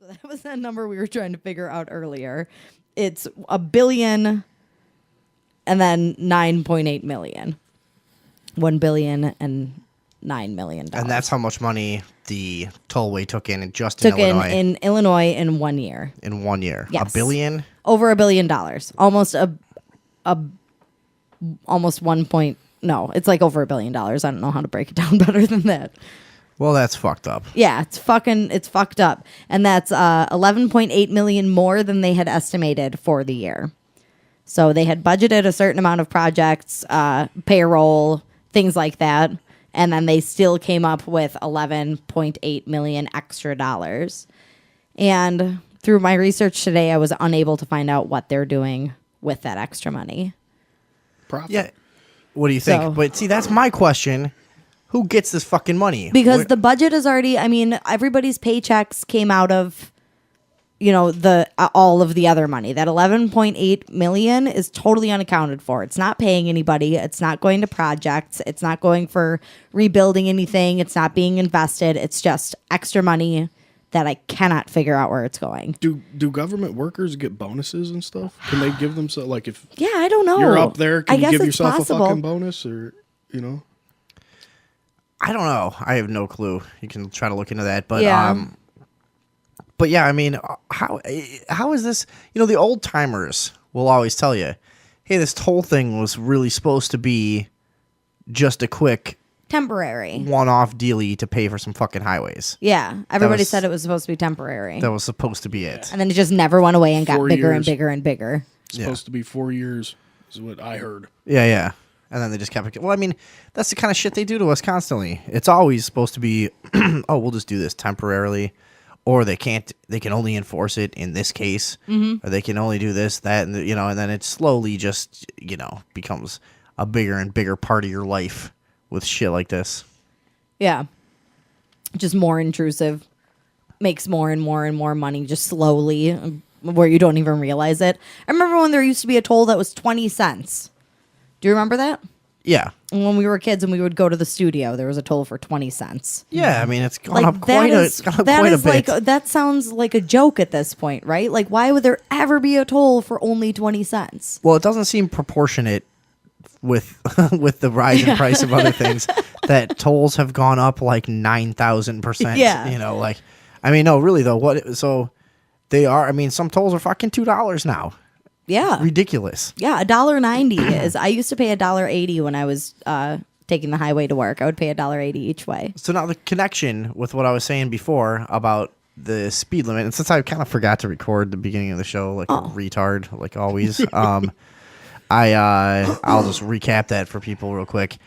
That was that number we were trying to figure out earlier. It's $1 billion and then 9.8 million. $1 billion and $9 million. And that's how much money the tollway took in Took Illinois. in Illinois in 1 year. In 1 year. Yes. $1 billion? Over $1 billion. Almost 1 point. No, it's like over $1 billion. I don't know how to break it down better than that. Well, that's fucked up. Yeah, it's fucked up. And that's 11.8 million more than they had estimated for the year. So they had budgeted a certain amount of projects, payroll, things like that. And then they still came up with 11.8 million extra dollars. And through my research today, I was unable to find out what they're doing with that extra money. Profit. Yeah. What do you think? So- But see, that's my question. Who gets this fucking money? Because the budget is already, I mean, everybody's paychecks came out of, all of the other money. That 11.8 million is totally unaccounted for. It's not paying anybody. It's not going to projects. It's not going for rebuilding anything. It's not being invested. It's just extra money that I cannot figure out where it's going. Do government workers get bonuses and stuff? Can they give them if Yeah, I don't know. you're up there, can I you guess give it's yourself possible. a fucking bonus or I don't know. I have no clue. You can try to look into that. But Yeah. But yeah, I mean, how is this? The old timers will always tell you, hey, this toll thing was really supposed to be just a quick Temporary. one-off dealie to pay for some fucking highways. Yeah. Everybody was- said it was supposed to be temporary. That was supposed to be it. And then it just never went away and got 4 bigger and years. bigger and bigger. it's supposed to be 4 years is what I heard. Yeah, yeah. And then they just kept it. Well, I mean, that's the kind of shit they do to us constantly. It's always supposed to be, oh, we'll just do this temporarily. Or they can't, they can only enforce it in this case. Or they can only do this, that, and, and then it slowly just, becomes a bigger and bigger part of your life with shit like this. Yeah. Just more intrusive. Makes more and more and more money just slowly where you don't even realize it. I remember when there used to be a toll that was 20 cents. Do you remember that? Yeah. And when we were kids and we would go to the studio, there was a toll for 20 cents. Yeah, I mean, it's gone Like up quite a bit. That sounds like a joke at this point, right? Like, why would there ever be a toll for only 20 cents? Well, it doesn't seem proportionate with with the rise in price of other things that tolls have gone up like 9,000%. Yeah. I mean, no, really though. So they are. I mean, some tolls are fucking $2 now. Yeah. Ridiculous. Yeah, $1.90 is. I used to pay $1.80 when I was taking the highway to work. I would pay $1.80 each way. So now the connection with what I was saying before about the speed limit, and since I kind of forgot to record the beginning of the show like a retard, like always, I'll just recap that for people real quick.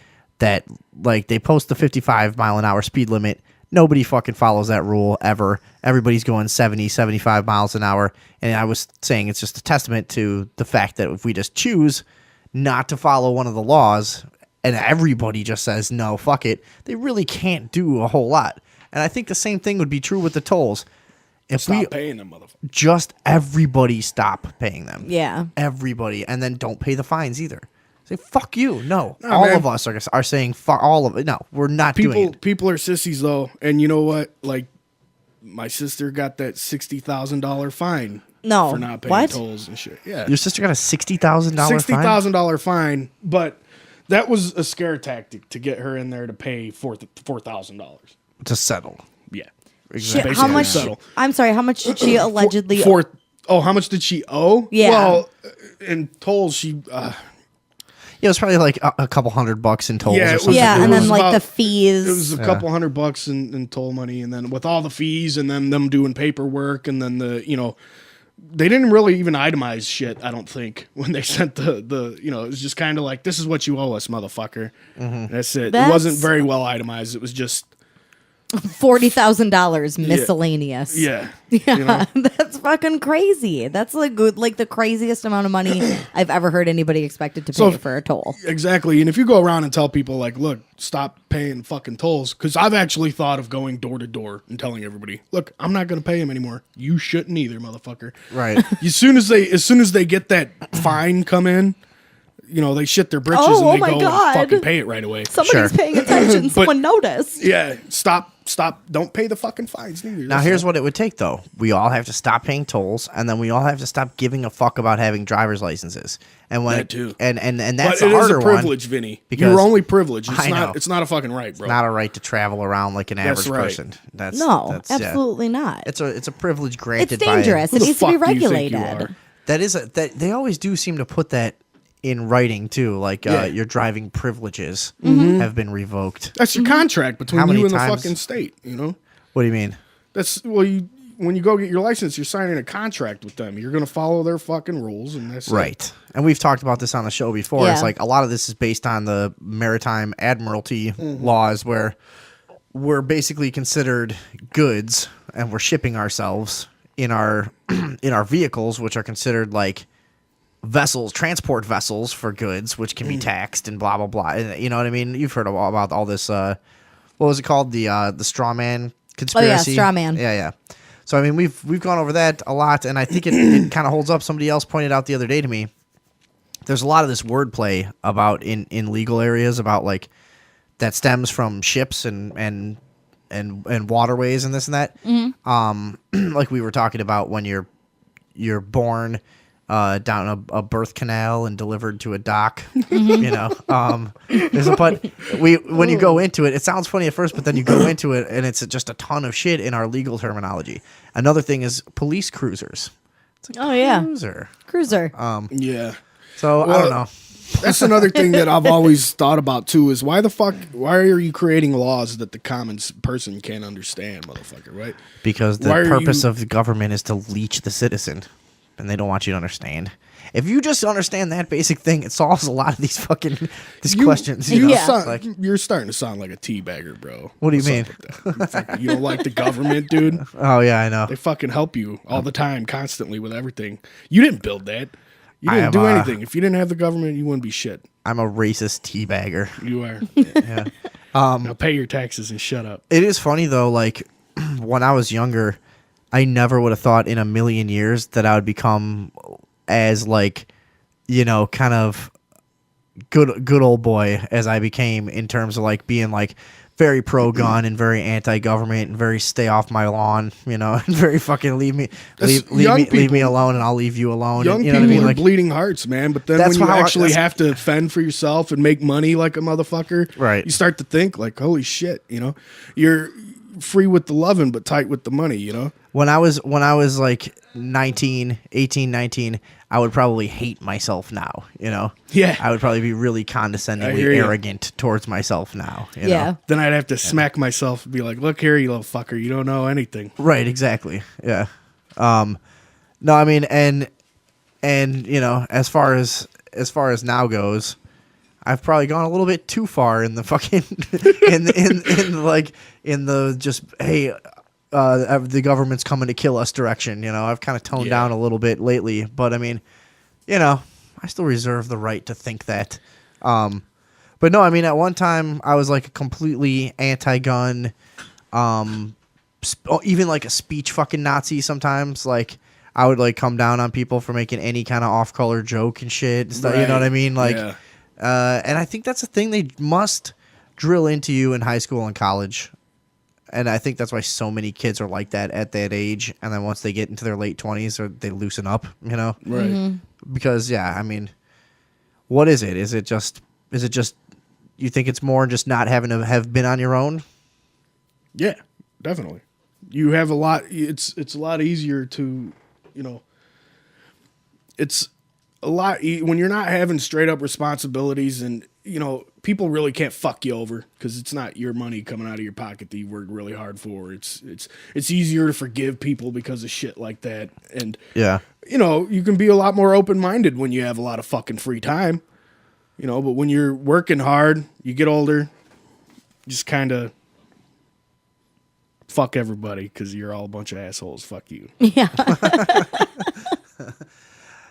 That they post the 55-mile-an-hour speed limit. Nobody fucking follows that rule ever. Everybody's going 70, 75 miles an hour. And I was saying it's just a testament to the fact that if we just choose not to follow one of the laws and everybody just says, no, fuck it, they really can't do a whole lot. And I think the same thing would be true with the tolls. If Stop paying them, motherfucker. just everybody stop paying them. Yeah. Everybody. And then don't pay the fines either. Say, fuck you. No. No, all man. of us are saying, fuck all of it. No, we're not doing it. People are sissies though, and you know what? Like, my sister got that $60,000 fine. No. For not paying What? tolls and shit. Yeah. Your sister got a $60,000 fine? $60,000 fine, but that was a scare tactic to get her in there to pay $4,000. To settle. Yeah. Shit, how much? Settle. I'm sorry. How much did she allegedly? How much did she owe? Yeah. Well, in tolls, she. Yeah, it was probably like a couple $100 in tolls Yeah, or it was- something. Yeah, it and then was like about- the fees. It was a couple $100 in toll money, and then with all the fees, and then them doing paperwork, and then they didn't really even itemize shit. I don't think when they sent the it was just kind of like, this is what you owe us, motherfucker. That's it. It wasn't very well itemized. It was just $40,000 miscellaneous. yeah. Yeah, that's fucking crazy. That's like the craziest amount of money I've ever heard anybody expected to pay So- for a toll. Exactly. And if you go around and tell people like, look, stop paying fucking tolls, because I've actually thought of going door to door and telling everybody, look, I'm not going to pay them anymore. You shouldn't either, motherfucker. Right. As soon as they get that fine come in, they shit their britches Oh, and oh they my go God. and fucking pay it right away. Somebody's Sure. paying attention. Someone noticed. Yeah, stop. Don't pay the fucking fines neither. Now, here's what it would take, though. We all have to stop paying tolls, and then we all have to stop giving a fuck about having driver's licenses. And when That too. and that's But the it is harder a one. privilege, Vinny. because You're only privileged. I know. It's not a fucking right, bro. Not a right to travel around like an average right. person. That's No, yeah. absolutely not. It's a privilege It's granted. dangerous. Who It the needs to be fuck do you think you regulated. are? That they always do seem to put that in writing too. Like Yeah. your driving privileges Mm-hmm. have been revoked. That's your contract How between many you and times- the fucking state. What do you mean? When you go get your license, you're signing a contract with them. You're going to follow their fucking rules, and that's it. Right. And we've talked about this on the show before. It's Yeah. like a lot of this is based on the maritime admiralty laws where we're basically considered goods and we're shipping ourselves in our in our vehicles, which are considered like vessels, transport vessels for goods, which can be taxed and blah blah blah. And you know what I mean? You've heard about all this what was it called? The straw man conspiracy. straw man. Yeah. So I mean, we've gone over that a lot, and I think it kind of holds up. Somebody else pointed out the other day to me. There's a lot of this wordplay about in legal areas about like that stems from ships and waterways and this and that. Like we were talking about when you're born down a birth canal and delivered to a dock. You know, when you go into it, it sounds funny at first, but then you go into it and it's just a ton of shit in our legal terminology. Another thing is police cruisers. It's a Oh, yeah. cruiser. Yeah. So I don't know. That's another thing that I've always thought about too is why are you creating laws that the common person can't understand, motherfucker, right? Because the Why are purpose you- of the government is to leech the citizen, and they don't want you to understand. If you just understand that basic thing, it solves a lot of these questions. You know? Yeah. Like, You're starting to sound like a teabagger, bro. What do you What's mean? up with that? You don't like the government, dude? oh yeah, I know. They fucking help you all the time, constantly with everything. You didn't build that. You I didn't am, do anything. If you didn't have the government, you wouldn't be shit. I'm a racist teabagger. You are. Yeah. Now pay your taxes and shut up. It is funny though. Like when I was younger, I never would have thought in a million years that I would become as like, you know, kind of good old boy as I became in terms of like being like very pro gun and very anti government and very stay off my lawn, you know, and very fucking leave me alone and I'll leave you alone. Young And, you know people what I mean? are Like bleeding hearts, man. But then That's when you how I- actually that's- have to fend for yourself and make money like a motherfucker, Right. you start to think like, holy shit, you know, you're free with the loving but tight with the money, you know. when I was like 18, 19, I would probably hate myself now, you know? Yeah. I would probably be really I condescendingly hear ya. arrogant towards myself now. You Yeah. know? Then I'd have to smack myself and be like, look here, you little fucker, you don't know anything. Right, exactly. Yeah. No, I mean and you know, as far as now goes, I've probably gone a little bit too far in the fucking in the just hey the government's coming to kill us direction, you know. I've kind of toned Yeah. down a little bit lately, but I mean, you know, I still reserve the right to think that. But no, I mean, at one time I was like a completely anti-gun, even like a speech fucking Nazi sometimes. Like I would like come down on people for making any kind of off-color joke and shit. And stuff, You know what I Right. mean? Like, Yeah. and I think that's a thing they must drill into you in high school and college. And I think that's why so many kids are like that at that age. And then once they get into their late 20s, or they loosen up, you know? Right. Because yeah, I mean, what is it? Is it just you think it's more just not having to have been on your own? Yeah, definitely. You have a lot. It's a lot easier to, you know. It's a lot when you're not having straight up responsibilities, and you know people really can't fuck you over because it's not your money coming out of your pocket that you worked really hard for. It's easier to forgive people because of shit like that, and Yeah. you know you can be a lot more open minded when you have a lot of fucking free time. You know, but when you're working hard, you get older, just kind of fuck everybody because you're all a bunch of assholes. Fuck you. Yeah.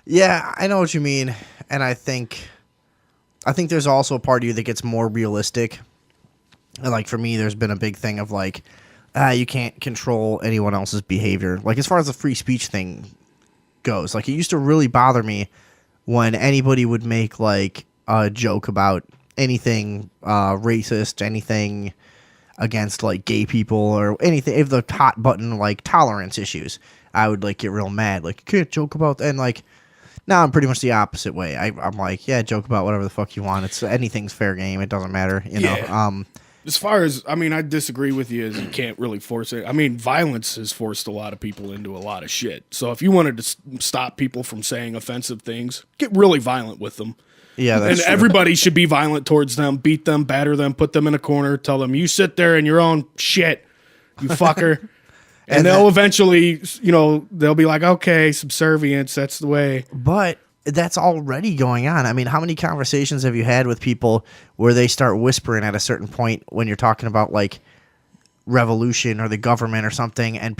Yeah, I know what you mean, and I think there's also a part of you that gets more realistic. And like for me, there's been a big thing of like, you can't control anyone else's behavior. Like as far as the free speech thing goes, like it used to really bother me when anybody would make like joke about anything racist, anything against like gay people or anything, if the hot button like tolerance issues, I would like get real mad. Like, you can't joke about that. And like, now I'm pretty much the opposite way. I'm like, yeah, joke about whatever the fuck you want. It's anything's fair game. It doesn't matter, you know. As far as, I mean, I disagree with you as you can't really force it. I mean, violence has forced a lot of people into a lot of shit. So if you wanted to stop people from saying offensive things, get really violent with them. Yeah, that's and true. everybody should be violent towards them, beat them, batter them, put them in a corner, tell them, you sit there in your own shit, you fucker. and they'll eventually, you know, they'll be like, okay, subservience, that's the way. But that's already going on. I mean, how many conversations have you had with people where they start whispering at a certain point when you're talking about like revolution or the government or something, and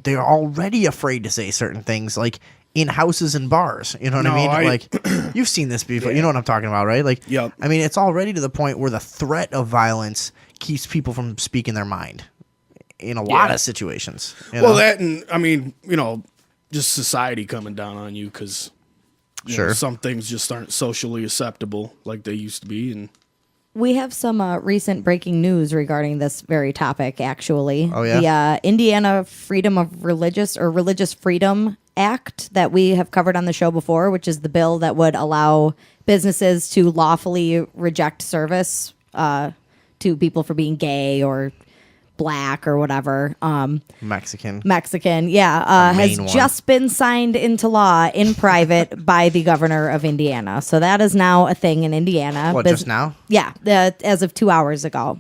they're already afraid to say certain things, like in houses and bars. You know what I mean? Like, you've seen this before. Yeah. You know what I'm talking about, right? Like, Yep. I mean, it's already to the point where the threat of violence keeps people from speaking their mind in a lot of situations. You Well, know? that and, I mean, you know, just society coming down on you because Sure. some things just aren't socially acceptable like they used to be. And We have some recent breaking news regarding this very topic, actually. Oh, yeah? The Indiana Freedom of Religious or Religious Freedom Act that we have covered on the show before, which is the bill that would allow businesses to lawfully reject service to people for being gay or black or whatever. Mexican. Has one. just been signed into law in private by the governor of Indiana. So that is now a thing in Indiana. What, just now? Yeah, as of 2 hours ago.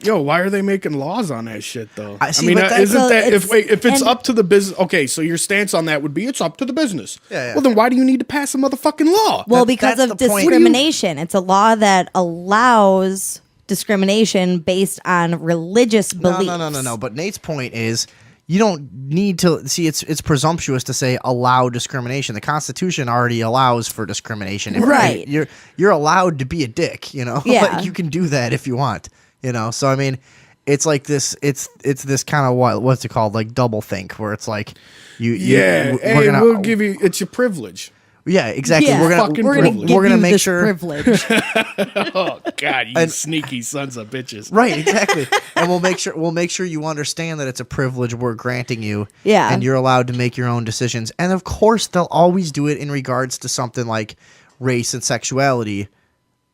yo, why are they making laws on that shit though? I see, mean, but that's- isn't So that it's- if it's and- up to the business? Okay, so your stance on that would be it's up to the business. Yeah. Well, then why do you need to pass a motherfucking law? Well, That- because that's of the point. discrimination. It's a law that allows discrimination based on religious beliefs. No. But Nate's point is, you don't need to see. It's presumptuous to say allow discrimination. The Constitution already allows for discrimination. Right. You're allowed to be a dick. You know. Yeah. Like, you can do that if you want. You know. So I mean, it's like this. It's this kind of what's it called? Like double think, where it's like we'll give you. It's your privilege. Yeah, exactly. Yeah. We're Fucking gonna privilege. give we're gonna you make this sure. privilege. Oh God, you sneaky sons of bitches! Right, exactly. And we'll make sure you understand that it's a privilege we're granting you. Yeah. And you're allowed to make your own decisions. And of course they'll always do it in regards to something like race and sexuality,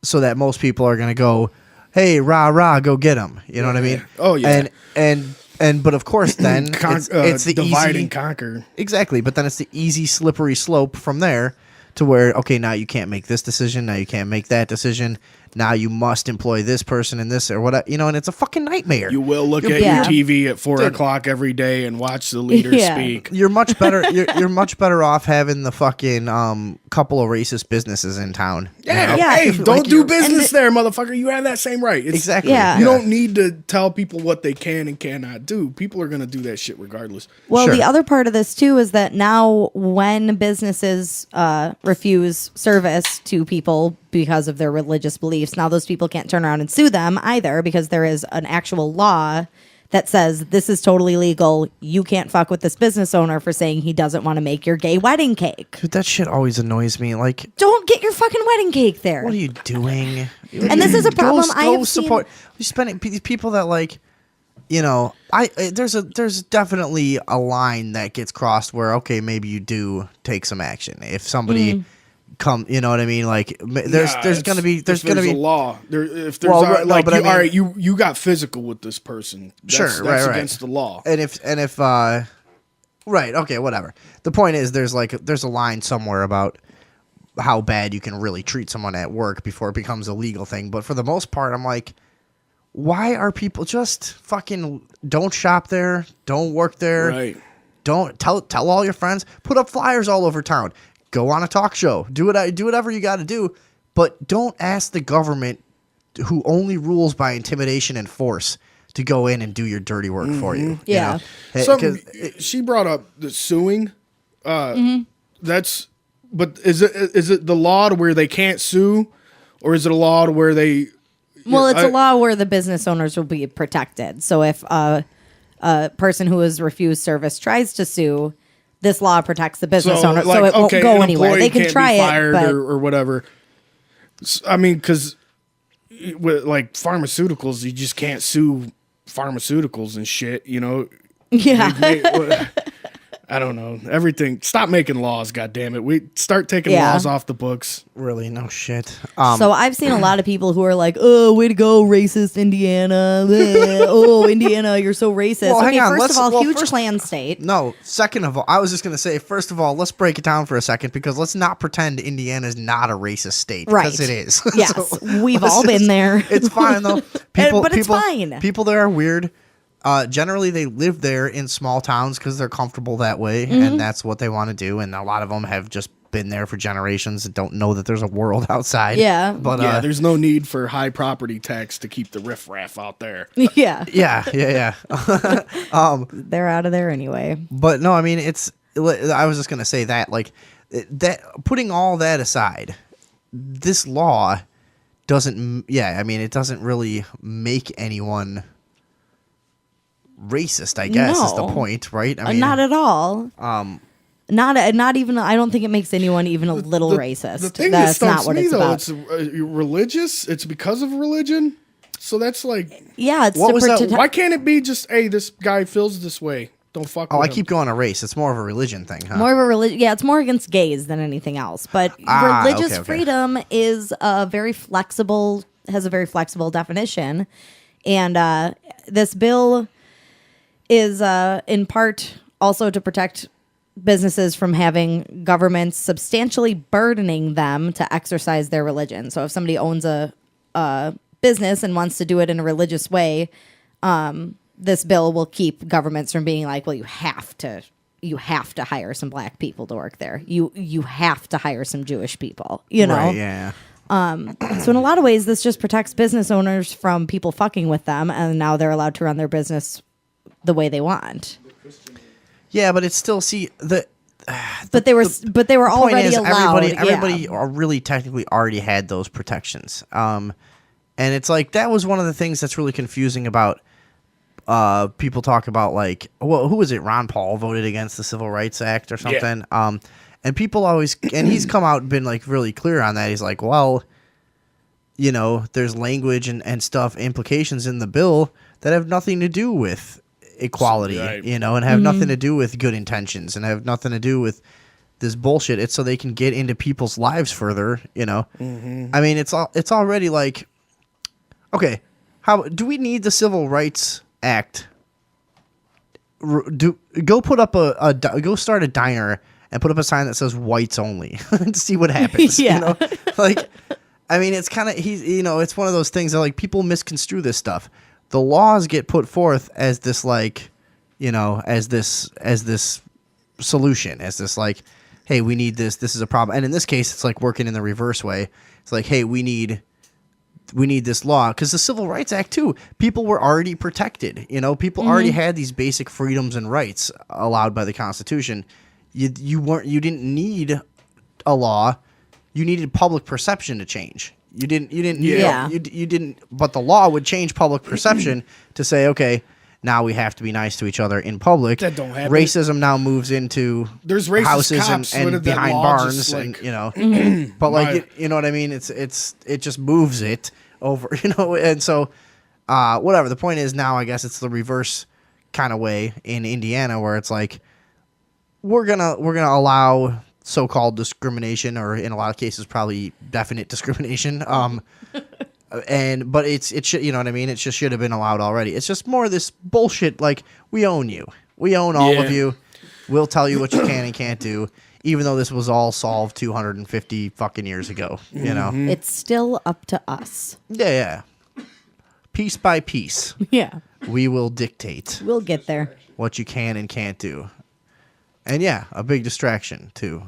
so that most people are gonna go, hey, rah rah, go get them. You know what I mean? Oh, yeah. And but of course then it's the divide easy, and conquer. exactly. But then it's the easy slippery slope from there to where, okay, now you can't make this decision, now you can't make that decision, now you must employ this person and this or what, you know, and it's a fucking nightmare. You will look at Yeah. your TV at 4 o'clock every day and watch the leader Yeah. speak. You're much better. You're much better off having the fucking couple of racist businesses in town. you Yeah, know? Yeah. hey, Like, don't do you're- business there, motherfucker. You have that same right. It's, Exactly. Yeah. You don't need to tell people what they can and cannot do. People are going to do that shit regardless. Well, Sure. the other part of this too is that now when businesses refuse service to people because of their religious beliefs, now those people can't turn around and sue them either, because there is an actual law that says this is totally legal. You can't fuck with this business owner for saying he doesn't want to make your gay wedding cake. Dude, that shit always annoys me. Like, Don't get your fucking wedding cake there. what are you doing? And this is a problem I have support. You spending these people that like, you know, there's definitely a line that gets crossed where, okay, maybe you do take some action if somebody come, you know what I mean? Like, there's gonna be a law. If there's Well, a, right, no, like, but I you, mean- all right, you got physical with this person. That's right. against the law. And if right, okay, whatever. The point is, there's a line somewhere about how bad you can really treat someone at work before it becomes a legal thing. But for the most part, I'm like, why are people just fucking don't shop there, don't work there, Right. don't tell all your friends, put up flyers all over town, go on a talk show, do whatever you got to do, but don't ask the government, who only rules by intimidation and force, to go in and do your dirty work for you. Yeah. You know? Hey, Some, 'cause she brought up the suing. That's, but is it the law to where they can't sue, or is it a law to where they? Well, it's a a law where the business owners will be protected. So if a person who has refused service tries to sue, this law protects the business owner, so it won't go an anywhere. employee They can can't try be it, fired but or whatever. I mean, because with like pharmaceuticals, you just can't sue pharmaceuticals and shit. You know. Yeah. I don't know. Everything. Stop making laws, goddammit. We start taking Yeah. laws off the books. Really, no shit. So I've seen a lot of people who are like, "Oh, way to go, racist Indiana! Bleh. Oh, Indiana, you're so racist." Well, hang okay, on, first of all, huge first- Klan state. No, second of all, I was just going to say, first of all, let's break it down for a second because let's not pretend Indiana is not a racist state. Right. Because it is. Yes, we've let's all been there. It's fine, though. But it's fine. People there are weird. Generally, they live there in small towns because they're comfortable that way, Mm-hmm. and that's what they want to do. And a lot of them have just been there for generations and don't know that there's a world outside. Yeah. But Yeah, there's no need for high property tax to keep the riffraff out there. Yeah, yeah. they're out of there anyway. But no, I mean, I was just gonna say that, like, that putting all that aside, this law doesn't. Yeah, I mean, it doesn't really make anyone racist. I guess is the No. point, right? I mean, Not at all. Not even. I don't think it makes anyone even a little racist. The thing That's that not stumps what me it's though, about. it's religious. It's because of religion. So that's like, Yeah, it's What to was that? protect. why can't it be just, hey, this guy feels this way. Don't fuck Oh, with I him. keep going to race. It's more of a religion thing, huh? More of a religion. Yeah, it's more against gays than anything else. But religious okay. freedom is a very flexible. Has a very flexible definition, and this bill is in part also to protect businesses from having governments substantially burdening them to exercise their religion. So if somebody owns a business and wants to do it in a religious way, this bill will keep governments from being like, well, you have to hire some black people to work there. You have to hire some Jewish people, you know? Right, yeah. So in a lot of ways, this just protects business owners from people fucking with them, and now they're allowed to run their business the way they want. Yeah, but it's still But they were point already is, allowed. everybody yeah. really technically already had those protections. And it's like that was one of the things that's really confusing about people talk about, like, well, who was it? Ron Paul voted against the Civil Rights Act or something. Yeah. And people always, and he's come out and been like really clear on that. He's like, well, you know, there's language and stuff, implications in the bill that have nothing to do with equality, Right. you know, and have nothing to do with good intentions and have nothing to do with this bullshit. It's so they can get into people's lives further, you know. I mean, it's already like, okay, how do we need the Civil Rights Act? Go put up go start a diner and put up a sign that says whites only and see what happens. Yeah. You know, like, I mean, it's kind of it's one of those things that, like, people misconstrue this stuff. The laws get put forth as this, like, you know, as this solution, as this, like, hey, we need this. This is a problem. And in this case, it's like working in the reverse way. It's like, hey, we need this law, because the Civil Rights Act too, people were already protected. You know, people already had these basic freedoms and rights allowed by the Constitution. You didn't need a law. You needed public perception to change. You didn't. Yeah. You didn't. But the law would change public perception to say, okay, now we have to be nice to each other in public. That don't happen. Racism now moves into There's racist houses cops. What and if that behind law barns, just, like- and you know. But like, Right. you know what I mean? It just moves it over, you know. And so, whatever. The point is, now I guess it's the reverse kind of way in Indiana, where it's like, we're gonna allow so-called discrimination, or in a lot of cases probably definite discrimination, but it should, you know what I mean, it just should have been allowed already. It's just more of this bullshit, like, we own you, we own all of Yeah. you, we'll tell you what you can and can't do, even though this was all solved 250 fucking years ago, you know. It's still up to us. Yeah, piece by piece Yeah, we will dictate we'll get there. what you can and can't do. And yeah, a big distraction too.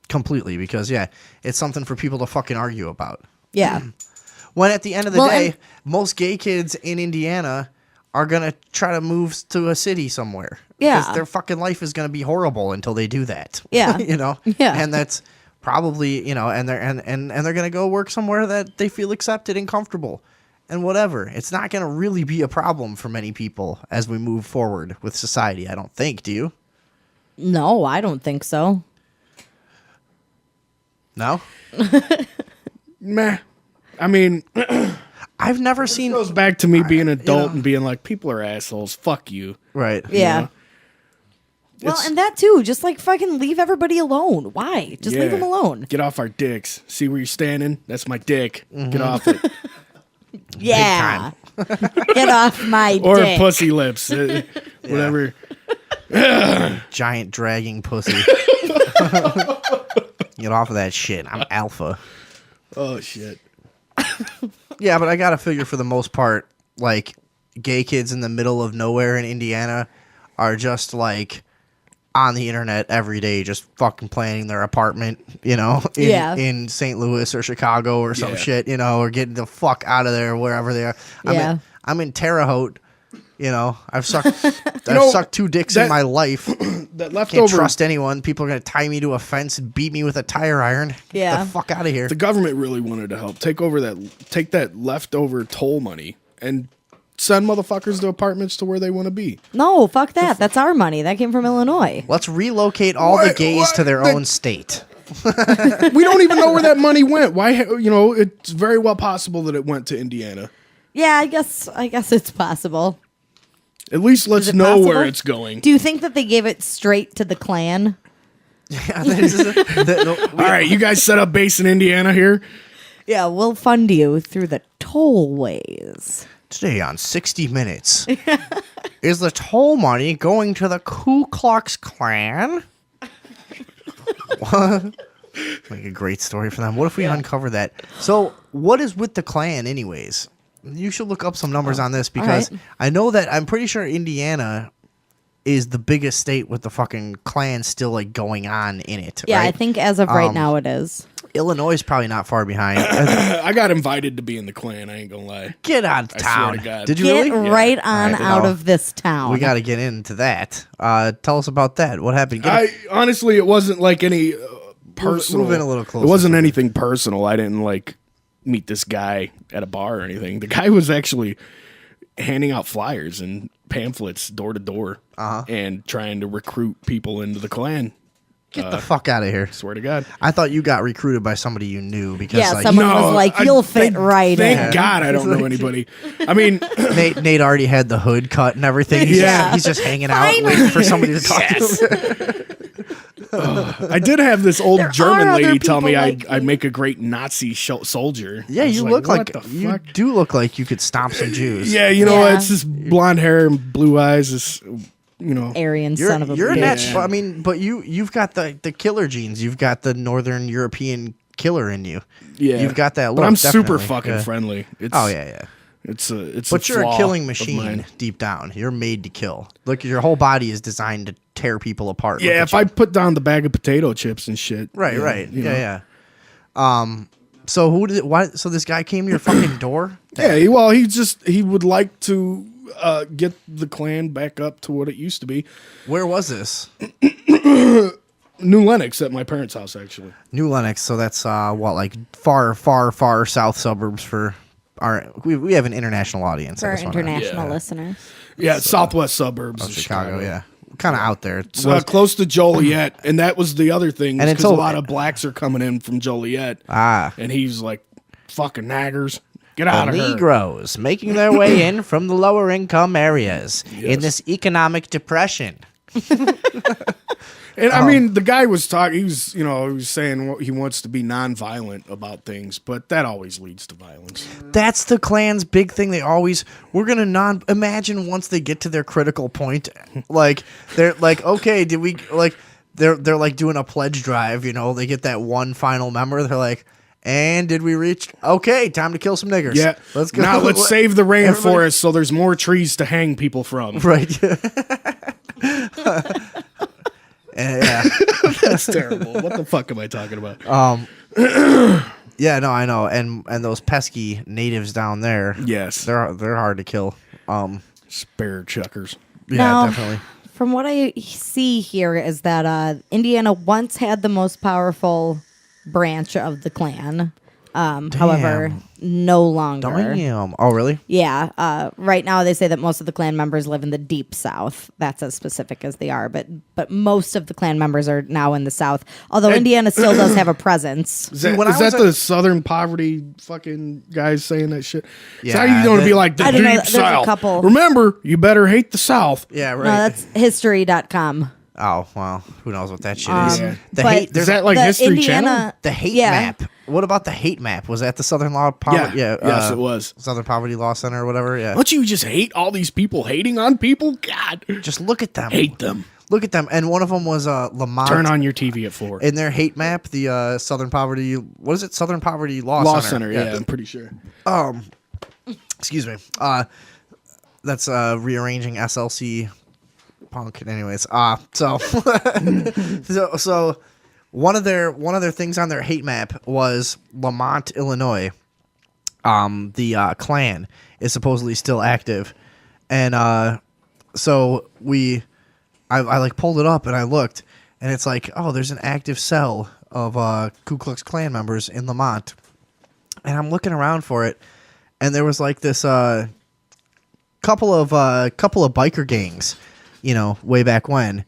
Completely, because yeah, it's something for people to fucking argue about. Yeah. When at the end of the Well, day, and- most gay kids in Indiana are gonna try to move to a city somewhere. Yeah. Because their fucking life is gonna be horrible until they do that. Yeah. You know? Yeah. And that's probably, you know, and they're gonna go work somewhere that they feel accepted and comfortable. And whatever. It's not going to really be a problem for many people as we move forward with society, I don't think. Do you? No, I don't think so. No, Meh. I mean, I've never it seen. goes back to me being an adult know. and being like, people are assholes. Fuck you. Right. Yeah. know? Well, It's- and that too. Just like fucking leave everybody alone. Why? Just leave Yeah. them alone. Get off our dicks. See where you're standing? That's my dick. Get off it. Yeah. Get off my Or dick. pussy lips. Whatever. Giant dragging pussy. Get off of that shit. I'm alpha. Oh, shit. Yeah, but I gotta figure for the most part, like, gay kids in the middle of nowhere in Indiana are just like on the internet every day, just fucking planning their apartment, in St. Louis or Chicago or some Yeah. shit, or getting the fuck out of there wherever they are. Yeah. I'm in Terre Haute. I've sucked know, sucked 2 dicks that- in my life. That Can't leftover. trust anyone. People are gonna tie me to a fence and beat me with a tire iron. Yeah. Get the fuck out of here. The government really wanted to help. Take that leftover toll money and send motherfuckers to apartments to where they want to be. No, fuck that. That's our money. That came from Illinois. Let's relocate all the What- gays what? to their The- own state. We don't even know where that money went. Why? It's very well possible that it went to Indiana. Yeah, I guess it's possible. At least let's Is it know possible? where it's going. Do you think that they gave it straight to the Klan? Yeah, All right, you guys set up base in Indiana here. Yeah, we'll fund you through the tollways. Today on 60 Minutes, is the toll money going to the Ku Klux Klan? What? Like a great story for them. What if we uncover that? So, what is with the Klan, anyways? You should look up some numbers on this because right. I know that I'm pretty sure Indiana is the biggest state with the fucking Klan still like going on in it. Yeah, right? I think as of right now it is. Illinois is probably not far behind. I got invited to be in the Klan. I ain't gonna lie. Get on I town. swear to God. Did you Get really? right on Alright, out well, of this town. We got to get into that. Tell us about that. What happened? Honestly, it wasn't like any personal. move in a little closer. It wasn't anything personal. I didn't like meet this guy at a bar or anything. The guy was actually handing out flyers and pamphlets door to door and trying to recruit people into the Klan. Get the fuck out of here. Swear to God. I thought you got recruited by somebody you knew because Yeah, like someone was like, "You'll fit right Thank in." God I don't know anybody. I mean, Nate already had the hood cut and everything. Yeah. He's just hanging out waiting for somebody to talk to him. I did have this old There German are other lady tell me people I'd like make a great Nazi soldier. Yeah, I was you look what like the you fuck? do look like you could stomp some Jews. Yeah, you know, Yeah. it's just blonde hair and blue eyes. This, Aryan You're, son of a you're bitch. natural. I mean, but you've got the killer genes. You've got the Northern European killer in you. yeah, You've got that look. But I'm super definitely. fucking Yeah. friendly. It's, Oh yeah. It's a. But you're a flaw killing of machine mine. deep down. You're made to kill. Look, your whole body is designed to tear people apart. Yeah, if I put down the bag of potato chips and shit. Right, yeah, right. you know. Yeah. So who did it? Why? So this guy came to your fucking door? Yeah, he would like to get the Klan back up to what it used to be. Where was this? New Lenox at my parents' house, actually. New Lenox. So that's like far, far, far south suburbs for our. We have an international audience. For I our just wanna- international Yeah. listeners. Yeah, southwest suburbs of of Chicago. Yeah, kind of out there. Close to Joliet, and that was the other thing. And Because it's a a- lot of blacks are coming in from Joliet. Ah. And he's like, fucking naggers. Get out of here. Negroes making their way in from the lower income areas in this economic depression. And I mean, the guy was talking. He was saying he wants to be nonviolent about things, but that always leads to violence. That's the Klan's big thing. We're gonna imagine once they get to their critical point, like they're like, okay, did we like they're like doing a pledge drive, they get that one final member, they're like, and did we reach okay, time to kill some niggers. Yeah, let's go. Now let's save the rainforest Everybody- so there's more trees to hang people from. Right. Yeah. That's terrible. What the fuck am I talking about? Yeah, no, I know. And those pesky natives down there. Yes. They're hard to kill. Spare chuckers. Yeah, Now, definitely. From what I see here is that Indiana once had the most powerful branch of the Klan. However, no longer. Damn. Oh, really? Yeah. Right now, they say that most of the Klan members live in the deep South. That's as specific as they are. But most of the Klan members are now in the South. Although Indiana still does have a presence. Is that, when I is that was the Southern poverty fucking guys saying that shit? Yeah, Yeah, how you going to be like the I don't know, deep there's a South? couple- Remember, you better hate the South. Yeah, right. No, that's history.com. Oh, well, who knows what that shit is. Yeah. The but hate, Is that like the History Channel? Indiana, the hate yeah. map. What about the hate map? Was that the Southern Law Poverty? Yeah. Yes, it was. Southern Poverty Law Center or whatever. Yeah. Don't you just hate all these people hating on people? God. Just look at them. Hate them. Look at them. And one of them was Lamont. Turn on your TV at 4. In their hate map, the Southern Poverty, what is it? Southern Poverty Law Center, yeah, I'm pretty sure. Excuse me. That's rearranging SLC punk. Anyways, so one of their things on their hate map was Lamont, Illinois. The Klan is supposedly still active, and so I like pulled it up and I looked, and it's like, oh, there's an active cell of Ku Klux Klan members in Lamont, and I'm looking around for it, and there was like this couple of biker gangs, you know, way back when,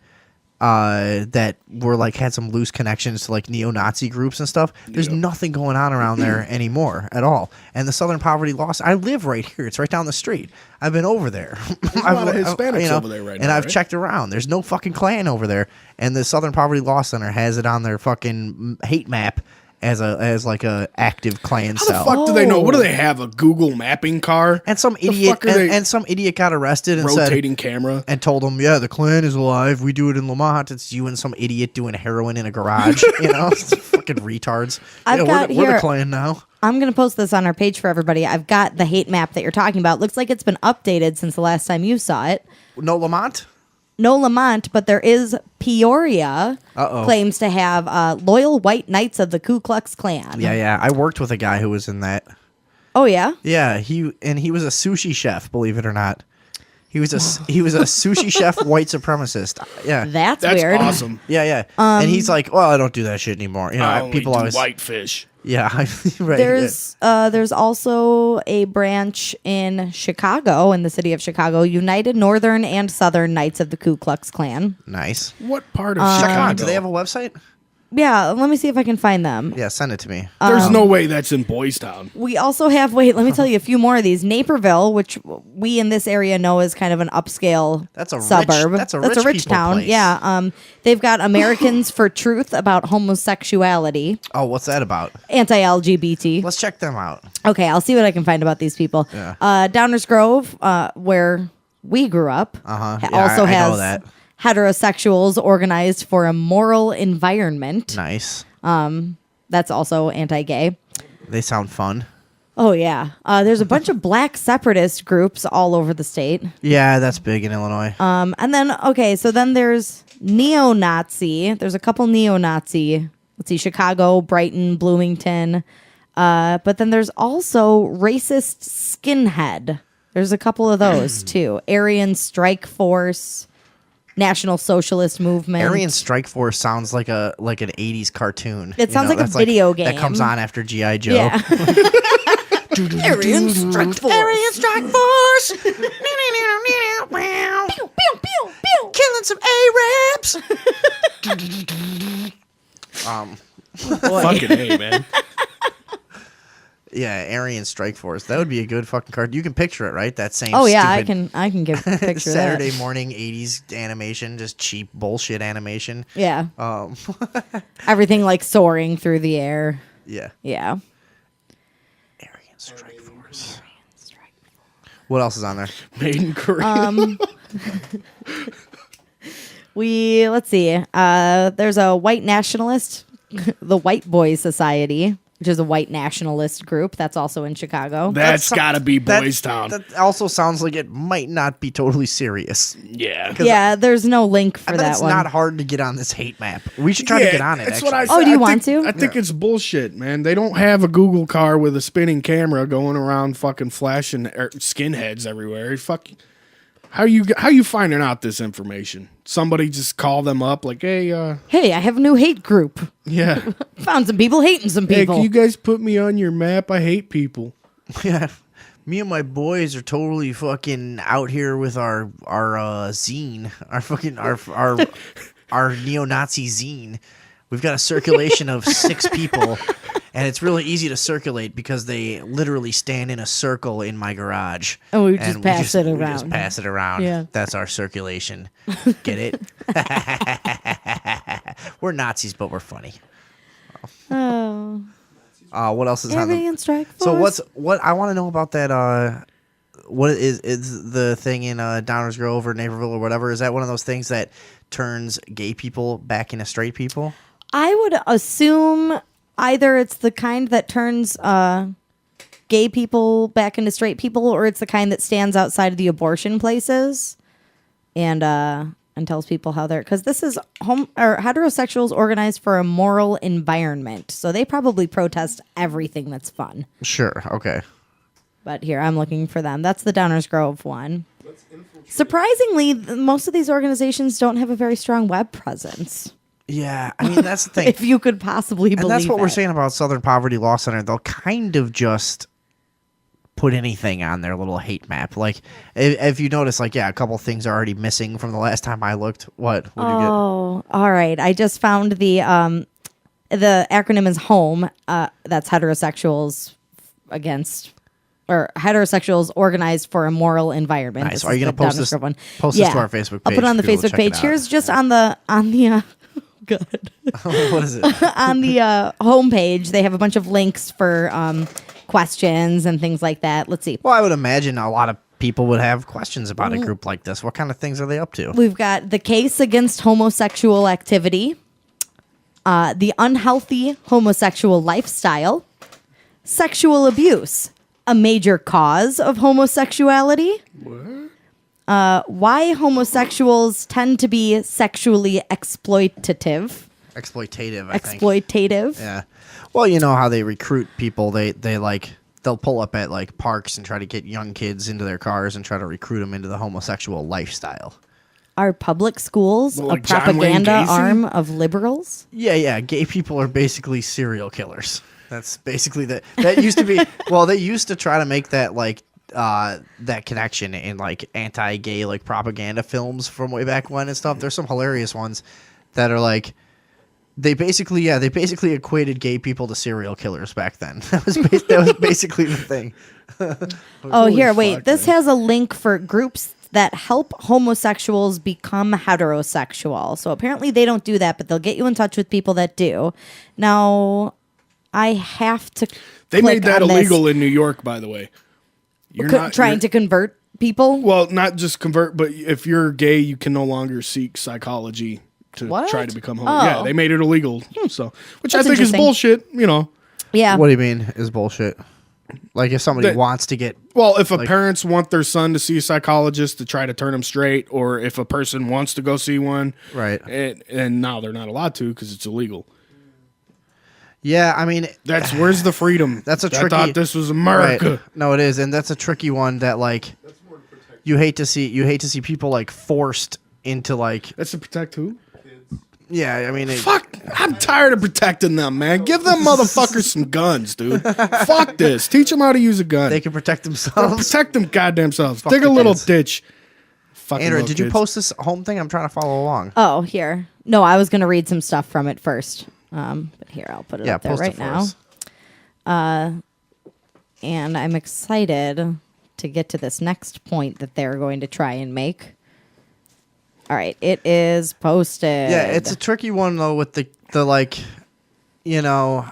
that were like had some loose connections to like neo-Nazi groups and stuff. There's nothing going on around there anymore at all. And the Southern Poverty Law, I live right here. It's right down the street. I've been over there. There's a lot of Hispanics over there right and now, I've right? checked around. There's no fucking Klan over there. And the Southern Poverty Law Center has it on their fucking hate map as like a active Klan How cell. the fuck do they know? What do they have? A Google mapping car? And some The idiot fuck are they- and some idiot got arrested and said, Rotating camera. and told them, yeah, the Klan is alive. We do it in Lamont. It's you and some idiot doing heroin in a garage. You know, it's fucking retards. I've yeah, got we're the here- Klan now. I'm going to post this on our page for everybody. I've got the hate map that you're talking about. Looks like it's been updated since the last time you saw it. No Lamont? No Lamont, but there is Peoria. Uh-oh. Claims to have loyal white knights of the Ku Klux Klan. Yeah. I worked with a guy who was in that. Oh, yeah? Yeah, he was a sushi chef, believe it or not. He was a sushi chef, white supremacist. Yeah. That's That's weird. awesome. Yeah. And he's like, well, I don't do that shit anymore. You know, I only people do always whitefish. Yeah, right. There's also a branch in Chicago, in the city of Chicago, United Northern and Southern Knights of the Ku Klux Klan. Nice. What part of Check Chicago? on. Do they have a website? Yeah, let me see if I can find them. Yeah, send it to me. There's no way that's in Boys Town. We also have, let me tell you a few more of these. Naperville, which we in this area know is kind of an upscale That's a rich- suburb. that's a rich rich people town. place. Yeah. They've got Americans for Truth about homosexuality, Oh, what's that about? anti-LGBT. Let's check them out. Okay, I'll see what I can find about these people. Yeah. Downers Grove, where we grew up, Yeah, also I know has that. heterosexuals organized for a moral environment. Nice. That's also anti-gay. They sound fun. Oh, yeah. There's a bunch of black separatist groups all over the state. Yeah, that's big in Illinois. And then, okay, so then there's neo-Nazi. There's a couple neo-Nazi. Let's see, Chicago, Brighton, Bloomington. But then there's also racist skinhead. There's a couple of those, too. Aryan Strike Force, National Socialist Movement. Aryan Strike Force sounds like an 80s cartoon. It sounds like a that's video That comes game. on after G.I. Joe. Yeah. Aryan Strike Force. Aryan Strike Force. Pew, pew, pew, pew. Killing some Arabs. Boy. Fucking A, man. Yeah, Aryan Strike Force. That would be a good fucking card. You can picture it, right? That same Oh, yeah, I stupid can get a picture of Saturday that. morning 80s animation, just cheap bullshit animation. Yeah. Everything like soaring through the air. Yeah. Yeah. Aryan Strike Force. What else is on there? Made in Korea. Let's see. There's a white nationalist, the White Boys Society, which is a white nationalist group. That's also in Chicago. That's got to be That- Boys Town. That also sounds like it might not be totally serious. Yeah. Yeah, there's no link I for bet that it's one. not hard to get on this hate map. We should try to get on it. That's Actually. what I Oh, said. do you I want think- to? I think it's bullshit, man. They don't have a Google car with a spinning camera going around fucking flashing skinheads everywhere. Fuck. How you finding out this information? Somebody just call them up like, hey, Hey, I have a new hate group. yeah. Found some people hating some Hey, people. can you guys put me on your map? I hate people. Yeah. Me and my boys are totally fucking out here with our zine, our neo-Nazi zine. We've got a circulation of 6 people, and it's really easy to circulate because they literally stand in a circle in my garage. And we just pass it We around. just pass it around. Yeah. That's our circulation. Get it? We're Nazis, but we're funny. Oh. What else is on Alien Strike Force. So what I want to know about that? What is the thing in Downers Grove or Naperville or whatever? Is that one of those things that turns gay people back into straight people? I would assume either it's the kind that turns gay people back into straight people, or it's the kind that stands outside of the abortion places and tells people how they're, because this is heterosexuals organized for a moral environment, so they probably protest everything that's fun. Sure. Okay. But here, I'm looking for them. That's the Downers Grove one. Surprisingly, most of these organizations don't have a very strong web presence. Yeah, I mean that's the thing. If you could possibly believe And that's what we're it. saying about Southern Poverty Law Center. They'll kind of just put anything on their little hate map. Like, if you notice, like, yeah, a couple things are already missing from the last time I looked. What did you get? Oh, all right. I just found the acronym is HOME. That's heterosexuals against, or heterosexuals organized for a moral environment. Nice. This Are you is going to the post Downers this? Grove one. Post this to our Facebook page. I'll put it on the for people to Facebook check it page. out. Here's just on the good. What is it? On the homepage, they have a bunch of links for questions and things like that. Let's see. Well, I would imagine a lot of people would have questions about a group like this. What kind of things are they up to? We've got the case against homosexual activity, the unhealthy homosexual lifestyle, sexual abuse, a major cause of homosexuality. What? Why homosexuals tend to be sexually exploitative. Exploitative, I think. Exploitative. Yeah. Well, you know how they recruit people. They'll pull up at like parks and try to get young kids into their cars and try to recruit them into the homosexual lifestyle. Are public schools Well, a like John Wayne propaganda Gacy? arm of liberals? Yeah. Gay people are basically serial killers. That's basically that used to be. Well, they used to try to make that like that connection in like anti-gay like propaganda films from way back when and stuff. There's some hilarious ones that are like they basically equated gay people to serial killers back then. That was basically the thing. Oh, here, fuck, wait. This man. has a link for groups that help homosexuals become heterosexual. So apparently they don't do that, but they'll get you in touch with people that do. Now, I have to. They made that on this. illegal in New York, by the way. You're Trying to convert people. Well, not just convert, but if you're gay, you can no longer seek psychology to What? try to become homo. Oh. Yeah, they made it illegal. So, which That's I think is interesting. bullshit. You know, Yeah. What do you mean is bullshit? Like if somebody That- wants to get well, if parents want their son to see a psychologist to try to turn him straight, or if a person wants to go see one, right. and now they're not allowed to because it's illegal. Yeah, I mean Where's the freedom? That's a I tricky- thought this was America. Right. No, it is, and that's a tricky one that like you hate to see people like forced into like That's to protect who? yeah. I mean, Fuck! I'm tired of protecting them, man. Give them motherfuckers some guns, dude. Fuck this. Teach them how to use a gun. they can protect themselves. Protect them goddamn selves. Fuck Dig a the little kids. ditch. Fucking Andrew, little did you kids. post this home thing? I'm trying to follow along. Oh, here. No, I was going to read some stuff from it first. But here, I'll put it Yeah, up there post it right for now. us. And I'm excited to get to this next point that they're going to try and make. All right, it is posted. Yeah, it's a tricky one though with the like, you know,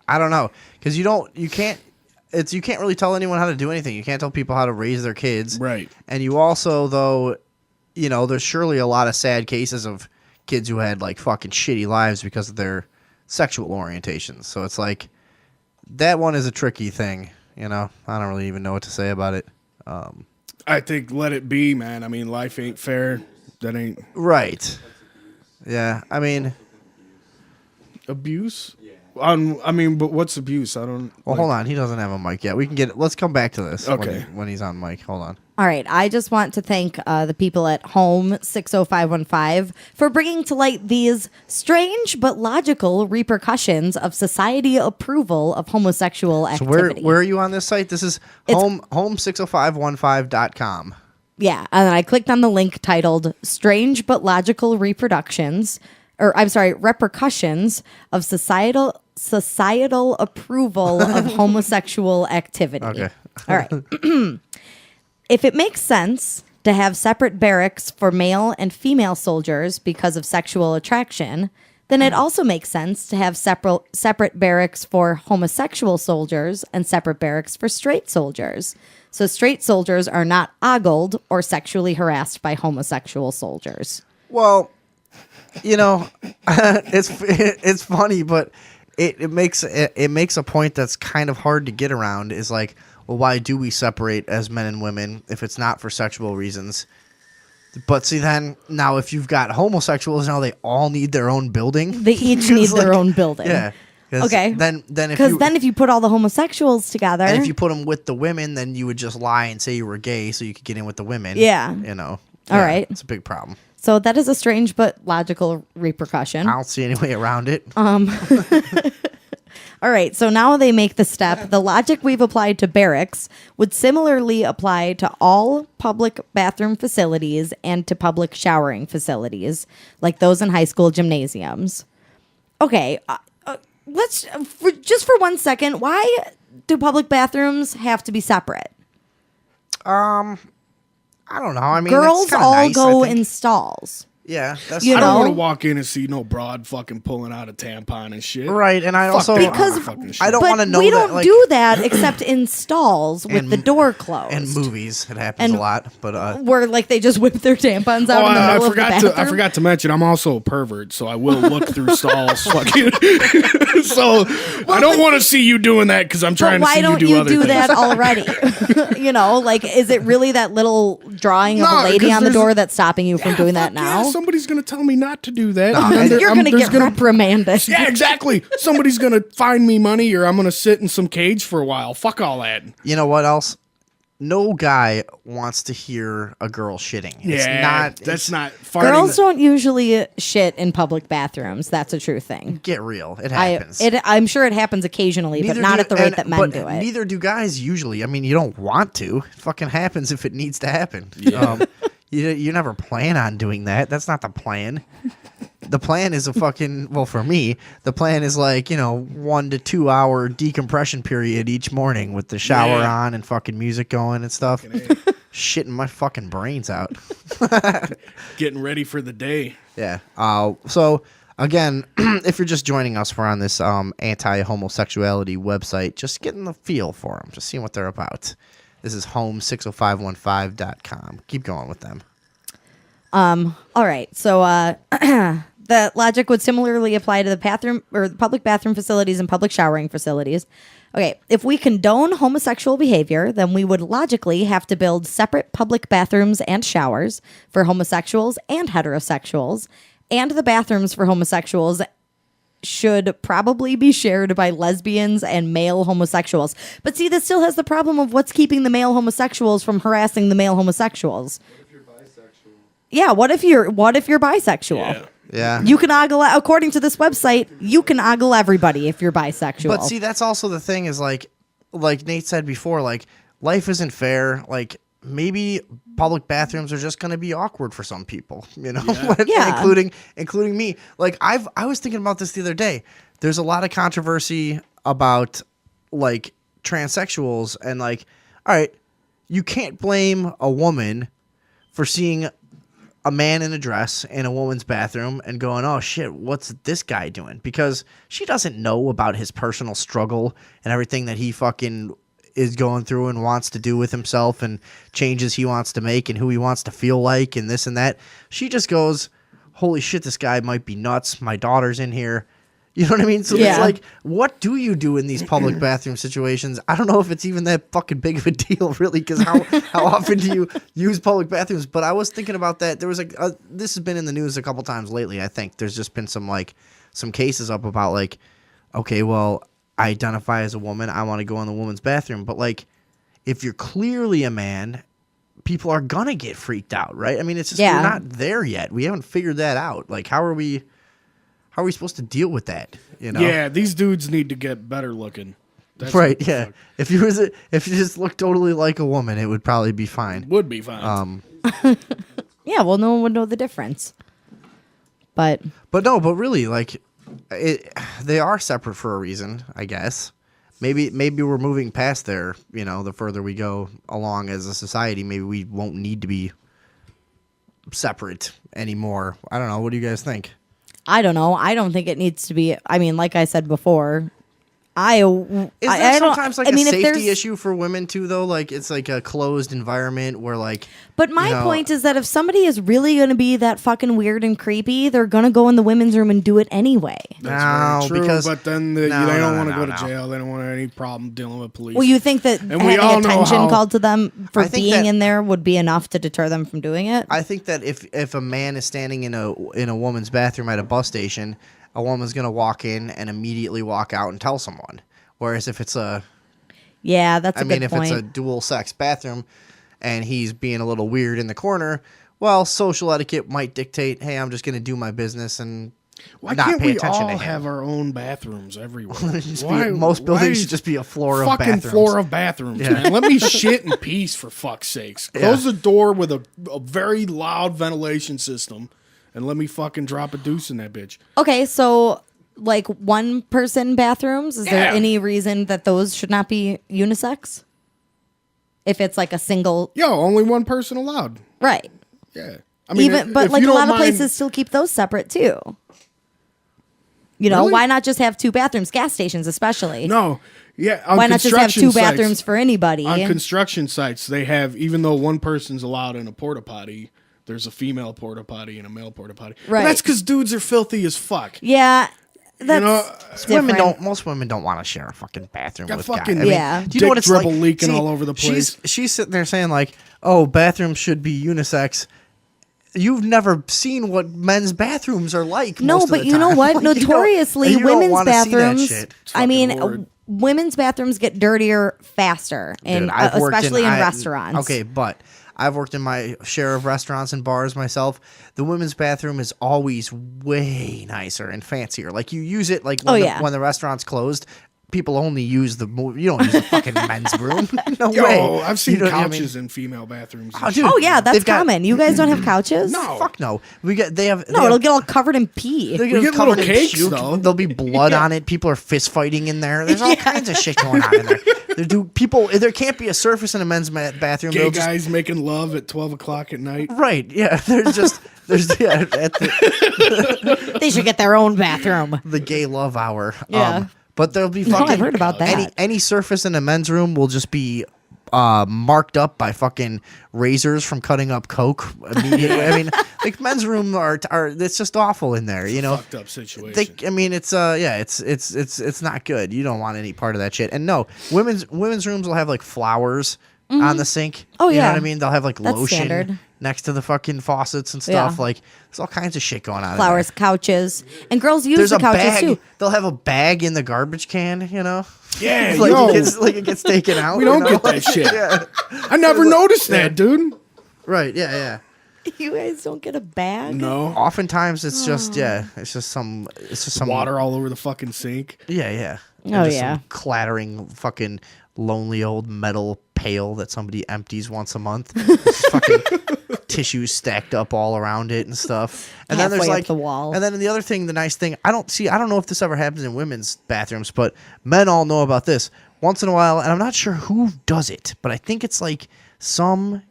I don't know because you can't really tell anyone how to do anything. You can't tell people how to raise their kids, Right. And you also though, you know, there's surely a lot of sad cases of kids who had like fucking shitty lives because of their sexual orientations. So it's like that one is a tricky thing. You know, I don't really even know what to say about it. I think let it be, man. I mean, life ain't fair. That ain't Right. Yeah. I mean, abuse. I mean, but what's abuse? I don't. well, hold on. He doesn't have a mic yet. We can get it. Let's come back to this. Okay. When he's on mic. Hold on. All right. I just want to thank the people at Home 60515 for bringing to light these strange but logical repercussions of society approval of homosexual So activity. where are you on this site? This is home60515.com. Yeah, and then I clicked on the link titled "Strange but Logical Reproductions," or I'm sorry, repercussions of societal approval of homosexual activity. Okay. All right. If it makes sense to have separate barracks for male and female soldiers because of sexual attraction, then it also makes sense to have separate barracks for homosexual soldiers and separate barracks for straight soldiers. So straight soldiers are not ogled or sexually harassed by homosexual soldiers. Well, it's funny, but it makes a point that's kind of hard to get around. Is like, well, why do we separate as men and women if it's not for sexual reasons? But see, then now if you've got homosexuals, now they all need their own building. They each need their own building. Yeah. Okay. Then if you put all the homosexuals together, and if you put them with the women, then you would just lie and say you were gay so you could get in with the women. Yeah. All right. It's a big problem. So that is a strange but logical repercussion. I don't see any way around it. All right, so now they make the step. The logic we've applied to barracks would similarly apply to all public bathroom facilities and to public showering facilities, like those in high school gymnasiums. Okay, let's just for 1 second. Why do public bathrooms have to be separate? I don't know. I mean, Girls that's kinda all nice, go I think. in stalls. Yeah, that's You I know? don't want to walk in and see no broad fucking pulling out a tampon and shit. right. And I Fuck also that Because- fucking shit. I don't But want to know we that, don't like, do that except in stalls with And- the door closed. in movies. It happens And- a lot, but where like they just whip their tampons out Oh, in the I middle forgot of the to. bathroom. I forgot to mention. I'm also a pervert, so I will look through stalls. Fucking. So I don't want to see you doing that because I'm trying But to why see don't you do other do things. that already? Like, is it really that little drawing of No, a lady 'cause on the there's- door that's stopping you from doing that Fuck now? Yeah, somebody's gonna tell me not to do that. No, and then You're going to there's get reprimanded. Yeah, exactly. Somebody's gonna fine me money, or I'm gonna sit in some cage for a while. Fuck all that. you know what else? No guy wants to hear a girl shitting. It's not. That's it's- not farting. Girls don't usually shit in public bathrooms. That's a true thing. Get real. It happens. I'm sure it happens occasionally, but Neither not do- at the rate and- that men but do it. Neither do guys usually. I mean, you don't want to. It fucking happens if it needs to happen. You never plan on doing that. That's not the plan. The plan is for me, the plan is 1 to 2 hour decompression period each morning with the shower Yeah. on and fucking music going and stuff. Shitting my fucking brains out. Getting ready for the day. Yeah. So again, if you're just joining us, we're on this anti-homosexuality website, just getting the feel for them, just seeing what they're about. This is home60515.com. Keep going with them. All right. So the logic would similarly apply to the bathroom or the public bathroom facilities and public showering facilities. Okay, if we condone homosexual behavior, then we would logically have to build separate public bathrooms and showers for homosexuals and heterosexuals, and the bathrooms for homosexuals should probably be shared by lesbians and male homosexuals. But see, this still has the problem of what's keeping the male homosexuals from harassing the male homosexuals. Yeah, what if you're bisexual? Yeah. Yeah. You can ogle, according to this website, you can ogle everybody if you're bisexual. But see, that's also the thing is like Nate said before, life isn't fair. Maybe public bathrooms are just going to be awkward for some people, Yeah. including me. I was thinking about this the other day. There's a lot of controversy about transsexuals and all right, you can't blame a woman for seeing a man in a dress in a woman's bathroom and going, oh shit, what's this guy doing? Because she doesn't know about his personal struggle and everything that he fucking is going through and wants to do with himself and changes he wants to make and who he wants to feel like and this and that. She just goes, holy shit, this guy might be nuts. My daughter's in here. You know what I mean? So Yeah. it's what do you do in these public bathroom situations? I don't know if it's even that fucking big of a deal, really, because how often do you use public bathrooms? But I was thinking about that. There was this has been in the news a couple times lately, I think. There's just been some cases up about okay, well, I identify as a woman. I want to go in the woman's bathroom. But if you're clearly a man, people are gonna get freaked out, right? I mean, it's just Yeah. we're not there yet. We haven't figured that out. Like, how are we supposed to deal with that? You know? Yeah, these dudes need to get better looking. That's Right. what the Yeah. fuck If you just look totally like a woman, it would probably be fine. would be fine. Yeah, well, no one would know the difference. But But really, like, they are separate for a reason, I guess. Maybe we're moving past there. You know, the further we go along as a society, maybe we won't need to be separate anymore. I don't know. What do you guys think? I don't know. I don't think it needs to be. I mean, like I said before, I Is I there don't- sometimes like I mean, a if there's- safety issue for women too, though? Like it's like a closed environment where like. But my you know, point is that if somebody is really going to be that fucking weird and creepy, they're going to go in the women's room and do it anyway. That's no, very true, because but then they no, don't no, want to no, go to no. jail. They don't want any problem dealing with police. Well, you think that And we all having know attention how- called to them for I think being that- in there would be enough to deter them from doing it? I think that if a man is standing in a woman's bathroom at a bus station, a woman's gonna walk in and immediately walk out and tell someone. Whereas if it's Yeah, that's a I mean, good if point. it's a dual sex bathroom and he's being a little weird in the corner, well, social etiquette might dictate, hey, I'm just going to do my business and Why not can't pay we attention all to him. have our own bathrooms everywhere? Most buildings should just be a floor of fucking bathrooms. floor of bathrooms, man. Let me shit in peace, for fuck's sakes. Close the door with a very loud ventilation system, and let me fucking drop a deuce in that bitch. Okay, so like one person bathrooms, is there Yeah. any reason that those should not be unisex? If it's like a single, Yo, only one person allowed. right? Yeah, I mean, Even but if like you a don't lot of mind- places still keep those separate too. You know, Really? why not just have two bathrooms? Gas stations, especially. No, yeah. On Why not just have two construction sites- bathrooms for anybody? On construction sites, they have, even though one person's allowed in a porta potty, there's a female porta potty and a male porta potty. But Right. that's because dudes are filthy as fuck. Yeah, that's Women different. most women don't want to share a fucking bathroom Got with fucking guys. I mean, Yeah. do you know what dick it's like? dribble leaking all over the place. She's sitting there saying like, "Oh, bathrooms should be unisex." You've never seen what men's bathrooms are like. No, most of but the you know time. what? Like, you don't- Notoriously, you don't women's wanna see that bathrooms. shit. I mean, fucking horrid. women's bathrooms get dirtier faster, and Dude, I've worked especially in I- restaurants. Okay, but I've worked in my share of restaurants and bars myself. The women's bathroom is always way nicer and fancier. Like you use it like when, yeah. when the restaurant's closed. People only use you don't use the fucking men's room. No Yo, way. I've seen You know what I mean? couches in female bathrooms. and Oh, shit. dude. Oh yeah, that's They've got- common. You guys don't have couches? No. Fuck no. They have No, it'll get all covered in pee. They're We get covered little in cakes, puke. though. There'll be blood on it. People are fist fighting in there. There's all kinds of shit going on in there. There can't be a surface in a men's bathroom. Gay They'll just- guys making love at 12 o'clock at night. right? Yeah. There's at They should get their own bathroom. the gay love hour. Yeah. But there'll be No, fucking. I've heard about that. Any surface in a men's room will just be marked up by fucking razors from cutting up coke immediately. I mean, like men's room are it's just awful in there. You know. Fucked up situation. I mean, it's it's not good. You don't want any part of that shit. And no, women's rooms will have like flowers on the sink. Oh, you know yeah. what I mean? They'll have like That's lotion standard. next to the fucking faucets and stuff. Yeah. Like there's all kinds of shit going on. in Flowers, there. couches, and girls use There's the a couches bag. too. They'll have a bag in the garbage can. You know. yeah, like yo, it gets taken out. we don't you know? get that shit. Yeah. I never noticed that, dude. Right. Yeah. You guys don't get a bag? No. Oftentimes it's just it's just some Water all over the fucking sink. Yeah. And Oh, just yeah. some clattering fucking lonely old metal pail that somebody empties once a month. Just fucking tissues stacked up all around it and stuff. And then there's Halfway up like the wall. And then the other thing, the nice thing, I don't know if this ever happens in women's bathrooms, but men all know about this. Once in a while, and I'm not sure who does it, but I think it's like some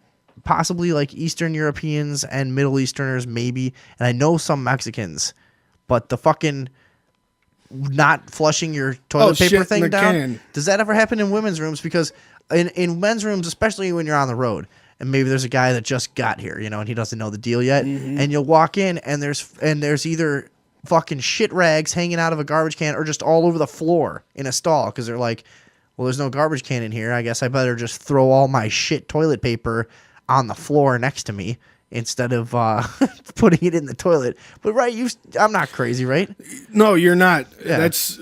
possibly like Eastern Europeans and Middle Easterners maybe, and I know some Mexicans, but the fucking not flushing your toilet shit paper in thing the down. can. Does that ever happen in women's rooms? Because in men's rooms, especially when you're on the road, and maybe there's a guy that just got here, you know, and he doesn't know the deal yet, and you'll walk in and there's either fucking shit rags hanging out of a garbage can or just all over the floor in a stall because they're like, well, there's no garbage can in here. I guess I better just throw all my shit toilet paper on the floor next to me instead of putting it in the toilet. But I'm not crazy, right? No, you're not. Yeah. That's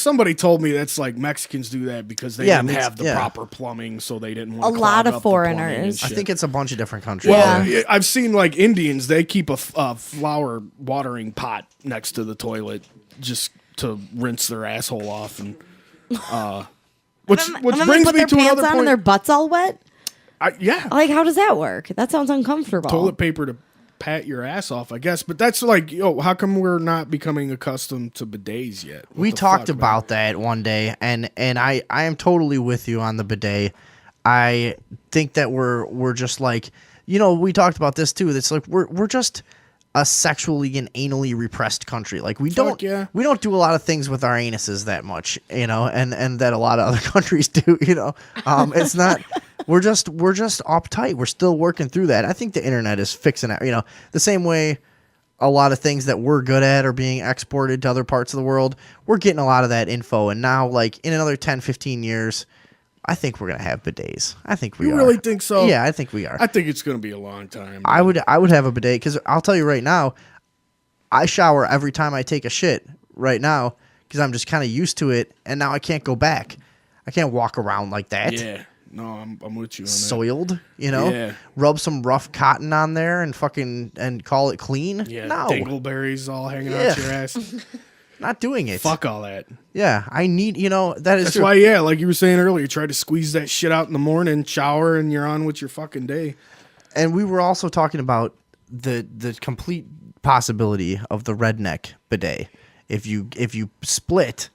somebody told me that's like Mexicans do that because they didn't have the proper plumbing, so they didn't want A lot of foreigners. I think it's a bunch of different countries. Yeah. I've seen like Indians. They keep a flower watering pot next to the toilet just to rinse their asshole off, and which And then brings they put me their to pants another on point. and their butts all wet. Yeah, Like, how does that work? That sounds uncomfortable. toilet paper to pat your ass off, I guess. But that's like, how come we're not becoming accustomed to bidets yet? What We the talked fuck, about that one day, and I am totally with you on the bidet. I think that we're just like, we talked about this too. It's like we're just a sexually and anally repressed country. Like we don't do a lot of things with our anuses that much, and that a lot of other countries do. It's not. We're just uptight. We're still working through that. I think the internet is fixing it. The same way a lot of things that we're good at are being exported to other parts of the world. We're getting a lot of that info, and now, like in another 10, 15 years, I think we're gonna have bidets. I think we are. You really think so? Yeah, I think we are. I think it's going to be a long time. I would have a bidet because I'll tell you right now, I shower every time I take a shit right now because I'm just kind of used to it, and now I can't go back. I can't walk around like that. Yeah. No, I'm with you on that. Soiled, Yeah. Rub some rough cotton on there and call it clean. Yeah, no, dingleberries all hanging out your ass. not doing it. Fuck all that. Yeah, I need, that is That's true. why, like you were saying earlier, try to squeeze that shit out in the morning, shower, and you're on with your fucking day. And we were also talking about the complete possibility of the redneck bidet. If you split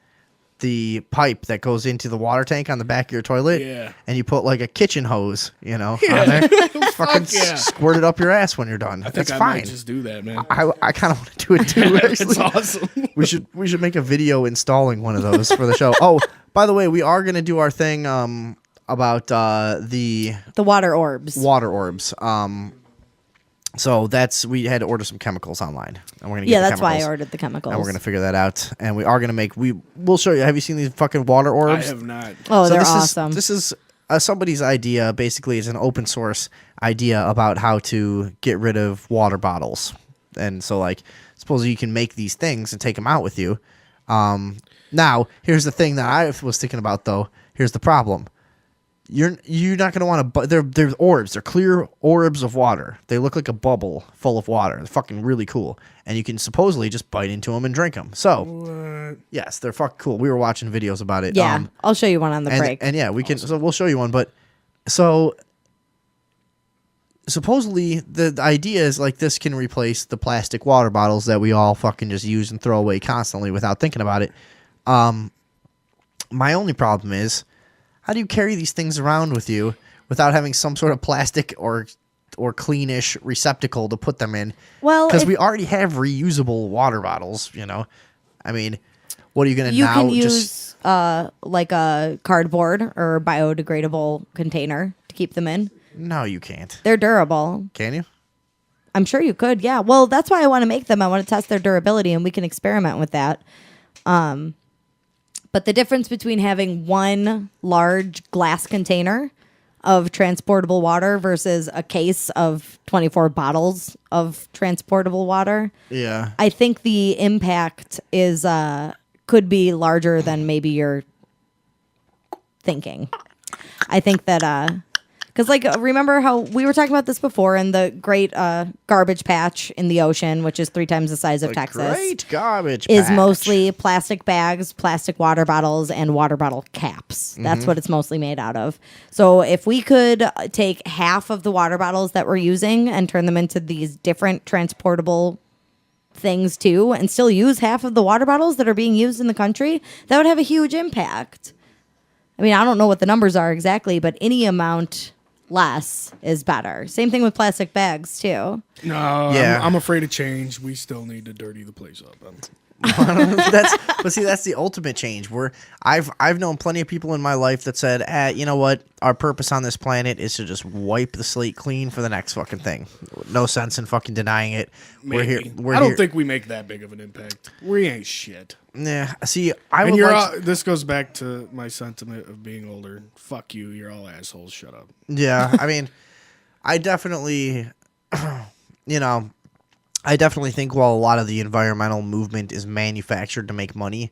the pipe that goes into the water tank on the back of your toilet, and you put like a kitchen hose, on there, fucking squirt it up your ass when you're done. I think That's I fine. might just do that, man. I kind of want to do it too. Actually. It's awesome. We should make a video installing one of those for the show. Oh, by the way, we are gonna do our thing about the water orbs. Water orbs. So we had to order some chemicals online, and we're gonna get the that's why I chemicals, ordered the chemicals. and we're gonna figure that out. And we are gonna we'll show you. Have you seen these fucking water orbs? I have not. Oh, they're this awesome. This is somebody's idea. Basically, it's an open source idea about how to get rid of water bottles. And so, like, suppose you can make these things and take them out with you. Now, here's the thing that I was thinking about, though. Here's the problem. You're not going to want to... They're orbs. They're clear orbs of water. They look like a bubble full of water. They're fucking really cool. And you can supposedly just bite into them and drink them. So, yes, they're fucking cool. We were watching videos about it. Yeah, I'll show you one on the break. And yeah, we can... So we'll show you one. But, so... Supposedly, the idea is like this can replace the plastic water bottles that we all fucking just use and throw away constantly without thinking about it. My only problem is... How do you carry these things around with you without having some sort of plastic or cleanish receptacle to put them in? Well, because we already have reusable water bottles, I mean, what are you going to now? You can use like a cardboard or biodegradable container to keep them in. No, you can't. They're durable. Can you? I'm sure you could. Yeah. Well, that's why I want to make them. I want to test their durability, and we can experiment with that. But the difference between having one large glass container of transportable water versus a case of 24 bottles of transportable water, Yeah. I think the impact is could be larger than maybe you're thinking. I think that because, like, remember how we were talking about this before in the great garbage patch in the ocean, which is 3 times the size of Texas. Great garbage is patch. mostly plastic bags, plastic water bottles, and water bottle caps. That's Mm-hmm. what it's mostly made out of. So if we could take half of the water bottles that we're using and turn them into these different transportable things too, and still use half of the water bottles that are being used in the country, that would have a huge impact. I mean, I don't know what the numbers are exactly, but any amount less is better. Same thing with plastic bags too. No, Yeah. I'm afraid of change. We still need to dirty the place up. That's the ultimate change. I've known plenty of people in my life that said, you know what? Our purpose on this planet is to just wipe the slate clean for the next fucking thing. No sense in fucking denying it. We're here. I don't think we make that big of an impact. We ain't shit. Yeah. See, And this goes back to my sentiment of being older. Fuck you. You're all assholes. Shut up. Yeah. I mean, I definitely. you know, I definitely think while a lot of the environmental movement is manufactured to make money,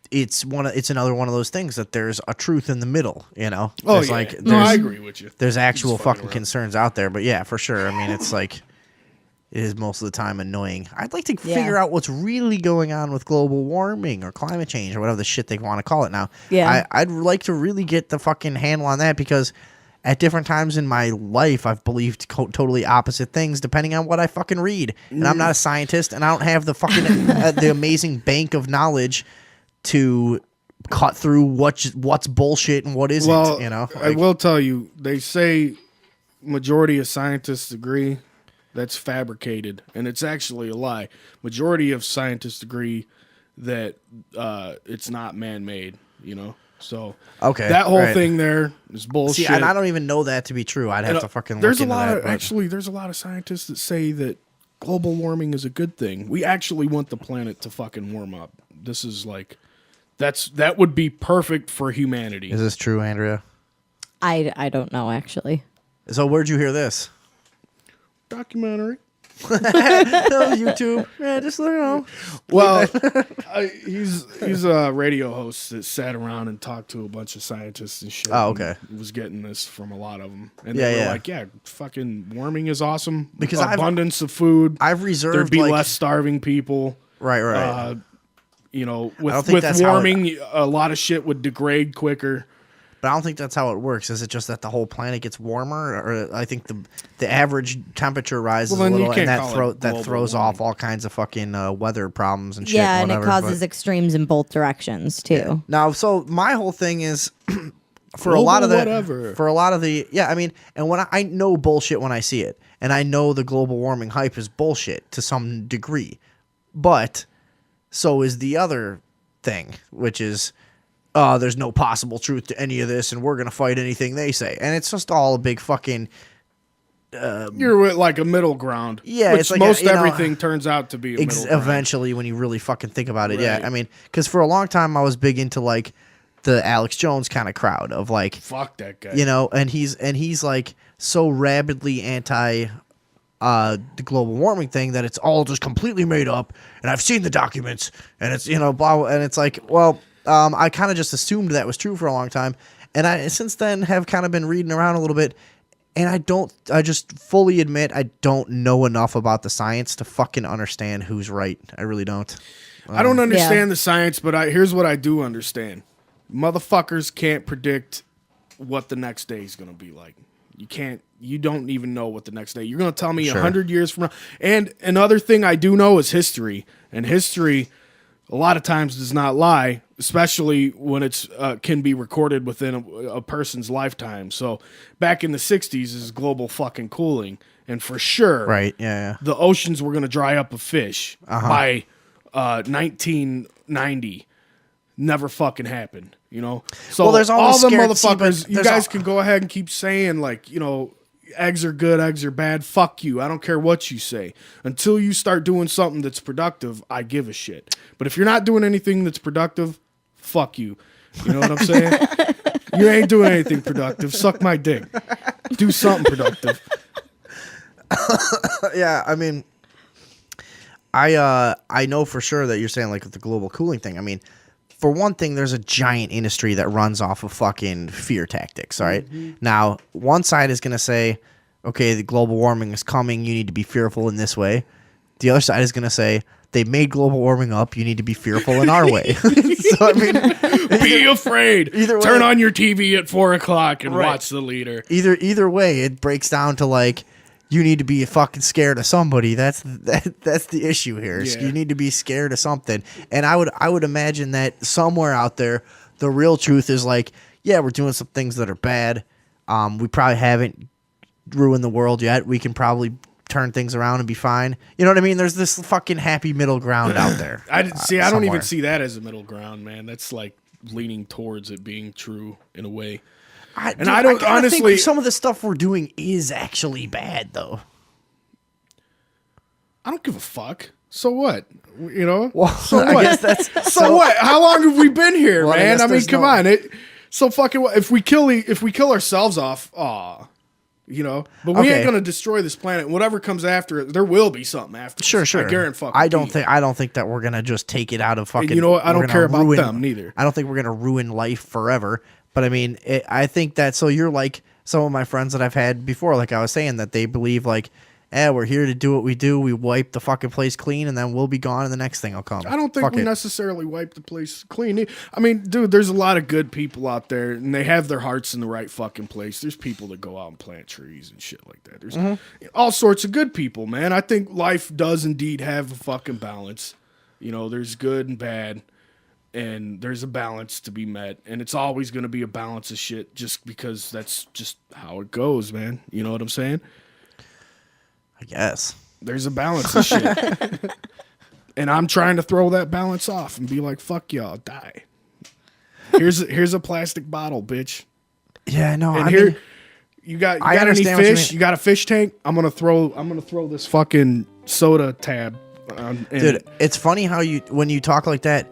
it's another one of those things that there's a truth in the middle, you know. Oh, There's yeah. like No, I agree with you. There's actual It's fucking fucking around. concerns out there, but yeah, for sure. I mean, it's like it is most of the time annoying. I'd like to figure out what's really going on with global warming or climate change or whatever the shit they want to call it now. Yeah. I'd like to really get the fucking handle on that because at different times in my life, I've believed totally opposite things depending on what I fucking read. And I'm not a scientist, and I don't have the fucking the amazing bank of knowledge to cut through what's bullshit and what isn't. Well, you know, I will tell you, they say majority of scientists agree that's fabricated, and it's actually a lie. Majority of scientists agree that it's not man-made, you know? So okay, that whole right. thing there is bullshit. See, and I don't even know that to be true. I'd have to fucking look into that. There's a lot of scientists that say that global warming is a good thing. We actually want the planet to fucking warm up. This is like that would be perfect for humanity. Is this true, Andrea? I don't know, actually. So where'd you hear this? Documentary. No, YouTube. Yeah, just let me know. Well, he's a radio host that sat around and talked to a bunch of scientists and shit. Oh, okay. And was getting this from a lot of them, and Yeah, they were yeah. like, "Yeah, fucking warming is awesome Because abundance of food. I've reserved There'd be like, less starving people. right. You know, I don't with think that's how warming, a lot of shit would degrade quicker. But I don't think that's how it works. Is it just that the whole planet gets warmer, or I think the average temperature rises Well, then a you little, can't and call it that global throws warming. off all kinds of fucking weather problems and shit. Yeah, and whatever, it causes but- extremes in both directions, too. Now, so my whole thing is for a Global lot of whatever. I mean, and when I know bullshit when I see it, and I know the global warming hype is bullshit to some degree, but so is the other thing, which is there's no possible truth to any of this, and we're gonna fight anything they say, and it's just all a big fucking You're with like a middle ground. Yeah, which it's like most you know, everything turns out to be a middle ground. eventually when you really fucking think about it. Right. Yeah, I mean, because for a long time I was big into like the Alex Jones kind of crowd of like, Fuck that guy. you know, and he's like so rabidly anti the global warming thing that it's all just completely made up, and I've seen the documents, and it's, you know, blah, and it's like, well, I kind of just assumed that was true for a long time, and I since then have kind of been reading around a little bit, and I just fully admit I don't know enough about the science to fucking understand who's right. I really don't. I don't understand Yeah. the science, but here's what I do understand. Motherfuckers can't predict what the next day is going to be like. You don't even know what the next day. You're going to tell me Sure. 100 years from now. And another thing I do know is history. And history a lot of times does not lie, especially when it's can be recorded within a person's lifetime. So back in the 60s is global fucking cooling. And for sure, Right? Yeah. the oceans were going to dry up of fish by 1990. Never fucking happened, you know? So Well, there's always all the scared- see, but motherfuckers, you there's guys al- can go ahead and keep saying, like, you know, eggs are good, eggs are bad. Fuck you. I don't care what you say. Until you start doing something that's productive, I give a shit. But if you're not doing anything that's productive, fuck you. You know what I'm saying? You ain't doing anything productive. Suck my dick. Do something productive. Yeah, I mean, I know for sure that you're saying like with the global cooling thing. I mean, for one thing, there's a giant industry that runs off of fucking fear tactics. All right? Now, one side is gonna say, okay, the global warming is coming. You need to be fearful in this way. The other side is gonna say, they made global warming up. You need to be fearful in our way. So I mean, Be afraid. either way- Turn on your TV at 4:00 and Right. watch the leader. either way, it breaks down to like, you need to be fucking scared of somebody. That's the issue here. Yeah. You need to be scared of something. And I would imagine that somewhere out there, the real truth is like, yeah, we're doing some things that are bad. We probably haven't ruined the world yet. We can probably turn things around and be fine. You know what I mean? There's this fucking happy middle ground out there. I don't somewhere. even see that as a middle ground, man. That's like leaning towards it being true in a way. I And I don't- kinda honestly- think some of the stuff we're doing is actually bad, though. I don't give a fuck. So what? You know? Well, so I what? guess that's so what? How long have we been here, Well, I man? guess I mean, there's come no- on. So fucking what? If we kill ourselves off, You know, but we Okay. ain't gonna destroy this planet. Whatever comes after it, there will be something after. Sure. I don't think that we're gonna just take it out of fucking. And you know what? I we're don't gonna care about them neither. I don't think we're gonna ruin life forever. But I mean, I think that. So you're like some of my friends that I've had before. Like I was saying, that they believe like, we're here to do what we do. We wipe the fucking place clean, and then we'll be gone, and the next thing will come. I don't think we necessarily wipe the place clean. I mean, dude, there's a lot of good people out there, and they have their hearts in the right fucking place. There's people that go out and plant trees and shit like that. There's all sorts of good people, man. I think life does indeed have a fucking balance. You know, there's good and bad, and there's a balance to be met, and it's always going to be a balance of shit just because that's just how it goes, man. You know what I'm saying? I guess. There's a balance of shit. And I'm trying to throw that balance off and be like, fuck y'all, die. Here's a plastic bottle, bitch. Yeah, no, And I here mean, you got I any understand what you fish? mean. You got a fish tank? I'm gonna throw this fucking soda tab on, dude, it's funny how when you talk like that,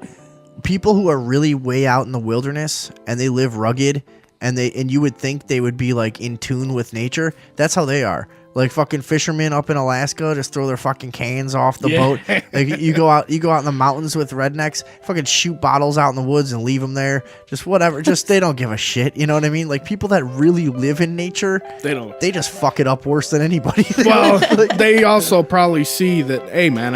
people who are really way out in the wilderness and they live rugged and you would think they would be like in tune with nature. That's how they are. Like fucking fishermen up in Alaska just throw their fucking cans off the boat. Like you go out in the mountains with rednecks, fucking shoot bottles out in the woods and leave them there. Just whatever. Just they don't give a shit. You know what I mean? Like people that really live in nature, they just fuck it up worse than anybody. Well, they also probably see that, hey man,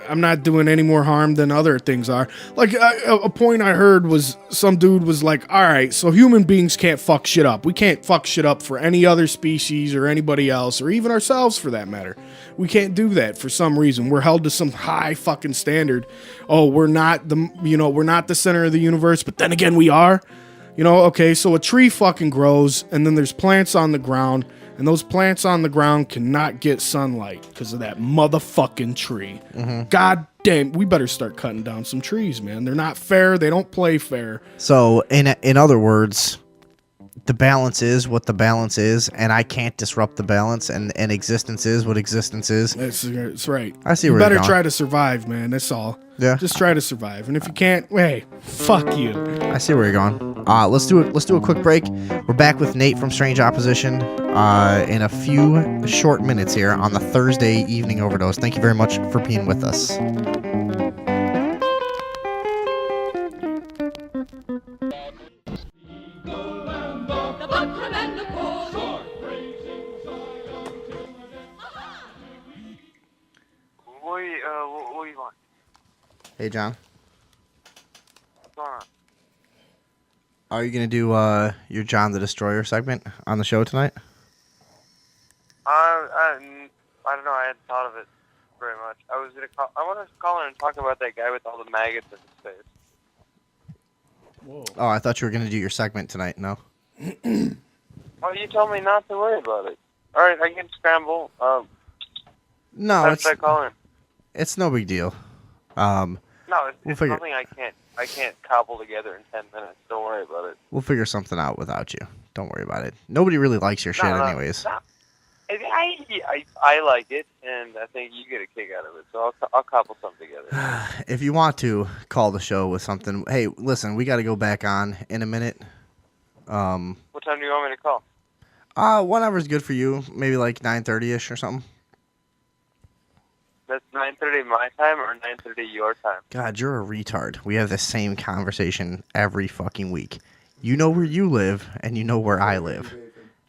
I'm not doing any more harm than other things are. Like a point I heard was some dude was like, all right, so human beings can't fuck shit up. We can't fuck shit up for any other species or anybody else or even ourselves for that matter. We can't do that for some reason. We're held to some high fucking standard. Oh, we're not the center of the universe, but then again we are. You know, okay, so a tree fucking grows and then there's plants on the ground. And those plants on the ground cannot get sunlight because of that motherfucking tree. God damn, we better start cutting down some trees, man. They're not fair. They don't play fair. So, in other words, the balance is what the balance is, and I can't disrupt the balance, and existence is what existence is. That's right. I see you where better you're going. try to survive, man. That's all. Yeah. Just try to survive. And if you can't, hey, fuck you. I see where you're going. Let's do a quick break. We're back with Nate from Strange Opposition in a few short minutes here on the Thursday evening overdose. Thank you very much for being with us. What do you want? Hey, John. What's going on? Are you going to do your John the Destroyer segment on the show tonight? I don't know. I hadn't thought of it very much. I want to call in and talk about that guy with all the maggots in his face. Whoa. Oh, I thought you were going to do your segment tonight. No? Oh, you told me not to worry about it. All right, I can scramble. No, How should I call in? it's no big deal. No, it's figure- something I can't cobble together in 10 minutes. Don't worry about it. We'll figure something out without you. Don't worry about it. Nobody really likes your shit anyways. No. I like it, and I think you get a kick out of it. So I'll cobble something together. If you want to call the show with something, hey, listen, we got to go back on in a minute. What time do you want me to call? Whatever's good for you. Maybe like 9:30ish or something. That's 9:30 my time or 9:30 your time? God, you're a retard. We have the same conversation every fucking week. You know where you live, and you know where I live.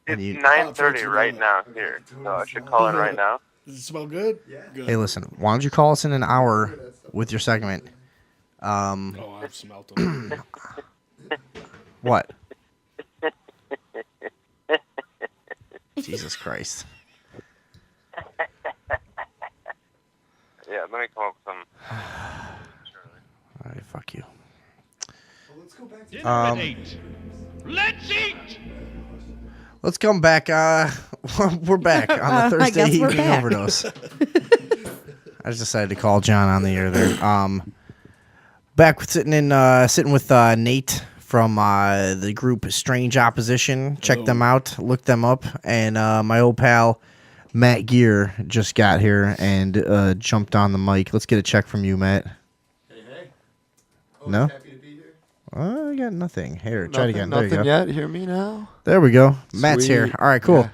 It's 9:30 right now here, so I should call in right now. Does it smell good? Yeah. Good. Hey, listen, why don't you call us in an hour with your segment? Oh, I've smelled them. What? Jesus Christ. Yeah, let me come up with some. All right, fuck you. Well, let's go back to Dinner at 8. Let's eat! Let's come back. We're back on the I Thursday guess we're evening back. overdose. I just decided to call John on the air there. Back with sitting with Nate from the group Strange Opposition. Check them out, look them up, and my old pal Matt Geer just got here and jumped on the mic. Let's get a check from you, Matt. Hey. No? Happy to be here. I got nothing. Here, try it again. There you Nothing go. yet. Hear me now. There we go. Matt's here. Sweet. All right, cool. Yeah.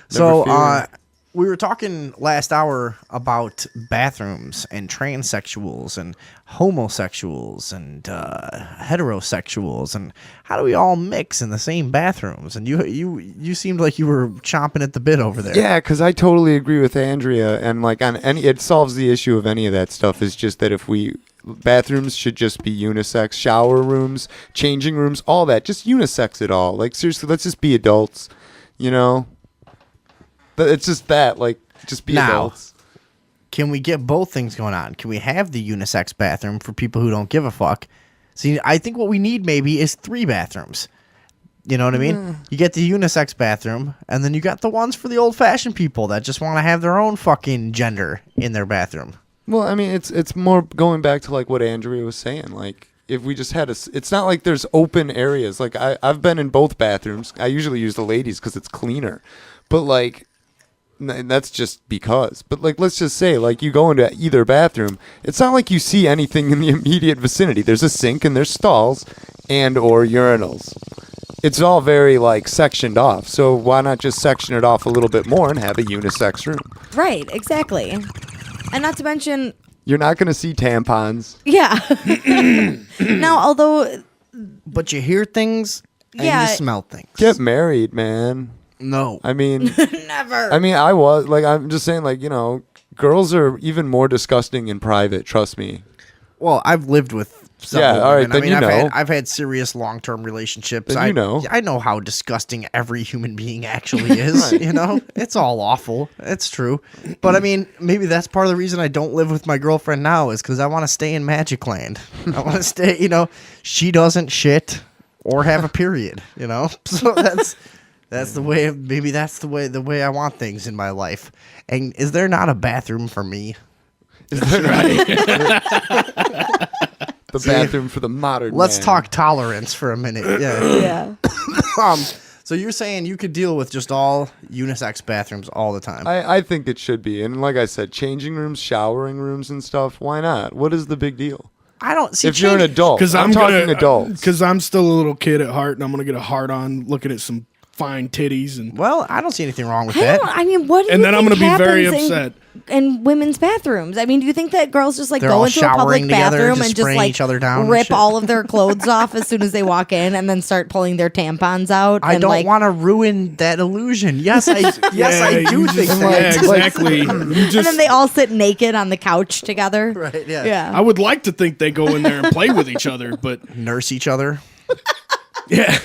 So fear. we were talking last hour about bathrooms and transsexuals and homosexuals and heterosexuals and how do we all mix in the same bathrooms? And you seemed like you were chomping at the bit over there. Yeah, because I totally agree with Andrea, and like on any, it solves the issue of any of that stuff. Is just that if bathrooms should just be unisex, shower rooms, changing rooms, all that, just unisex it all. Like seriously, let's just be adults, you know. But it's just that, like, just be adults. Can we get both things going on? Can we have the unisex bathroom for people who don't give a fuck? See, I think what we need maybe is 3 bathrooms. You know what I mean? You get the unisex bathroom, and then you got the ones for the old-fashioned people that just want to have their own fucking gender in their bathroom. Well, I mean, it's more going back to like what Andrea was saying. Like, if we just had it's not like there's open areas. Like I've been in both bathrooms. I usually use the ladies because it's cleaner, but like. And that's just because. But, like, let's just say, like, you go into either bathroom, it's not like you see anything in the immediate vicinity. There's a sink and there's stalls and or urinals. It's all very, like, sectioned off. So why not just section it off a little bit more and have a unisex room? Right, exactly. And not to mention... You're not going to see tampons. Yeah. Now, although... But you hear things and you smell things. Get married, man. No. I mean... Never. I mean, I'm just saying, like, you know, girls are even more disgusting in private, trust me. Well, I've lived with several all right, women. then I've had serious long-term relationships. Then you know. I know how disgusting every human being actually is, you know? It's all awful. It's true. But, I mean, maybe that's part of the reason I don't live with my girlfriend now is because I want to stay in Magic Land. I want to stay, you know, she doesn't shit or have a period, you know? So that's the way. Maybe that's the way I want things in my life. And is there not a bathroom for me? Is there right? The bathroom for the modern Let's man. talk tolerance for a minute. Yeah. Yeah. So you're saying you could deal with just all unisex bathrooms all the time? I think it should be. And like I said, changing rooms, showering rooms and stuff, why not? What is the big deal? I don't see. If you're an adult, Because I'm talking adults. Because I'm still a little kid at heart, and I'm gonna get a hard on looking at some fine titties and. Well, I don't see anything wrong with I that. don't, I mean, what do you And then I'm think gonna be very happens upset. in women's bathrooms? I mean, do you think that girls just like They're go all into a public showering together, bathroom just and just spraying like each other down and rip shit? all of their clothes off as soon as they walk in and then start pulling their tampons out? I and don't like, want to ruin that illusion. Yes, I do you think just, that. yeah, exactly. You and just, then they all sit naked on the couch together. Right? Yeah. Yeah. I would like to think they go in there and play with each other, but Nurse each other. yeah.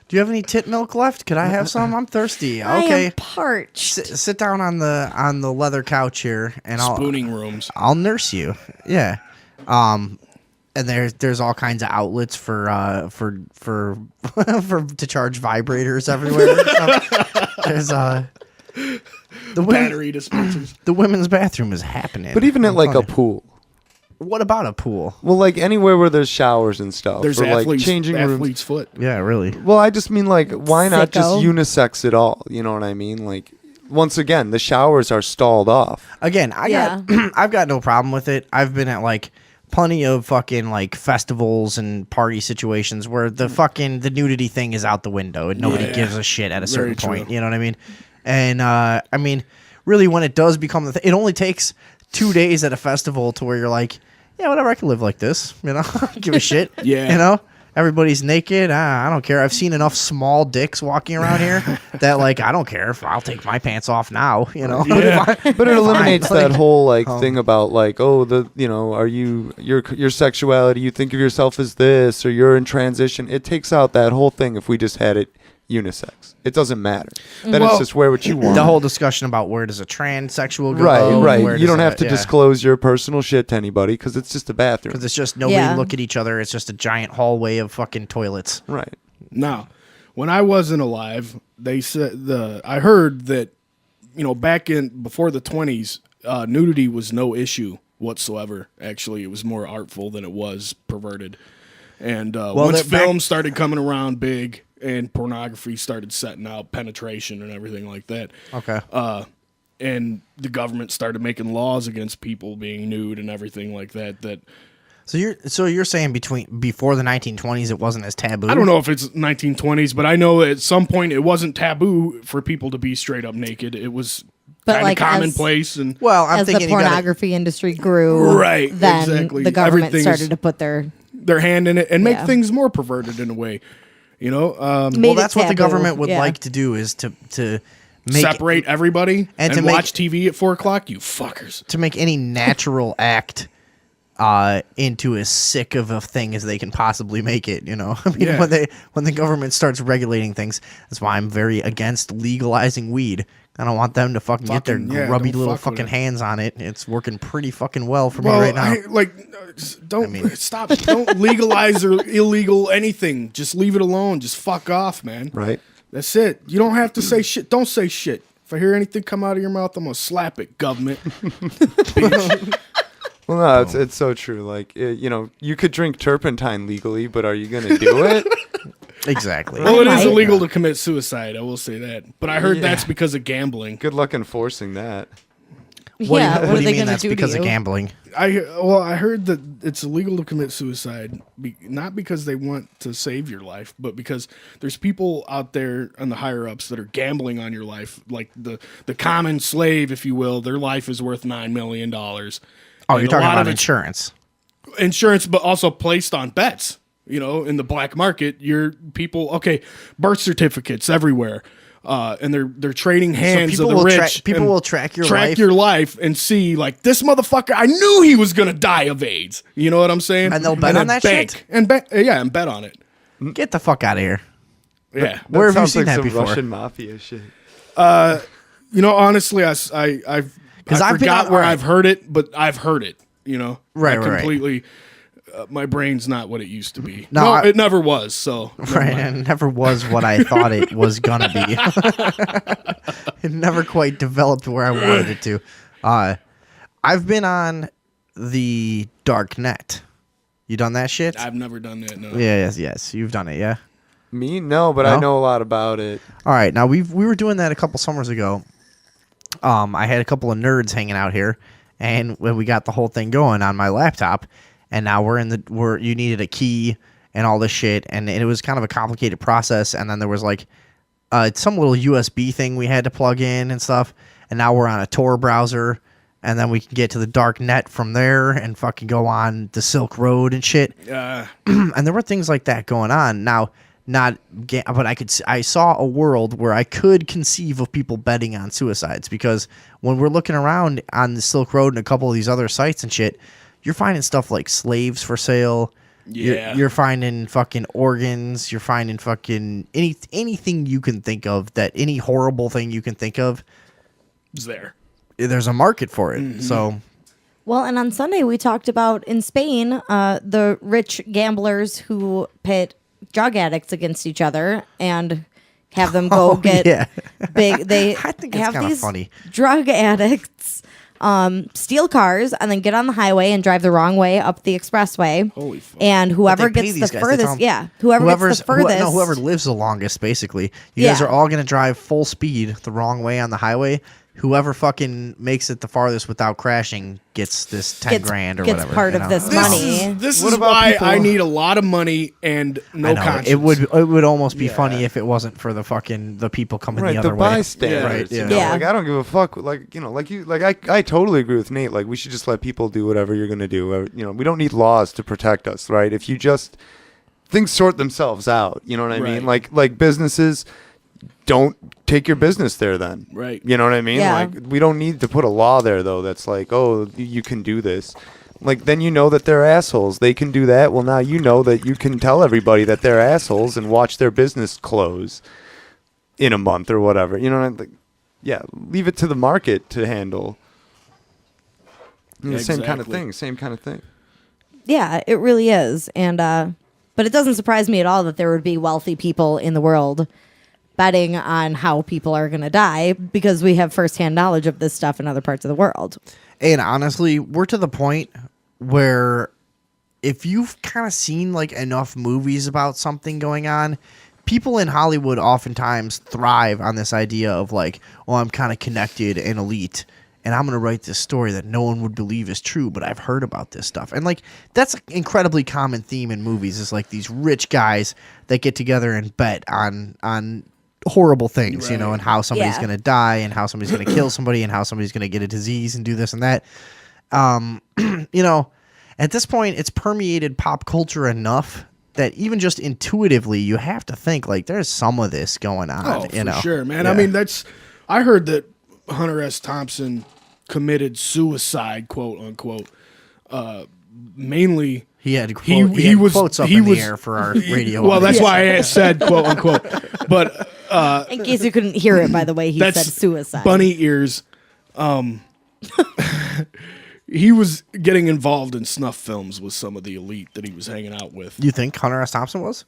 Do you have any tit milk left? Could I have some? I'm thirsty. I Okay. am parched. Sit down on the leather couch here, and Spooning rooms. I'll nurse you. Yeah. And there's all kinds of outlets for to charge vibrators everywhere. There's Battery dispensers. the women's bathroom is happening. But even at I'm like a telling you. pool. What about a pool? Well, like anywhere where there's showers and stuff. There's or like athlete's, changing rooms. athlete's foot. Yeah, really. Well, I just mean like, why not just Sicko. unisex it all? You know what I mean? Like, once again, the showers are stalled off. Again, I've got no problem with it. I've been at like plenty of fucking like festivals and party situations where the nudity thing is out the window and nobody gives a shit at a certain Very true. point. You know what I mean? And I mean, really, when it does become the thing, it only takes 2 days at a festival to where you're like, yeah, whatever, I can live like this. You know, give a shit. Yeah. You know, everybody's naked. I don't care. I've seen enough small dicks walking around here that like I don't care if I'll take my pants off now. You know. Yeah. But it eliminates Fine. that whole like thing about like, oh, are you your sexuality? You think of yourself as this, or you're in transition. It takes out that whole thing if we just had it unisex. It doesn't matter. Then it's Well, just wear what you want. The whole discussion about where does a transsexual go? right. Where You does don't have to yeah. disclose your personal shit to anybody because it's just a bathroom. Because it's just nobody Yeah. look at each other. It's just a giant hallway of fucking toilets. Right. Now, when I wasn't alive, they said I heard that, back in before the 20s, nudity was no issue whatsoever. Actually, it was more artful than it was perverted. And once films started coming around big and pornography started setting out penetration and everything like that, Okay. and the government started making laws against people being nude and everything like that, So you're saying before the 1920s it wasn't as taboo? I don't know if it's 1920s, but I know at some point it wasn't taboo for people to be straight up naked. It was But, kind of like, commonplace. And Well, I'm As the thinking you gotta, pornography industry grew, Right, then exactly. the government Everything's- started to put their hand in it and make Yeah. things more perverted in a way. You know, made well, it that's what the taboo. government would Yeah. like to do is to make separate everybody and and to watch make- TV at 4 o'clock. You fuckers. to make any natural act into as sick of a thing as they can possibly make it. You know, I mean, Yeah. when the government starts regulating things, that's why I'm very against legalizing weed. I don't want them to fucking get their Yeah, grubby don't little fuck with fucking it. hands on it. It's working pretty fucking well for Well, me right now. don't stop. Don't legalize or illegal anything. Just leave it alone. Just fuck off, man. Right. That's it. You don't have to say shit. Don't say shit. If I hear anything come out of your mouth, I'm gonna slap it, government. Bitch. Well, no, it's so true. Like, you know, you could drink turpentine legally, but are you going to do it? Exactly. Well, it is might. illegal to commit suicide. I will say that. But I heard Yeah. that's because of gambling. Good luck enforcing that. Yeah, what what do are you they mean going to that's do to because you? of gambling? I heard that it's illegal to commit suicide, not because they want to save your life, but because there's people out there on the higher ups that are gambling on your life, like the common slave, if you will. Their life is worth $9 million. Oh, And you're a talking lot about of it's insurance. insurance, but also placed on bets. You know, in the black market, birth certificates everywhere. And they're trading hands people of the will rich. people and will track your track life. your life and see, like, this motherfucker. I knew he was gonna die of AIDS. You know what I'm saying? And they'll bet then on that bank, shit? and bet on it. Get the fuck out of here. Yeah. Where have you sounds seen like that some before? Russian mafia shit. You know, honestly, I 'Cause I've been forgot on- where alright. I've heard it, but I've heard it. You know, Right, I right. completely. My brain's not what it used to be. No, No, it never was. So never Right, mind. it never was what I thought it was gonna be. It never quite developed where I wanted it to. I've been on the dark net. You done that shit? I've never done that. No. Yeah, yes, you've done it. Yeah. Me? No, but No? I know a lot about it. All right, now we were doing that a couple summers ago. I had a couple of nerds hanging out here, and when we got the whole thing going on my laptop, and now you needed a key and all this shit, and it was kind of a complicated process. And then there was like some little USB thing we had to plug in and stuff. And now we're on a Tor browser, and then we can get to the dark net from there and fucking go on the Silk Road and shit. And there were things like that going on. Now, but I saw a world where I could conceive of people betting on suicides, because when we're looking around on the Silk Road and a couple of these other sites and shit, you're finding stuff like slaves for sale. Yeah. You're finding fucking organs. You're finding fucking anything you can think of, any horrible thing you can think of. It's there. There's a market for it. Mm-hmm. So Well, and on Sunday we talked about in Spain the rich gamblers who pit drug addicts against each other and have them go get yeah. big. They I think it's have kinda these funny. drug addicts steal cars and then get on the highway and drive the wrong way up the expressway. Holy fuck. And whoever But they pay gets these the guys. They tell furthest, 'em, whoever gets the furthest, whoever lives the longest, basically. You guys Yeah. are all going to drive full speed the wrong way on the highway. Whoever fucking makes it the farthest without crashing gets this 10 grand or gets whatever. part you of know? this This money. This What is about why people- I need a lot of money and no I know, conscience. it would almost be Yeah. funny if it wasn't for the people coming Right, the the other way. bystanders. Right, You yeah. know? Yeah. Like, I don't give a fuck. I totally agree with Nate. Like, we should just let people do whatever you're gonna do. You know, we don't need laws to protect us, right? If you just things sort themselves out. You know what I mean? Right. Like businesses, don't take your business there then. Right. You know what I mean? Yeah. Like, we don't need to put a law there though that's like, oh, you can do this. Like, then you know that they're assholes. They can do that. Well, now you know that you can tell everybody that they're assholes and watch their business close in a month or whatever. You know what I mean? Yeah, leave it to the market to handle. Yeah, Same kind of exactly. thing. Same kind of thing. Yeah, it really is. And but it doesn't surprise me at all that there would be wealthy people in the world betting on how people are going to die, because we have firsthand knowledge of this stuff in other parts of the world. And honestly, we're to the point where if you've kind of seen like enough movies about something going on, people in Hollywood oftentimes thrive on this idea of like, oh, I'm kind of connected and elite, and I'm going to write this story that no one would believe is true, but I've heard about this stuff. And like that's an incredibly common theme in movies is like these rich guys that get together and bet on horrible things, you know, and how somebody's going to die and how somebody's going to kill somebody and how somebody's going to get a disease and do this and that. You know, at this point it's permeated pop culture enough that even just intuitively you have to think like there's some of this going on. Oh, you for know? sure, man. Yeah. I mean, I heard that Hunter S. Thompson committed suicide, quote unquote. Mainly, He had quotes up in the air for our radio. Well, that's audience. why I said quote unquote. But In case you couldn't hear it, by the way, he said that's suicide. bunny ears. He was getting involved in snuff films with some of the elite that he was hanging out with. You think Hunter S. Thompson was?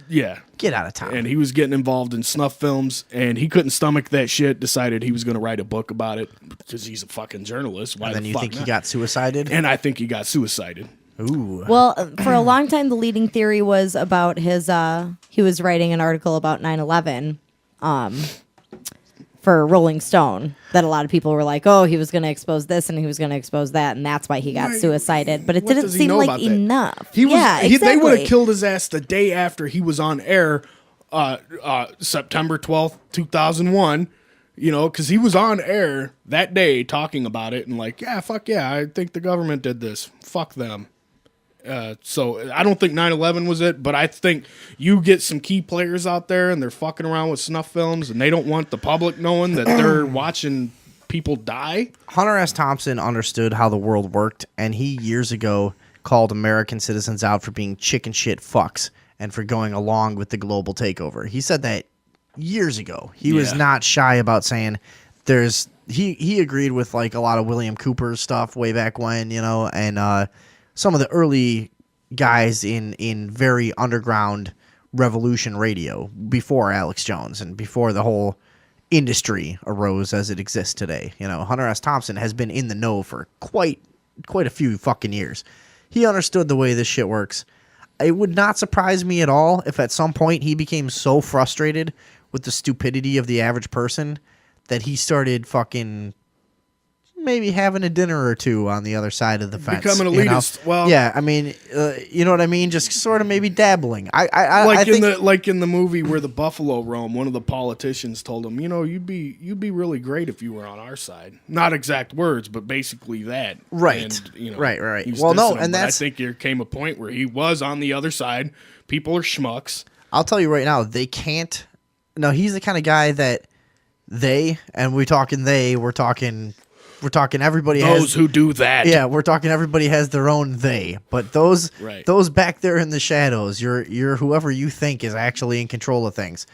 Yeah. Get out of town. And he was getting involved in snuff films, and he couldn't stomach that shit. Decided he was going to write a book about it because he's a fucking journalist. Why And then the you fuck think he not? got suicided? And I think he got suicided. Ooh. Well, for a long time, the leading theory was about his. He was writing an article about 9/11, for Rolling Stone. That a lot of people were like, "Oh, he was going to expose this and he was going to expose that, and that's why he got suicided." But it What didn't does he seem know like about that? enough. He was. Yeah, They would exactly. have killed his ass the day after he was on air, September 12th, 2001. You know, because he was on air that day talking about it and like, yeah, fuck yeah, I think the government did this. Fuck them. So I don't think 9/11 was it, but I think you get some key players out there and they're fucking around with snuff films and they don't want the public knowing that they're watching people die. Hunter S. Thompson understood how the world worked, and he years ago called American citizens out for being chicken shit fucks and for going along with the global takeover. He said that years ago. He was not shy about saying he agreed with like a lot of William Cooper's stuff way back when, you know, and some of the early guys in very underground revolution radio before Alex Jones and before the whole industry arose as it exists today. You know, Hunter S. Thompson has been in the know for quite a few fucking years. He understood the way this shit works. It would not surprise me at all if at some point he became so frustrated with the stupidity of the average person that he started fucking maybe having a dinner or two on the other side of the fence. Become an you know? elitist. Well, yeah, I mean, you know what I mean? Just sort of maybe dabbling. I like think in the movie where the buffalo roam, one of the politicians told him, you know, you'd be really great if you were on our side. Not exact words, but basically that. Right. And, you know, Right. he was Well, no, dissing him, and but that's- I think there came a point where he was on the other side. People are schmucks. I'll tell you right now, they can't. No, he's the kind of guy that we're talking everybody Those who do that. Yeah, we're talking everybody has their own they. But those Right. those back there in the shadows, you're whoever you think is actually in control of things.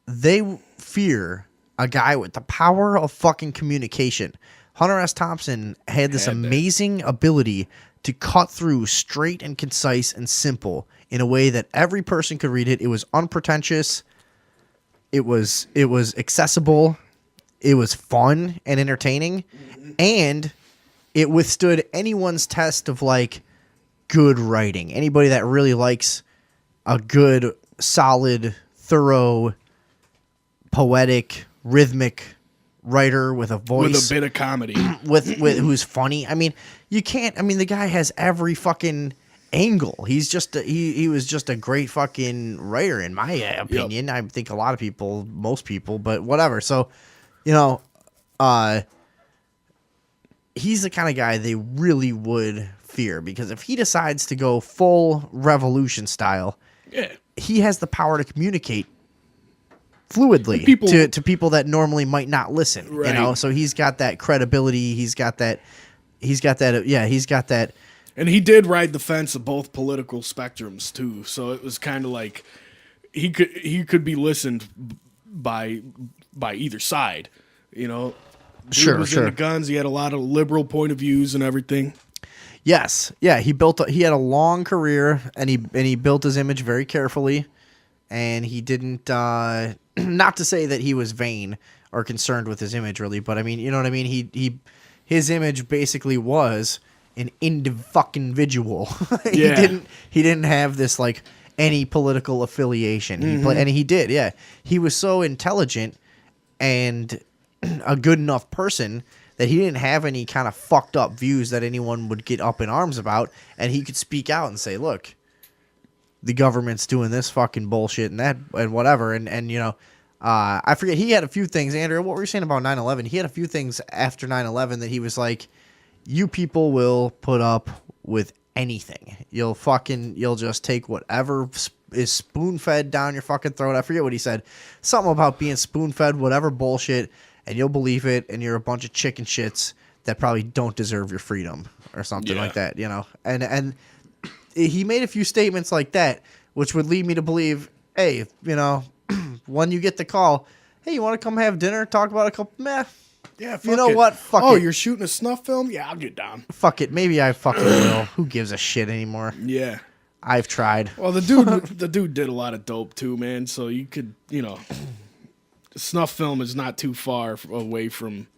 They fear a guy with the power of fucking communication. Hunter S. Thompson had this amazing ability to cut through straight and concise and simple in a way that every person could read it. It was unpretentious. It was accessible. It was fun and entertaining, and it withstood anyone's test of like good writing. Anybody that really likes a good, solid, thorough, poetic, rhythmic writer with a voice, With a bit of comedy. with who's funny. I mean, you can't. I mean, the guy has every fucking angle. He's just he was just a great fucking writer in my opinion. I think a lot of people, most people, but whatever. So, you know, he's the kind of guy they really would fear because if he decides to go full revolution style, he has the power to communicate fluidly to people that normally might not listen. Right. You know, so he's got that credibility. He's got that. Yeah, he's got that. And he did ride the fence of both political spectrums too. So it was kind of like he could be listened by either side, you know. Dude was into guns. He had a lot of liberal point of views and everything. Yes, yeah. He had a long career, and he built his image very carefully, and he didn't. Not to say that he was vain or concerned with his image, really, but I mean, you know what I mean. His image basically was an individual. He didn't have this like any political affiliation. And he did. Yeah, he was so intelligent and a good enough person that he didn't have any kind of fucked up views that anyone would get up in arms about, and he could speak out and say, look, the government's doing this fucking bullshit and that and whatever. And you know, I forget, he had a few things. Andrew, what were you saying about 9/11? He had a few things after 9/11 that he was like, you people will put up with anything. You'll just take whatever is spoon-fed down your fucking throat. I forget what he said. Something about being spoon-fed whatever bullshit, and you'll believe it, and you're a bunch of chicken shits that probably don't deserve your freedom or something like that, you know? And he made a few statements like that, which would lead me to believe, hey, you know, when you get the call, hey, you want to come have dinner, talk about a couple, meh. Yeah, fuck you know it. what? Fuck oh, it. you're shooting a snuff film? Yeah, I'll get down. Fuck it. Maybe I fucking will. Who gives a shit anymore? Yeah. I've tried. Well, the dude did a lot of dope too, man. So you could, you know, snuff film is not too far away from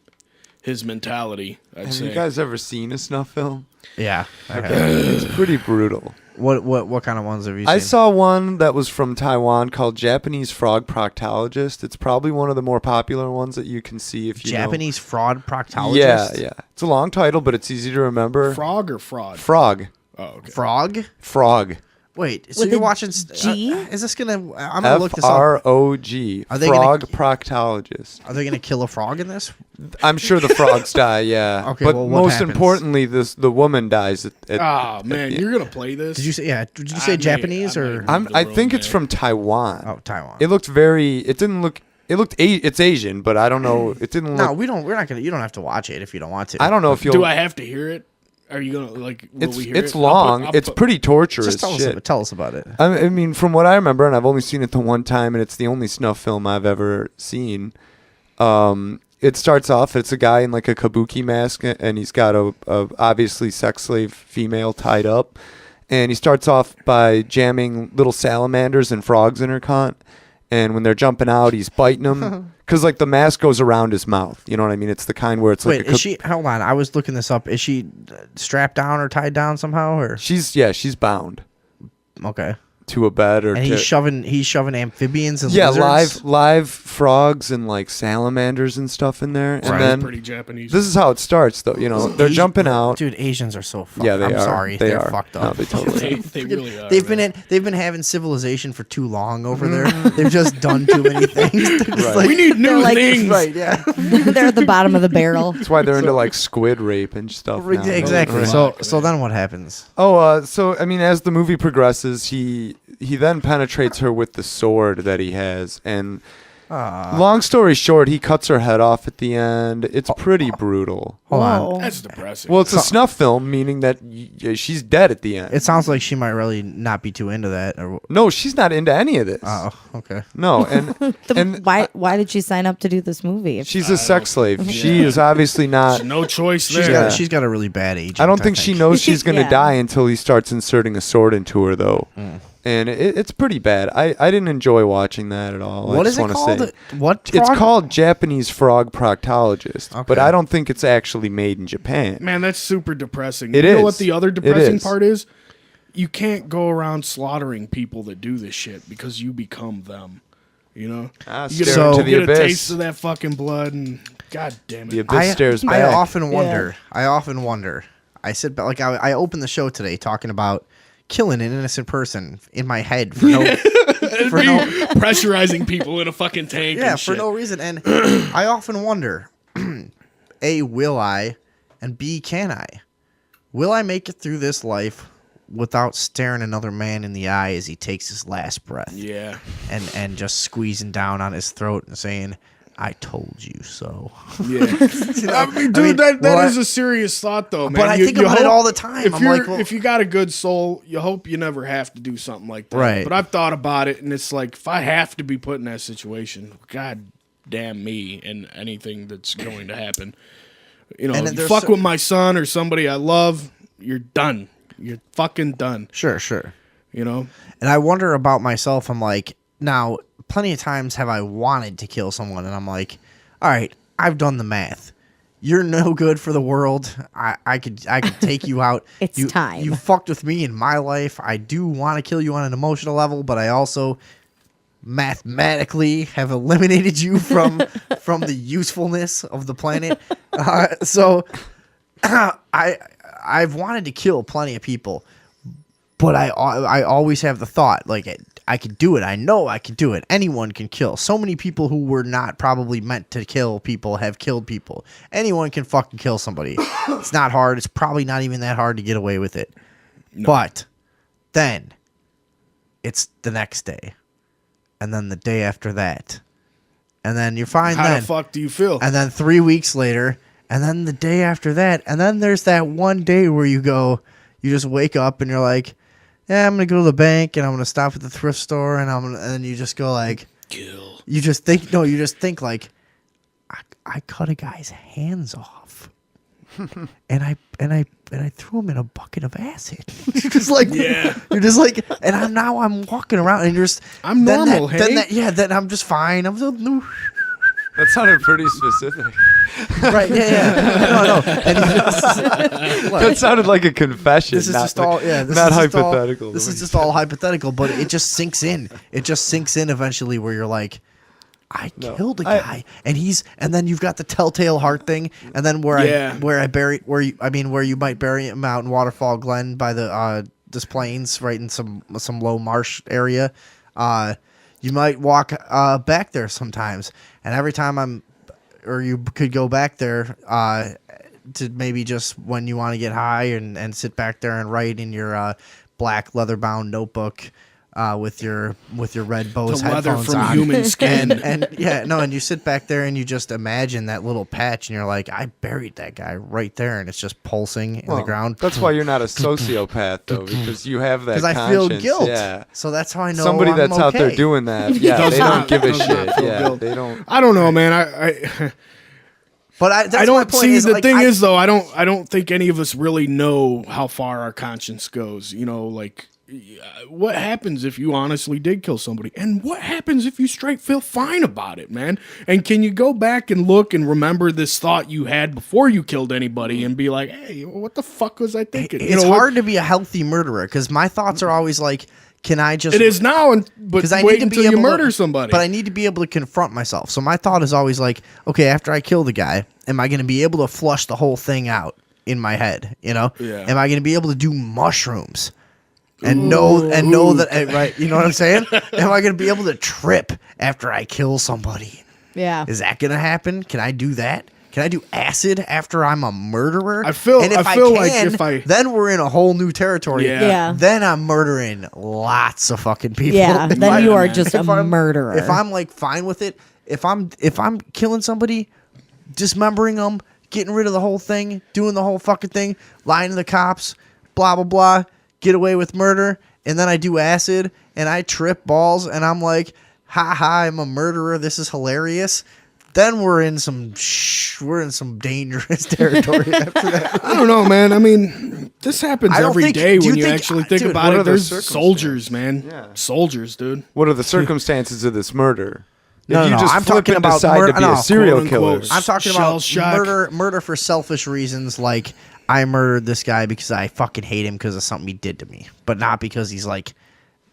his mentality, I'd Have say. you guys ever seen a snuff film? Yeah. I have. It's pretty brutal. What kind of ones have you seen? I saw one that was from Taiwan called Japanese Frog Proctologist. It's probably one of the more popular ones that you can see if you Japanese fraud know. proctologist? Yeah. It's a long title, but it's easy to remember. Frog or fraud? Frog. Oh, okay. Frog. Wait, so With you're a watching... G? is this going to... I'm going to look this up. Frog. Are they Frog Proctologist. Are they going to kill a frog in this? I'm sure the frogs die, yeah. Okay, but well, what most happens? importantly, the woman dies. Oh, man, you're going to play this? Did you say... Yeah, did you say Japanese or... I think it's from Taiwan. Oh, Taiwan. It looked very... It didn't look... It looked... It's Asian, but I don't know. It didn't look... No, we're not going to... You don't have to watch it if you don't want to. I don't know if you'll... Do I have to hear it? Are you going to, like, will we hear It's it? long. It's pretty torturous Just tell us about it. I mean, from what I remember, and I've only seen it the one time, and it's the only snuff film I've ever seen. It starts off, it's a guy in like a kabuki mask, and he's got a obviously sex slave female tied up, and he starts off by jamming little salamanders and frogs in her cunt, and when they're jumping out, he's biting them. Because, like, the mask goes around his mouth. You know what I mean? It's the kind where it's Wait, like a... is she... Hold on. I was looking this up. Is she strapped down or tied down somehow? Or She's bound okay. to a bed or... And he's shoving amphibians and yeah, lizards? live frogs and, like, salamanders and stuff in there. And then... pretty Japanese. This is how it starts, though. You know, they're jumping out. Dude, Asians are so fucked. Yeah, they I'm are. sorry. They They're are. fucked No, up. they totally they really are. They've man. been having civilization for too long over there. They've just done too many things. They're just like- We need new like- things. Right, yeah. They're at the bottom of the barrel. That's why they're into, like, squid rape and stuff now. Exactly. Right. So then what happens? So, I mean, as the movie progresses, he then penetrates her with the sword that he has, and long story short, he cuts her head off at the end. It's pretty brutal. Hold on. Whoa. That's depressing. Well, it's a snuff film, meaning that she's dead at the end. It sounds like she might really not be too into that. Or No, she's not into any of this. oh, okay. No, and Why did she sign up to do this movie? she's a sex slave. She is obviously not. no choice She's there. got she's got a really bad agent. I don't think she knows she's going to Yeah. die until he starts inserting a sword into her, though. And it's pretty bad. I didn't enjoy watching that at all. What I is just it wanna called? Say. What? It's frog? called Japanese Frog Proctologist, but Okay. I don't think it's actually made in Japan. Man, that's super depressing. It you know is. what the other It depressing is. part is? You can't go around slaughtering people that do this shit because you become them. You know? You stare into the get a abyss. taste of that fucking blood and god damn it. The abyss stares back. I often wonder. I sit back, like I opened the show today talking about killing an innocent person in my head for no Pressurizing people in a fucking tank. yeah and for shit. no reason. And I often wonder, A, will I, and B, can I? Will I make it through this life without staring another man in the eye as he takes his last breath? Yeah. And just squeezing down on his throat and saying, "I told you so." Yeah. I mean, dude, that is a serious thought, though, man. But I think about it all the time. If I'm you're like, well- if you got a good soul, you hope you never have to do something like that. Right. But I've thought about it, and it's like if I have to be put in that situation, god damn me, and anything that's going to happen. You know, And you there's fuck so- with my son or somebody I love, you're done. You're fucking done. Sure. You know. And I wonder about myself. I'm like, now, plenty of times have I wanted to kill someone, and I'm like, all right, I've done the math. You're no good for the world. I could take you out. It's time. You fucked with me in my life. I do want to kill you on an emotional level, but I also mathematically have eliminated you from the usefulness of the planet. So I've wanted to kill plenty of people, but I always have the thought like I could do it. I know I can do it. Anyone can kill. So many people who were not probably meant to kill people have killed people. Anyone can fucking kill somebody. It's not hard. It's probably not even that hard to get away with it. No. But then it's the next day, and then the day after that, and then you're fine. How the fuck do you feel? And then 3 weeks later, and then the day after that, and then there's that one day where you just wake up and you're like, yeah, I'm gonna go to the bank and I'm gonna stop at the thrift store and and then you just go like, kill. You just think like, I cut a guy's hands off, and I threw him in a bucket of acid. You're just like, yeah. You're just like, and I'm walking around and you're just, I'm normal. Then I'm just fine. I'm so. That sounded pretty specific. Right? Yeah. No. And that sounded like a confession. This is just all. Yeah. Not hypothetical. This is just all hypothetical, but it just sinks in. It just sinks in eventually, where you're like, I killed a guy, and then you've got the telltale heart thing, and then where you might bury him out in Waterfall Glen by the this plains, right in some low marsh area. You might walk back there sometimes, and every time you could go back there to maybe just when you want to get high and sit back there and write in your black leather-bound notebook with your red Bose the leather headphones from on. human skin. and you sit back there and you just imagine that little patch, and you're like, I buried that guy right there, and it's just pulsing in the ground. That's why you're not a sociopath, though, because you have that. Because I conscience. feel guilt. Yeah. So that's how I know somebody I'm that's out there okay. doing that. Yeah, they don't give a shit. Yeah, guilt. they don't. I don't know, man. I But that's I my don't point see. is, The like, thing is, though, I don't think any of us really know how far our conscience goes. You know, like what happens if you honestly did kill somebody, and what happens if you straight feel fine about it, man? And can you go back and look and remember this thought you had before you killed anybody and be like, hey, what the fuck was I thinking? It's hard to be a healthy murderer because my thoughts are always like, can I just? It is now, but I wait need to until be you able murder to, somebody. But I need to be able to confront myself. So my thought is always like, okay, after I kill the guy, am I going to be able to flush the whole thing out in my head? You know, Yeah. Am I going to be able to do mushrooms? And know that, right? You know what I'm saying? Am I going to be able to trip after I kill somebody? Yeah. Is that going to happen? Can I do that? Can I do acid after I'm a murderer? I feel like if I then we're in a whole new territory. Yeah. Then I'm murdering lots of fucking people. Yeah. Then you are just a If I'm- murderer. If I'm like fine with it, if I'm killing somebody, dismembering them, getting rid of the whole thing, doing the whole fucking thing, lying to the cops, blah blah blah, get away with murder, and then I do acid and I trip balls and I'm like, ha ha, I'm a murderer. This is hilarious. Then we're in some dangerous territory after that. I don't know, man. I mean, this happens every day when you actually think dude, about what it. are the There's circumstances? soldiers, man. Yeah. Soldiers, dude. What are the circumstances of this murder? No, if you no, just I'm flip talking and about decide murder- to be no, a serial quote, killer. unquote. I'm talking Shell about shock. murder for selfish reasons, like I murdered this guy because I fucking hate him because of something he did to me, but not because he's like,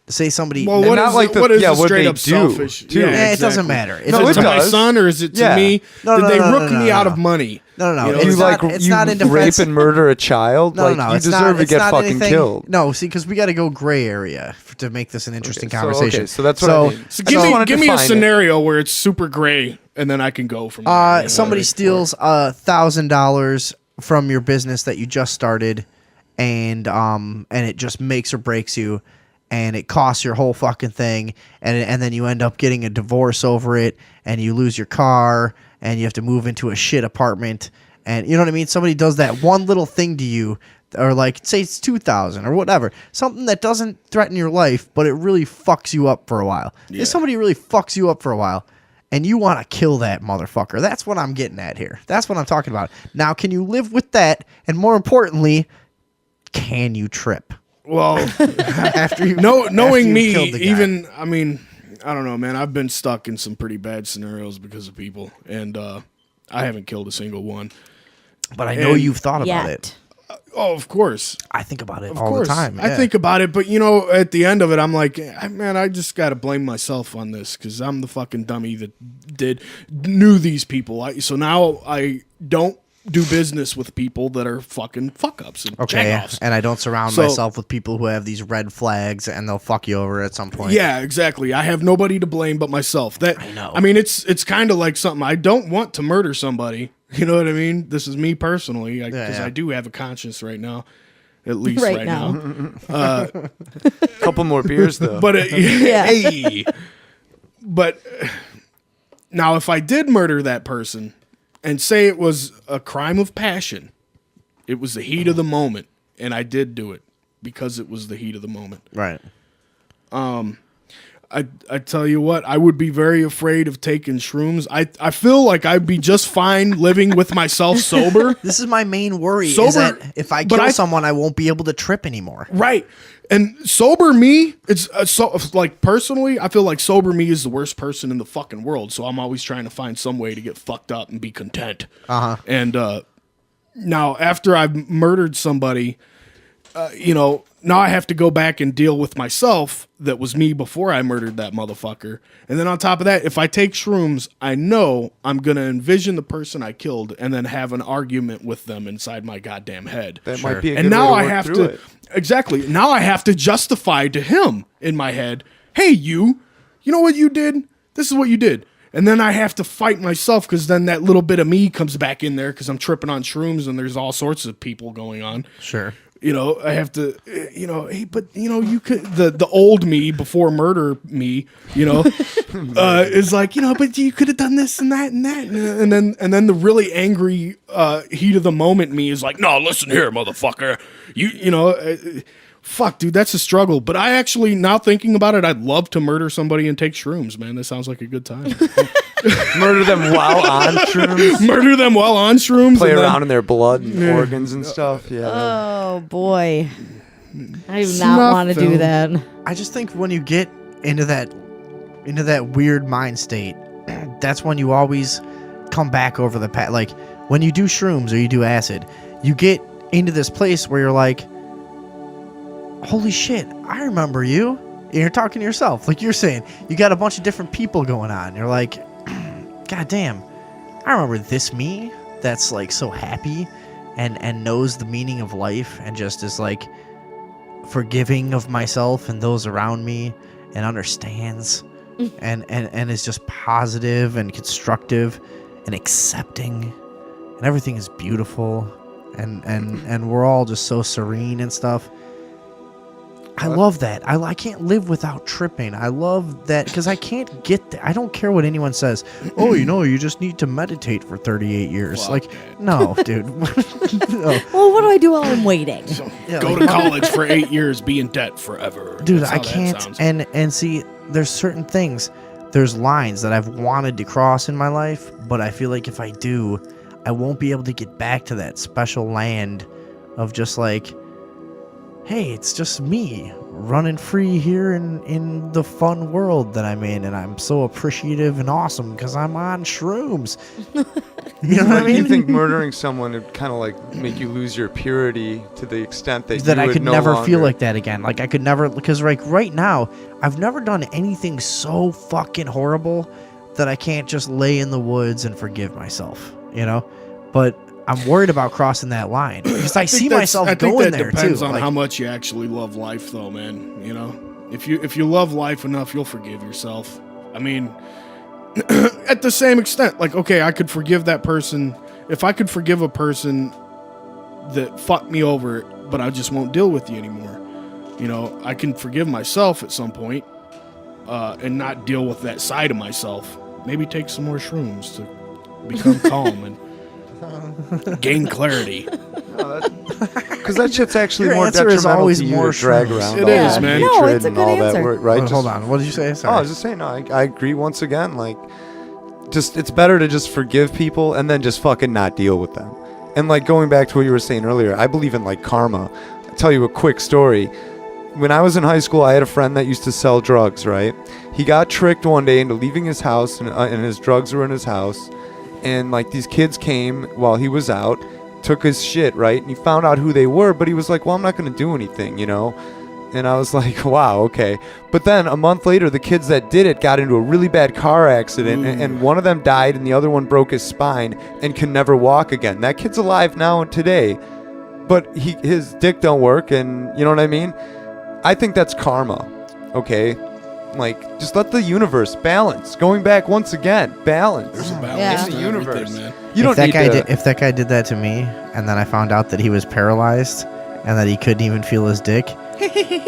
say somebody. Well, And what not is like the, the- what is yeah, the what straight they up do, selfish? too. Yeah, it doesn't exactly. matter. Is No, it it to my does. son or is it to Yeah. me? No, Did no, they no, no, rook no, me no, out no. of money? No, no, You know, it's You not- like it's you not in rape defense- and murder a child? No, like no, you it's deserve not, to it's get not fucking anything, killed. No, see, because we got to go gray area to make this an interesting Okay, conversation. So that's what I mean. So I just wanted give to me a define it. scenario where it's super gray, and then I can go from there. You know, Somebody like, steals $1,000 from your business that you just started, and it just makes or breaks you, and it costs your whole fucking thing, and then you end up getting a divorce over it, and you lose your car, and you have to move into a shit apartment, and you know what I mean? Somebody does that one little thing to you, or like say it's 2,000 or whatever, something that doesn't threaten your life, but it really fucks you up for a while. Yeah. If somebody really fucks you up for a while, and you want to kill that motherfucker. That's what I'm getting at here. That's what I'm talking about. Now, can you live with that? And more importantly, can you trip well, after you knowing you me, killed the guy? even I mean, I don't know, man. I've been stuck in some pretty bad scenarios because of people, and I haven't killed a single one. But I know and you've thought about Yet. it. Oh, of course. I think about it Of all course. the time. I yeah. think about it, but you know, at the end of it, I'm like, man, I just got to blame myself on this because I'm the fucking dummy that knew these people. So now I don't do business with people that are fucking fuck ups and Okay, jack-offs. and I don't surround So- myself with people who have these red flags and they'll fuck you over at some point. Yeah, exactly. I have nobody to blame but myself. That I know. I mean, it's kind of like something. I don't want to murder somebody. You know what I mean? This is me personally, because Yeah. I do have a conscience right now, at least Right right, now. now. Couple more beers though. But Yeah. hey, but now if I did murder that person and say it was a crime of passion, it was the heat of the moment, and I did do it because it was the heat of the moment. Right. I tell you what, I would be very afraid of taking shrooms. I feel like I'd be just fine living with myself sober. This is my main worry is Sober- that if I but kill I- someone, I won't be able to trip anymore. Right. And sober me, it's so like personally, I feel like sober me is the worst person in the fucking world. So I'm always trying to find some way to get fucked up and be content. And now after I've murdered somebody, now I have to go back and deal with myself. That was me before I murdered that motherfucker. And then on top of that, if I take shrooms, I know I'm going to envision the person I killed and then have an argument with them inside my goddamn head. That might be a And good now way I to work have through to it. exactly. Now I have to justify to him in my head, "Hey, you know what you did? This is what you did." And then I have to fight myself because then that little bit of me comes back in there because I'm tripping on shrooms and there's all sorts of people going on. Sure. I have to, hey, but you could the old me before murder me, is like, but you could have done this and that and that, and then the really angry heat of the moment me is like, no, listen here, motherfucker, fuck, dude, that's a struggle. But I actually, now thinking about it, I'd love to murder somebody and take shrooms, man. That sounds like a good time. Murder them while on shrooms. Murder them while on shrooms. Play and then- around in their blood and organs and stuff. Yeah. Oh boy, I do Snuff not want to do film. that. I just think when you get into that weird mind state, that's when you always come back over the past. Like when you do shrooms or you do acid, you get into this place where you're like, holy shit, I remember you. And you're talking to yourself. Like you're saying, you got a bunch of different people going on. You're like, God damn, I remember this me that's like so happy and knows the meaning of life and just is like forgiving of myself and those around me and understands and is just positive and constructive and accepting and everything is beautiful and we're all just so serene and stuff. I love that. I can't live without tripping. I love that because I can't get there. I don't care what anyone says. Oh, you just need to meditate for 38 years. Fuck like, that. no, dude. No. Well, what do I do while I'm waiting? Go to college for 8 years, be in debt forever. Dude, That's I how that can't. sounds. And see, there's certain things, there's lines that I've wanted to cross in my life, but I feel like if I do, I won't be able to get back to that special land of just like, hey, it's just me running free here in the fun world that I'm in, and I'm so appreciative and awesome because I'm on shrooms. You know what I Like, you mean? think murdering someone would kind of like make you lose your purity to the extent that That you I would could no never feel longer- like that again. Like I could never, because like right now, I've never done anything so fucking horrible that I can't just lay in the woods and forgive myself, But I'm worried about crossing that line because I see myself I think going that there depends too. on Like, how much you actually love life, though, man. If you love life enough, you'll forgive yourself. I mean, at the same extent, like, okay, I could forgive that person. If I could forgive a person that fucked me over, but I just won't deal with you anymore, I can forgive myself at some point and not deal with that side of myself. Maybe take some more shrooms to become calm and gain clarity. Because that shit's actually Your more answer is detrimental always to you more to drag shrooms. around It all is, that man. No, hatred it's a and good all that, answer. right? hold on. What did you say? Oh, Sorry. I was just saying, no, I agree once again. Like, just it's better to just forgive people and then just fucking not deal with them. And like going back to what you were saying earlier, I believe in like karma. I'll tell you a quick story. When I was in high school, I had a friend that used to sell drugs, right? He got tricked one day into leaving his house and his drugs were in his house. And like these kids came while he was out, took his shit, right? And he found out who they were, but he was like, well, I'm not going to do anything, And I was like, wow, okay. But then a month later, the kids that did it got into a really bad car accident, and one of them died, and the other one broke his spine and can never walk again. That kid's alive now and today, but his dick don't work, and you know what I mean? I think that's karma, okay? Like, just let the universe balance. Going back once again, balance. There's a Yeah. balance in the to universe. everything, man. You don't need to. If that guy did that to me, and then I found out that he was paralyzed and that he couldn't even feel his dick,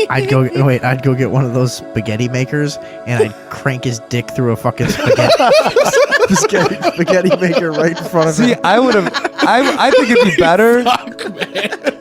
I'd go get one of those spaghetti makers and I'd crank his dick through a fucking spaghetti maker right in front of See, him. I would have. I think it'd be better.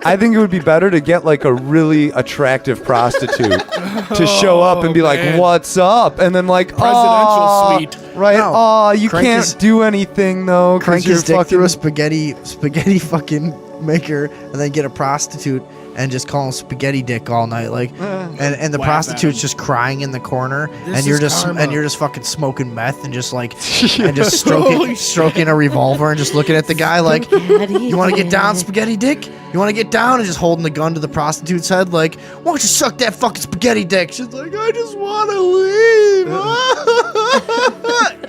I think it would be better to get like a really attractive prostitute to show up and be like, man. "What's up?" And then like Presidential "Aw," suite. right? No. Oh, you Crank can't his- do anything though. 'Cause Crank you're his dick fucking, through a spaghetti fucking maker and then get a prostitute and just call him spaghetti dick all night, like, and the Laugh at prostitute's him. just crying in the corner, This and you're is just karma. fucking smoking meth and just like and just stroking a revolver and just looking at the guy like, you want to get down, spaghetti dick? You want to get down? And just holding the gun to the prostitute's head, like, why don't you suck that fucking spaghetti dick? She's like, I just want to leave.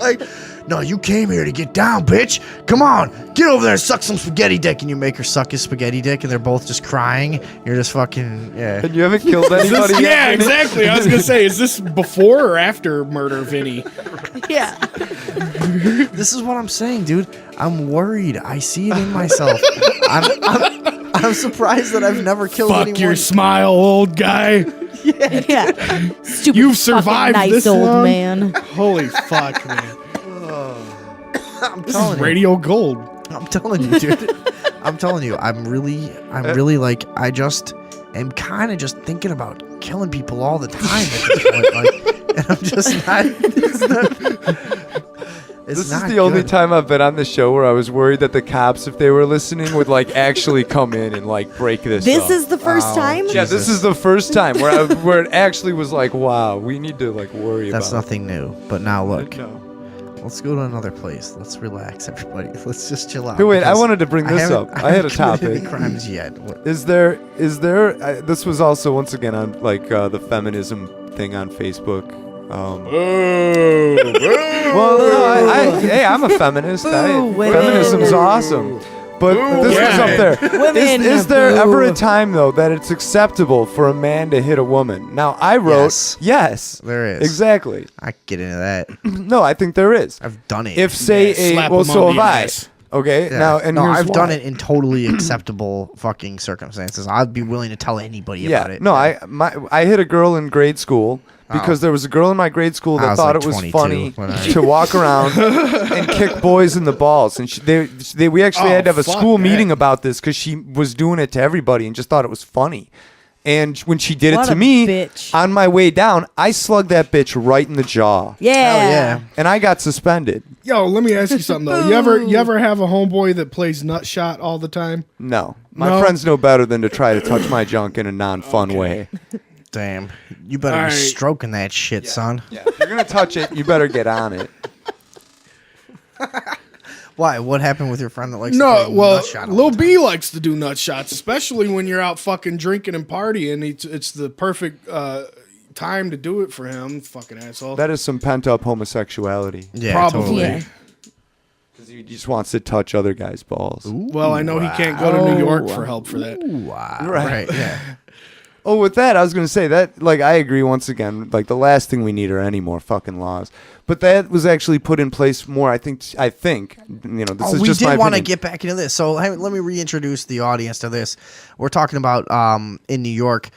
Like, no, you came here to get down, bitch. Come on, get over there and suck some spaghetti dick. And you make her suck his spaghetti dick, and they're both just crying. You're just fucking, yeah. And you haven't killed Is this- anybody yet. yeah, Vinny? exactly. I was gonna say, is this before or after murder, Vinny? Yeah. This is what I'm saying, dude. I'm worried. I see it in myself. I'm surprised that I've never killed Fuck anyone. your smile, old guy. Yeah. Stupid You've fucking survived nice this old long? man. Holy fuck, man. I'm This is telling you. radio gold. I'm telling you, dude. I'm telling you. I'm really like, I just am kind of just thinking about killing people all the time at this point. Like, and I'm just not. It's This is not the only good. time I've been on the show where I was worried that the cops, if they were listening, would like actually come in and like break this. This up. is the first time? Yeah, this is the first time where it actually was like, wow, we need to like worry That's about. nothing new. But now look, No. let's go to another place. Let's relax, everybody. Let's just chill out. Hey, wait, I because wanted to bring this haven't- up. I had a haven't committed topic. any crimes yet. What- Is there? This was also once again on like the feminism thing on Facebook. Well, no, hey, I'm a feminist. women. Feminism's awesome. But this was up there. Women, Is there boo. ever a time though that it's acceptable for a man to hit a woman? Now I wrote yes. There is. Exactly. I can get into that. No, I think there is. I've done it. If say Yeah, slap well, 'em so on have the I. ass. Okay. Yeah. Now and no, here's I've done why. it in totally acceptable fucking circumstances. I'd be willing to tell anybody about it. No, I hit a girl in grade school because there was a girl in my grade school I that was thought like it was 22 funny when I- to walk around and kick boys in the balls, and we actually Oh, had to have a fuck school that. meeting about this because she was doing it to everybody and just thought it was funny. And when she did What it to a me, bitch. on my way down, I slugged that bitch right in the jaw, Yeah. Hell yeah. and I got suspended. Yo, let me ask you something though. You ever have a homeboy that plays nut shot all the time? No, my No? friends know better than to try to touch my junk in a non-fun way. Damn. You better All be right. stroking that shit, son. Yeah, if you're gonna touch it, you better get on it. Why? What happened with your friend that likes to No, play well, nut shot all Lil the time? B likes to do nut shots, especially when you're out fucking drinking and partying. It's the perfect time to do it for him. Fucking asshole. That is some pent-up homosexuality. Yeah, Probably. totally. Yeah. Because he just wants to touch other guys' balls. Well, I know he can't go to New York for help for that. Wow. Right. Yeah. Oh, with that, I was going to say that, like, I agree once again. Like, the last thing we need are any more fucking laws. But that was actually put in place more, I think, you know, this Oh, is we just my did want to opinion. get back into this. So hey, let me reintroduce the audience to this. We're talking about in New York.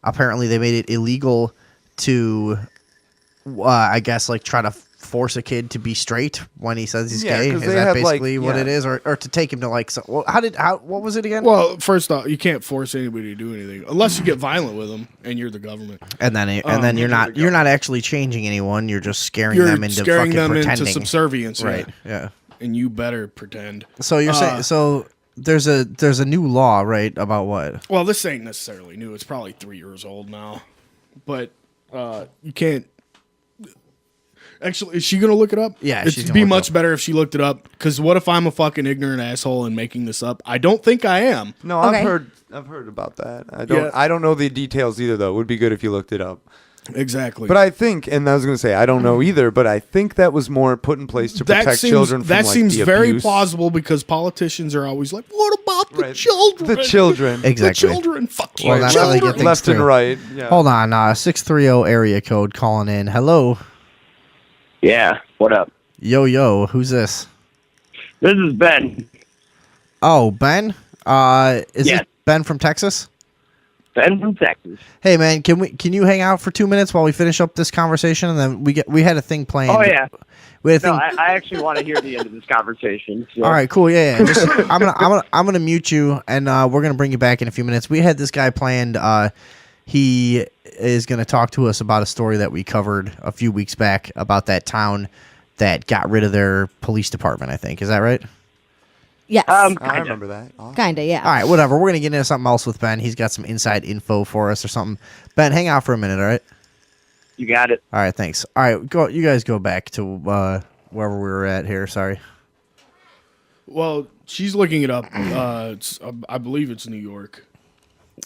Apparently, they made it illegal to, I guess, like try to force a kid to be straight when he says he's Yeah, gay. 'cause Is they that had, like, basically what yeah. it is, or to take him to like? So, well, what was it again? Well, first off, you can't force anybody to do anything unless you get violent with them and you're the government. and then you're not actually changing anyone. You're just scaring You're them into scaring fucking them pretending. into subservience, yeah. Right. Yeah. And you better pretend. So you're saying so there's a new law, right, about what? Well, this ain't necessarily new. It's probably 3 years old now, but you can't. Actually, is she gonna look it up? Yeah, it'd she's gonna be look it much up. better if she looked it up. Because what if I'm a fucking ignorant asshole and making this up? I don't think I am. No, Okay. I've heard about that. Yeah. I don't know the details either though. It would be good if you looked it up. Exactly. But I think, and I was going to say, I don't know either, but I think that was more put in place to protect children from that like, seems the very abuse. plausible because politicians are always like, "What about the Right. children? The children. Exactly. The children. Fuck Well, you, that's how they children." get things Left and through. right. Yeah. Hold on, 630 area code calling in. Hello. Yeah, what up? Yo, who's this? This is Ben. Oh, Ben? Is Yes. this Ben from Texas? Ben from Texas. Hey man, can you hang out for 2 minutes while we finish up this conversation and then we had a thing planned. Oh, yeah. We had a No, thing. I actually want to hear the end of this conversation. So. All right, cool. Yeah. Just, I'm gonna mute you and we're gonna bring you back in a few minutes. We had this guy planned. He is gonna talk to us about a story that we covered a few weeks back about that town that got rid of their police department. I think is that right? Yes. I Kinda. remember that. Awesome. Kinda, yeah. All right, whatever. We're gonna get into something else with Ben. He's got some inside info for us or something. Ben, hang out for a minute, all right? You got it. All right, thanks. All right, go. You guys go back to wherever we were at here. Sorry. Well, she's looking it up. I believe it's New York,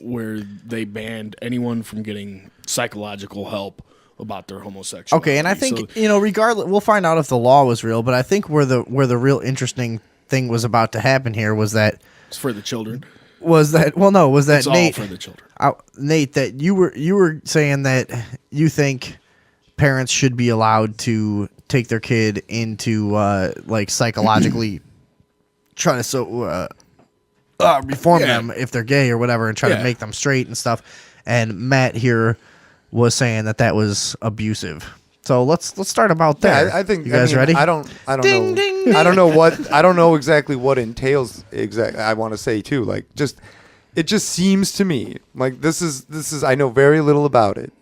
where they banned anyone from getting psychological help about their homosexuality. Okay, and I think So- regardless, we'll find out if the law was real. But I think where the real interesting thing was about to happen here was that it's for the children. was that It's all Nate for the children. Nate that you were saying that you think parents should be allowed to take their kid into like psychologically try to reform them if they're gay or whatever and try to make them straight and stuff. And Matt here was saying that was abusive. So let's start about there. Yeah, I think you guys mean, ready? I don't Ding, know. ding, ding. I don't know exactly what entails exactly. I want to say too, like it just seems to me like this is I know very little about it.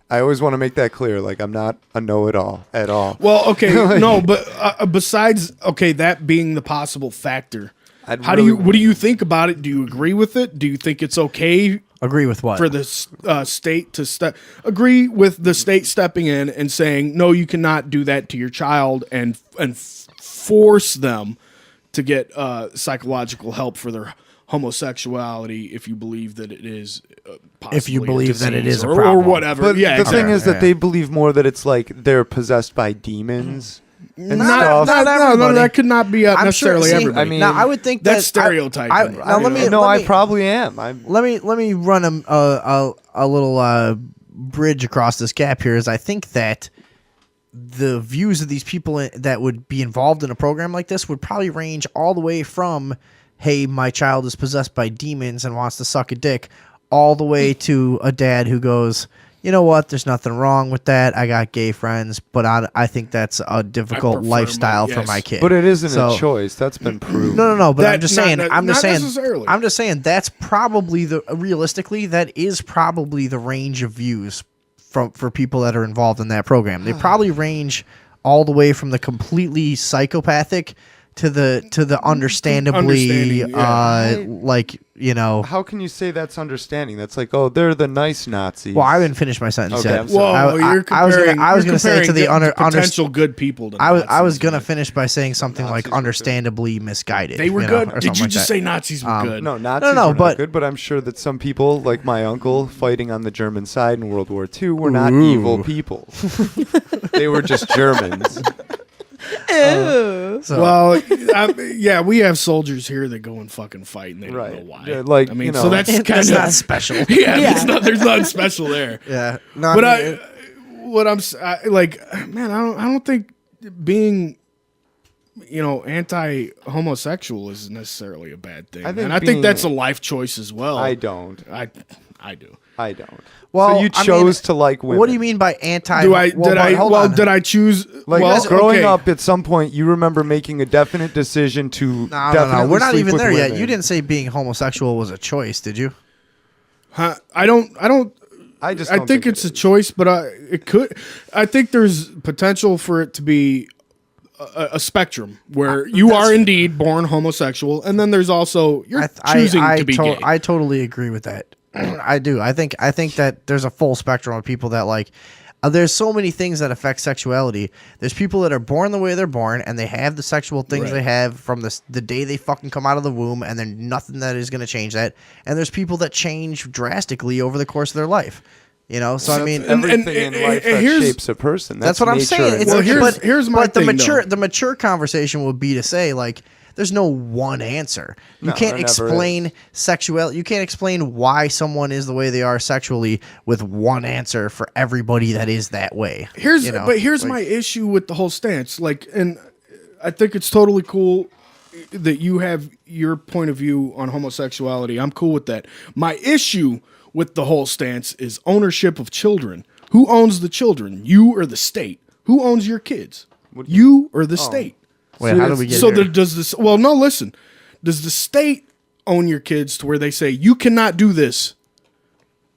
I always want to make that clear. Like I'm not a know-it-all at all. Well, okay, no, but besides, okay, that being the possible factor, I'd what do you think about it? Do you agree with it? Do you think it's okay Agree with what? for the state to agree with the state stepping in and saying, no, you cannot do that to your child and force them to get psychological help for their homosexuality if you believe that it is possibly If you believe that it disease is a or problem. whatever. But yeah, the thing exactly. is that they believe more that it's like they're possessed by demons and No, stuff. no, that could not be I'm necessarily sure, see, everybody. I mean, now I would think that's that stereotyping. I probably am. Let me run a little bridge across this gap here. Is I think that the views of these people that would be involved in a program like this would probably range all the way from, hey, my child is possessed by demons and wants to suck a dick, all the way to a dad who goes, you know what, there's nothing wrong with that. I got gay friends, but I think that's a difficult prefer lifestyle for yes. my kid. But it isn't So- a choice. That's been proven. No. But That- I'm just not- saying. not- I'm just not saying. necessarily. I'm just saying that's probably realistically that is probably the range of views for people that are involved in that program. They probably range all the way from the completely psychopathic to the understandably Understanding, yeah. like, you know. How can you say that's understanding? That's like, oh, they're the nice Nazis. Well, I didn't finish my sentence Okay, yet. I'm sorry. Whoa, you're comparing. I was gonna say to the potential good people. To I was Nazis, gonna man. finish by saying something Nazis like were good. understandably misguided. They were you know, good. or Did something you like just that. say Nazis were good? No, Nazis no, were but- not good, but I'm sure that some people, like my uncle, fighting on the German side in World War II, were not evil people. They were just Germans. Ew. So, Well, yeah, we have soldiers here that go and fucking fight, and they Right. don't know why. Yeah, like, I mean, you so know. that's kind that's of not special. yeah. Yeah. There's nothing special there. Yeah, no, But I mean, what I'm like, man, I don't think being, anti-homosexual is necessarily a bad thing. I think and I being- think that's a life choice as well. I don't. I do. I don't. Well, so you I mean, chose to like women. what do you mean by anti? Do I? well, did I? hold Well, on. did I choose? Like well, growing okay. up, at some point, you remember making a definite decision to. No. We're not sleep even with there yet. women. You didn't say being homosexual was a choice, did you? Huh? I don't. I just. I don't think it's a choice, but it could. I think there's potential for it to be a spectrum where you are indeed born homosexual, and then there's also you're choosing to be gay. I totally agree with that. I do. I think that there's a full spectrum of people that like. There's so many things that affect sexuality. There's people that are born the way they're born, and they have the sexual things they have from the day they fucking come out of the womb, and there's nothing that is going to change that. And there's people that change drastically over the course of their life. You know, so I mean, everything in life that shapes a person. That's what I'm nature saying. and It's, Well, here's my but thing, the mature conversation would be to say, like, there's no one answer. You No, can't there never explain sexuality. You can't explain why someone is the way they are sexually with one answer for everybody that is that way. Here's you know? here's my issue with the whole stance. Like, and I think it's totally cool that you have your point of view on homosexuality. I'm cool with that. My issue with the whole stance is ownership of children. Who owns the children? You or the state? Who owns your kids? You or the state? Wait, how do we get So here? does this? Well, no. Listen, does the state own your kids to where they say you cannot do this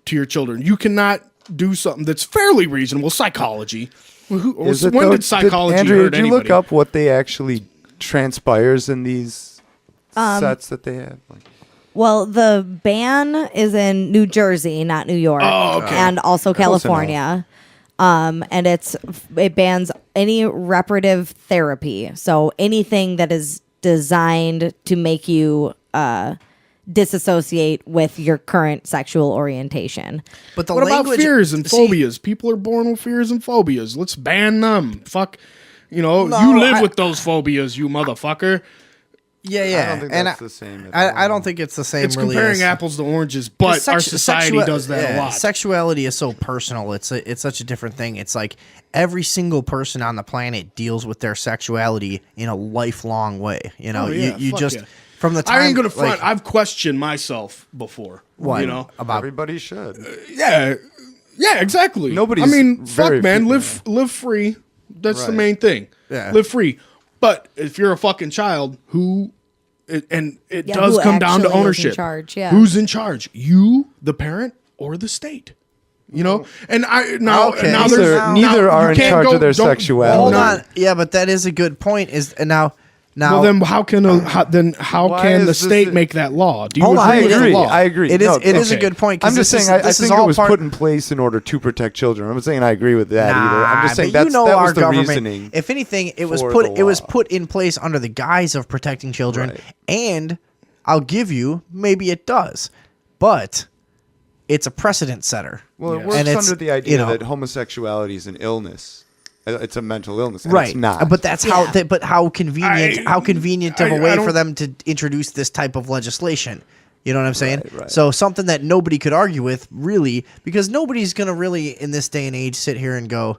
to your children? You cannot do something that's fairly reasonable. Psychology. Is it When though? did psychology Andrea, hurt did you anybody? look up what they actually transpires in these sets that they have? Like, Well, the ban is in New Jersey, not New York, and also California. And it bans any reparative therapy. So anything that is designed to make you disassociate with your current sexual orientation. But the What about language, fears and see, phobias? People are born with fears and phobias. Let's ban them. Fuck. You know, No, you live I- with those phobias, you motherfucker. Yeah, yeah. I don't think and that's the same. At I all. don't think it's the same. It's really comparing is. apples to oranges, but our society does that a lot. Sexuality is so personal. It's such a different thing. It's like every single person on the planet deals with their sexuality in a lifelong way. You know, Oh, yeah, you fuck just yeah. from the time. I ain't gonna front. like, I've questioned myself before. what You know? about Everybody should. Yeah, exactly. Nobody's I mean, very fuck, man. few- Live free. That's the Right. main thing. Yeah. Live free. But if you're a fucking child, it Yeah, does who come down to actually is in ownership. charge, yeah. Who's in charge? You, the parent, or the state? You know, and I now Okay. now Neither- there's neither now are you in can't charge go- of their don't- sexuality. hold no. on? Yeah, but that is a good point. Is now Well, then how can how Why can is the this state a- make that law? Do you Hold on, agree I with the agree. law? I agree. It is. No, It is a okay. good point. 'cause I'm just this saying. is- I this is think it all was part- put in place in order to protect children. I'm not saying I agree with that either. I'm just saying but that our was the government. reasoning. If anything, it was for put the it was law. put in place under the guise of protecting children, Right. and I'll give you maybe it does, but it's a precedent setter. Well, it Yes. works And it's, under the idea you know, that homosexuality is an illness. It's a mental illness. And right? It's not. But that's how. Yeah. But how convenient? How convenient of a I way don't- for them to introduce this type of legislation. You know what I'm saying? Right. So something that nobody could argue with, really, because nobody's gonna really in this day and age sit here and go,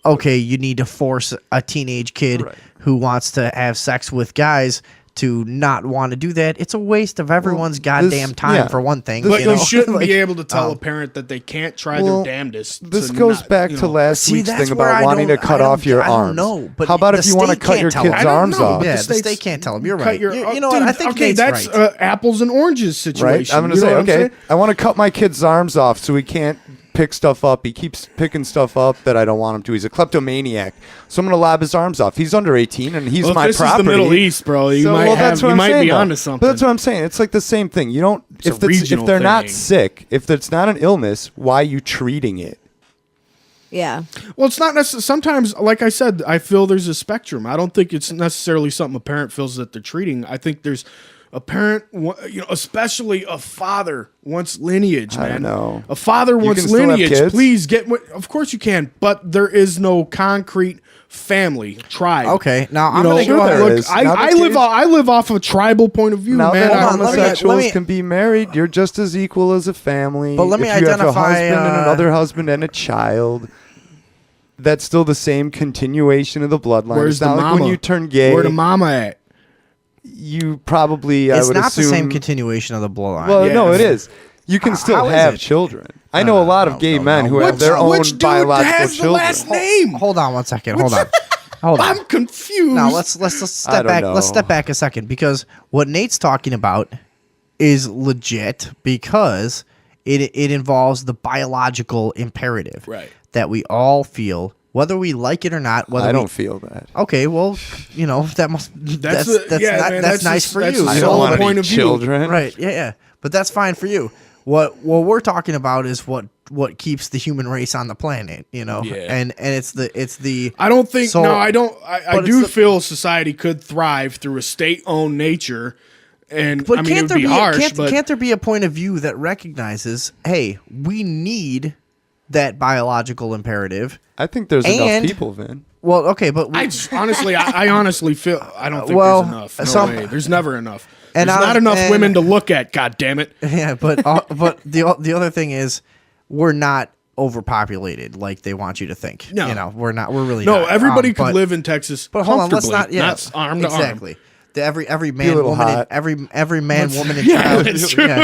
okay, you need to force a teenage kid Right. who wants to have sex with guys to not want to do that. It's a waste of everyone's goddamn time, yeah. for one thing. But you know? you shouldn't Like, be able to tell um, a parent that they can't try well, their damnedest. This to goes not, back you to know. last See, week's that's thing where about I wanting to don't- cut I don't- off your I don't arms. know, but How about the if you want to state cut your can't tell kids' them. I don't arms know, off? but Yeah, the the state's- state can't tell them. You're cut right. your- You know what? I think okay, Nate's that's right. apples and oranges situation. Right? I'm gonna You know say, what I'm okay, saying? I want to cut my kid's arms off so he can't pick stuff up. He keeps picking stuff up that I don't want him to. He's a kleptomaniac. So I'm gonna lob his arms off. He's under 18 and he's Well, if my this property. is the Middle East, bro. You So, might well, have, that's what you I'm might saying, be though. onto something. But that's what I'm saying. It's like the same thing. You don't a if regional they're not thing. sick, if it's not an illness, why are you treating it? Yeah. Well, it's not necessarily. Sometimes, like I said, I feel there's a spectrum. I don't think it's necessarily something a parent feels that they're treating. I think there's a parent, you know, especially a father wants lineage, man. I don't know. A father wants can still have lineage. kids? Please get. Of course you can, but there is no concrete family tribe. Okay, now You I'm know, gonna Sure go there ahead. look, is. Now I the live. case- I live off a tribal point of view, Now man. that hold on, let me- homosexuals let me- can be married, you're just as equal as a family. But let me if you have a identify, husband and another husband and a child. That's still the same continuation of the bloodline. Where's It's the not like mama? when you turn gay, Where the mama at? you probably I It's would not assume the same continuation of the bloodline. Well, Yeah. no, it is. You can still how is have it? children. I know a lot of gay men who have their own which dude biological has the children. last name? Hold on one second. Hold on. Hold on. I'm confused. Now let's I step don't back. know. Let's step back a second, because what Nate's talking about is legit, because it involves the biological imperative Right. that we all feel, whether we like it or not. Whether I we, don't feel that. Okay, well, you know that must that's yeah, man, that's nice for that's you. a I You don't solid want to point be of view. children. Right, yeah, but that's fine for you. What we're talking about is what keeps the human race on the planet, Yeah. and it's the I don't think. So- no, I don't. I but do it's the- feel society could thrive through a state-owned nature, and But I mean, it can't would be harsh. can't there be a point of view that recognizes, hey, we need that biological imperative? I think there's enough And- people, Vin. Well, okay, but I honestly feel I don't think Well, there's enough. No some- way. There's never enough. And There's I- not enough and- women to look at. God damn it. yeah, but the other thing is, we're not overpopulated like they want you to think. No. We're not. We're really No, not. everybody could But- live in Texas. But hold on, let's comfortably, not. Yeah, arm to arm. exactly. Every man, little woman, hot. and, every man, woman, and Yeah, child. that's true. Yeah.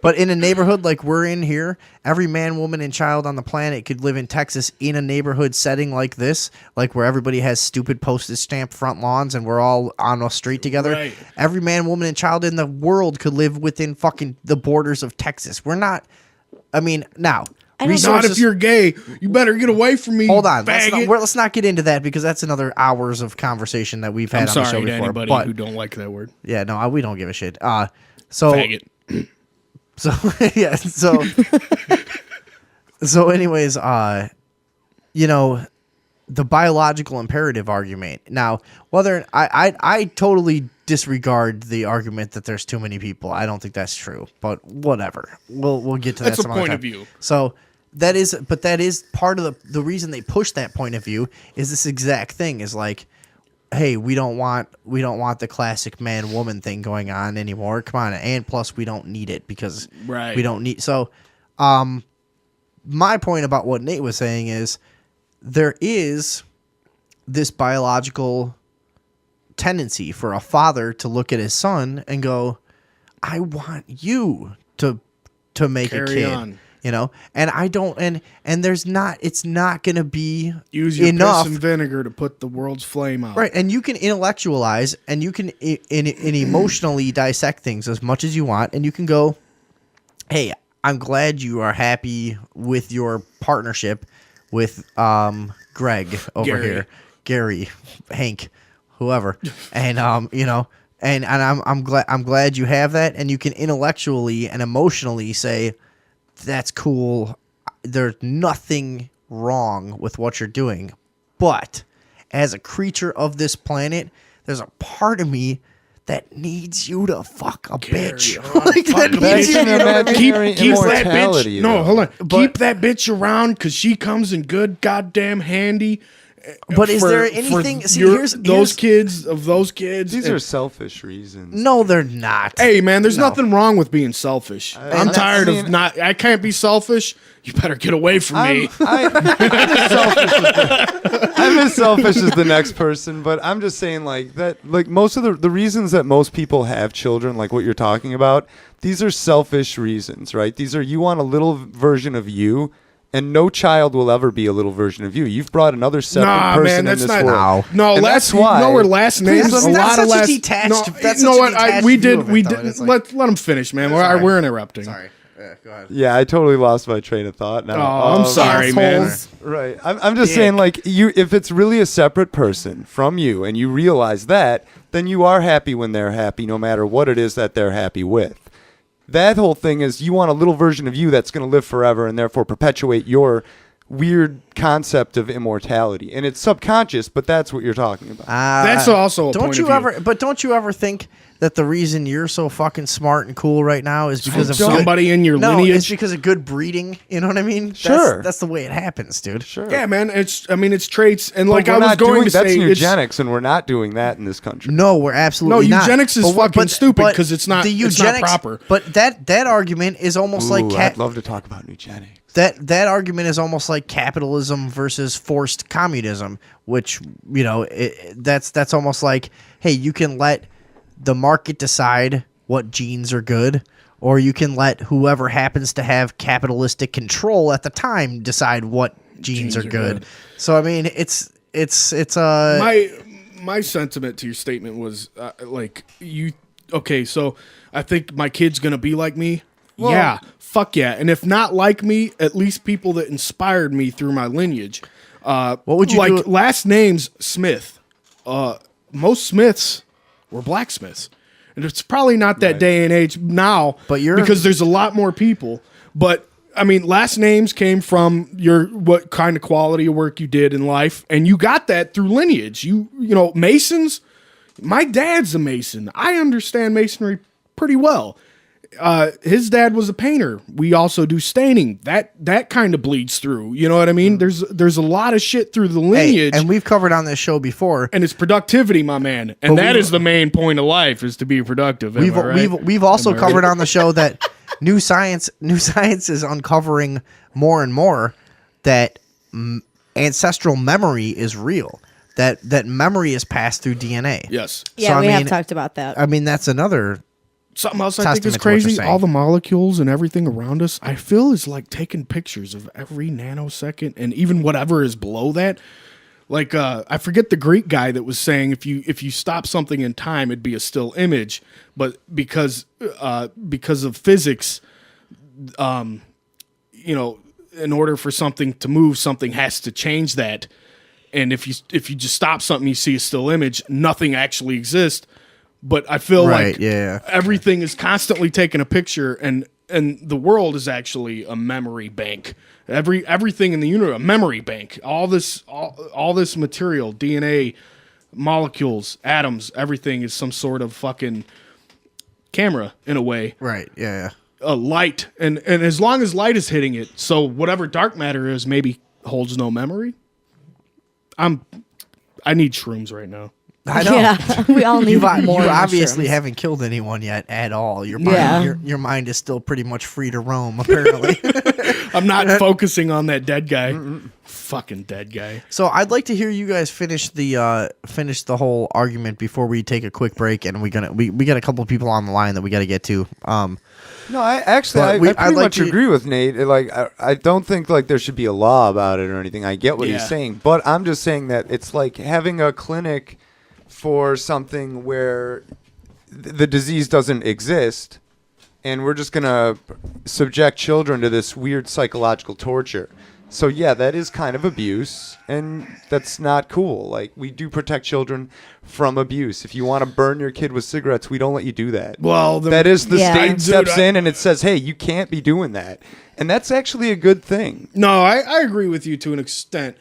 But in a neighborhood like we're in here, every man, woman, and child on the planet could live in Texas in a neighborhood setting like this, like where everybody has stupid postage stamp front lawns and we're all on a street together. Right. Every man, woman, and child in the world could live within fucking the borders of Texas. We're not. I mean, now. I don't- Not if you're gay. You better get away from me. Hold on, faggot. let's not get into that because that's another hours of conversation that we've had I'm on the show sorry to before. anybody But who don't like that word. yeah, no, we don't give a shit. So Faggot. so yeah, so anyways, the biological imperative argument. Now, whether I totally disregard the argument that there's too many people. I don't think that's true, but whatever. We'll get to that. That's a some other point time. of view. So that is part of the reason they push that point of view is this exact thing is like, hey, we don't want the classic man woman thing going on anymore. Come on, and plus we don't need it because Right. we don't need. So, my point about what Nate was saying is there is this biological tendency for a father to look at his son and go, I want you to make a Carry kid. on. And I don't, and there's not, it's not going to be Use your enough. piss and vinegar to put the world's flame out. Right, and you can intellectualize and you can in emotionally dissect things as much as you want, and you can go, hey, I'm glad you are happy with your partnership with Greg over Gary. here, Gary, Hank, whoever, and and I'm glad you have that, and you can intellectually and emotionally say that's cool. There's nothing wrong with what you're doing, but as a creature of this planet, there's a part of me that needs you to fuck a bitch. Like, that Fuck a needs bitch. you, you know what I mean? Keep that Immortality, bitch. No, though. hold on. But- Keep that bitch around because she comes in good goddamn handy. But is for- there for anything? See, your- here's those kids. These and- are selfish reasons. no, they're not. Hey man, there's No. nothing wrong with being selfish. I'm I tired mean- of not. I can't be selfish. You better get away from me. I'm as selfish as the next person, but I'm just saying like that. Like most of the reasons that most people have children, like what you're talking about, these are selfish reasons, right? These are you want a little version of you. And no child will ever be a little version of you. You've brought another separate Nah, person man, in that's this not. world. No, And last. that's why. You know where last names. That's a lot such of a last. detached- No, that's you know such a what? detached We view did. of it, We though, did. and it's like- Let them finish, man. Sorry. We're interrupting. Sorry. Yeah, go ahead. Yeah, I totally lost my train of thought now. Oh, I'm sorry, man. Assholes. Right. I'm just saying, like, if it's really a separate person from you and you realize that, then you are happy when they're happy, no matter what it is that they're happy with. That whole thing is you want a little version of you that's going to live forever and therefore perpetuate your weird concept of immortality. And it's subconscious, but that's what you're talking about. That's also a don't point you of view. ever? But don't you ever think that the reason you're so fucking smart and cool right now is because of Somebody in your no, lineage. it's because of good breeding. You know what I mean? Sure. That's the way it happens, dude. Sure. Yeah, man. It's traits, and But like we're I was not going doing, to that's say, it's, eugenics, and we're not doing that in this country. No, we're absolutely No, not. eugenics is fucking stupid 'cause it's not- the it's not eugenics, proper. But that argument is almost Ooh, like I'd love to talk about eugenics. that argument is almost like capitalism versus forced communism, which that's almost like, hey, you can let the market decide what genes are good, or you can let whoever happens to have capitalistic control at the time decide what genes are good. So I mean, it's my sentiment to your statement was like you. Okay, so I think my kid's gonna be like me. Yeah, fuck yeah. And if not like me, at least people that inspired me through my lineage. what would you like do? last names Smith? Most Smiths were blacksmiths. And it's probably not that day and age now, because there's a lot more people. But I mean, last names came from what kind of quality of work you did in life, and you got that through lineage. You know, Masons. My dad's a Mason. I understand masonry pretty well. His dad was a painter. We also do staining. That kind of bleeds through. You know what I mean? There's a lot of shit through the lineage, and we've covered on this show before. And it's productivity, my man. And that is the main point of life, is to be productive. We've also covered on the show that new science is uncovering more and more that ancestral memory is real. That memory is passed through DNA. Yes. Yeah, so, we have talked about that. I mean, that's another something else I think is crazy. All the molecules and everything around us, I feel, is like taking pictures of every nanosecond and even whatever is below that. Like I forget the Greek guy that was saying if you stop something in time, it'd be a still image, but because of physics, you know, in order for something to move, something has to change that. And if you just stop something, you see a still image, nothing actually exists. But I feel like everything is constantly taking a picture, and the world is actually a memory bank. Everything in the universe, a memory bank. All this material, DNA, molecules, atoms, everything is some sort of fucking camera in a way. Right. Yeah. A light, and as long as light is hitting it, so whatever dark matter is maybe holds no memory. I need shrooms right now. I know. Yeah, we all need more. You obviously mushrooms. Haven't killed anyone yet at all. Your mind, your mind is still pretty much free to roam. Apparently, I'm not focusing on that dead guy. Fucking dead guy. So I'd like to hear you guys finish the whole argument before we take a quick break, and we got a couple of people on the line that we got to get to. No, I pretty much agree with Nate. Like, I don't think like there should be a law about it or anything. I get what he's saying, but I'm just saying that it's like having a clinic for something where the disease doesn't exist, and we're just gonna subject children to this weird psychological torture. So yeah, that is kind of abuse, and that's not cool. Like, we do protect children from abuse. If you want to burn your kid with cigarettes, we don't let you do that. Well, that is the state steps in and it says, hey, you can't be doing that. And that's actually a good thing. No, I agree with you to an extent.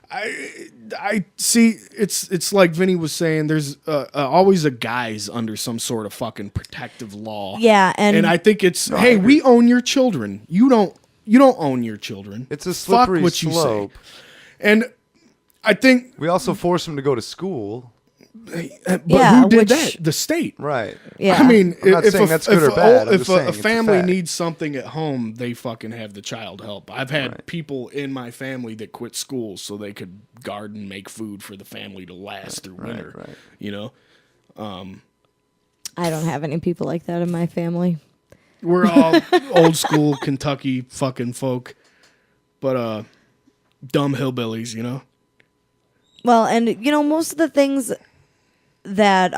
I see. It's like Vinny was saying. There's always a guise under some sort of fucking protective law. Yeah, and I think it's hey, we own your children. You don't own your children. It's a slippery Fuck what slope. You say. And I think we also force them to go to school. But who did that? The state. Right. Yeah. I mean, I'm not saying that's good or bad. If a family needs something at home, they fucking have the child help. I've had people in my family that quit school so they could garden, make food for the family to last through winter. Right. You know? I don't have any people like that in my family. We're all old school Kentucky fucking folk, but dumb hillbillies, you know? Well, and, you know, most of the things that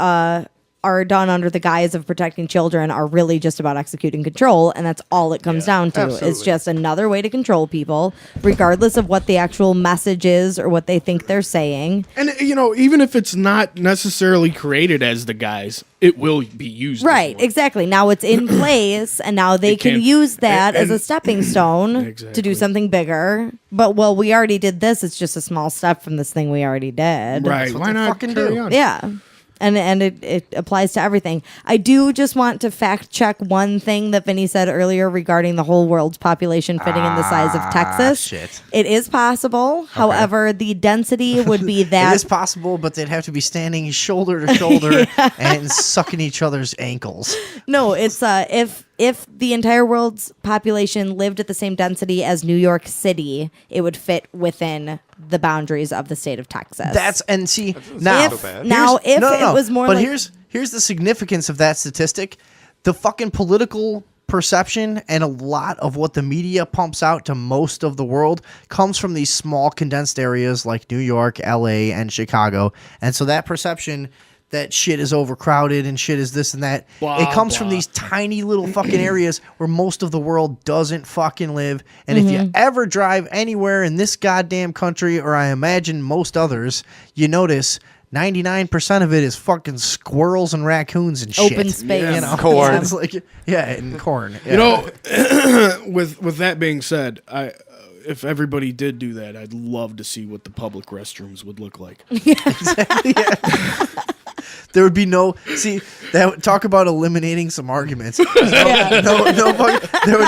are done under the guise of protecting children are really just about executing control, and that's all it comes down to. Absolutely. It's just another way to control people, regardless of what the actual message is or what they think they're saying. And, you know, even if it's not necessarily created as the guise, it will be used. Right, exactly. Now it's in place, and now they can use that as a stepping stone to do something bigger. But, well, we already did this. It's just a small step from this thing we already did. Right. Why not fucking carry do? on? Yeah. And it applies to everything. I do just want to fact check one thing that Vinny said earlier regarding the whole world's population fitting in the size of Texas. Shit. It is possible. However, the density would be that. It is possible, but they'd have to be standing shoulder to shoulder and sucking each other's ankles. No, it's if the entire world's population lived at the same density as New York City, it would fit within the boundaries of the state of Texas. Now, it was more but like, here's the significance of that statistic. The fucking political perception and a lot of what the media pumps out to most of the world comes from these small condensed areas like New York, LA, and Chicago. And so that perception that shit is overcrowded and shit is this and that. It comes from these tiny little fucking areas where most of the world doesn't fucking live. And if you ever drive anywhere in this goddamn country, or I imagine most others, you notice 99% of it is fucking squirrels and raccoons and shit. Open space. You know, Corn. It's like, yeah, and corn. Yeah. You know, with that being said, if everybody did do that, I'd love to see what the public restrooms would look like. There would be no talk about eliminating some arguments. No,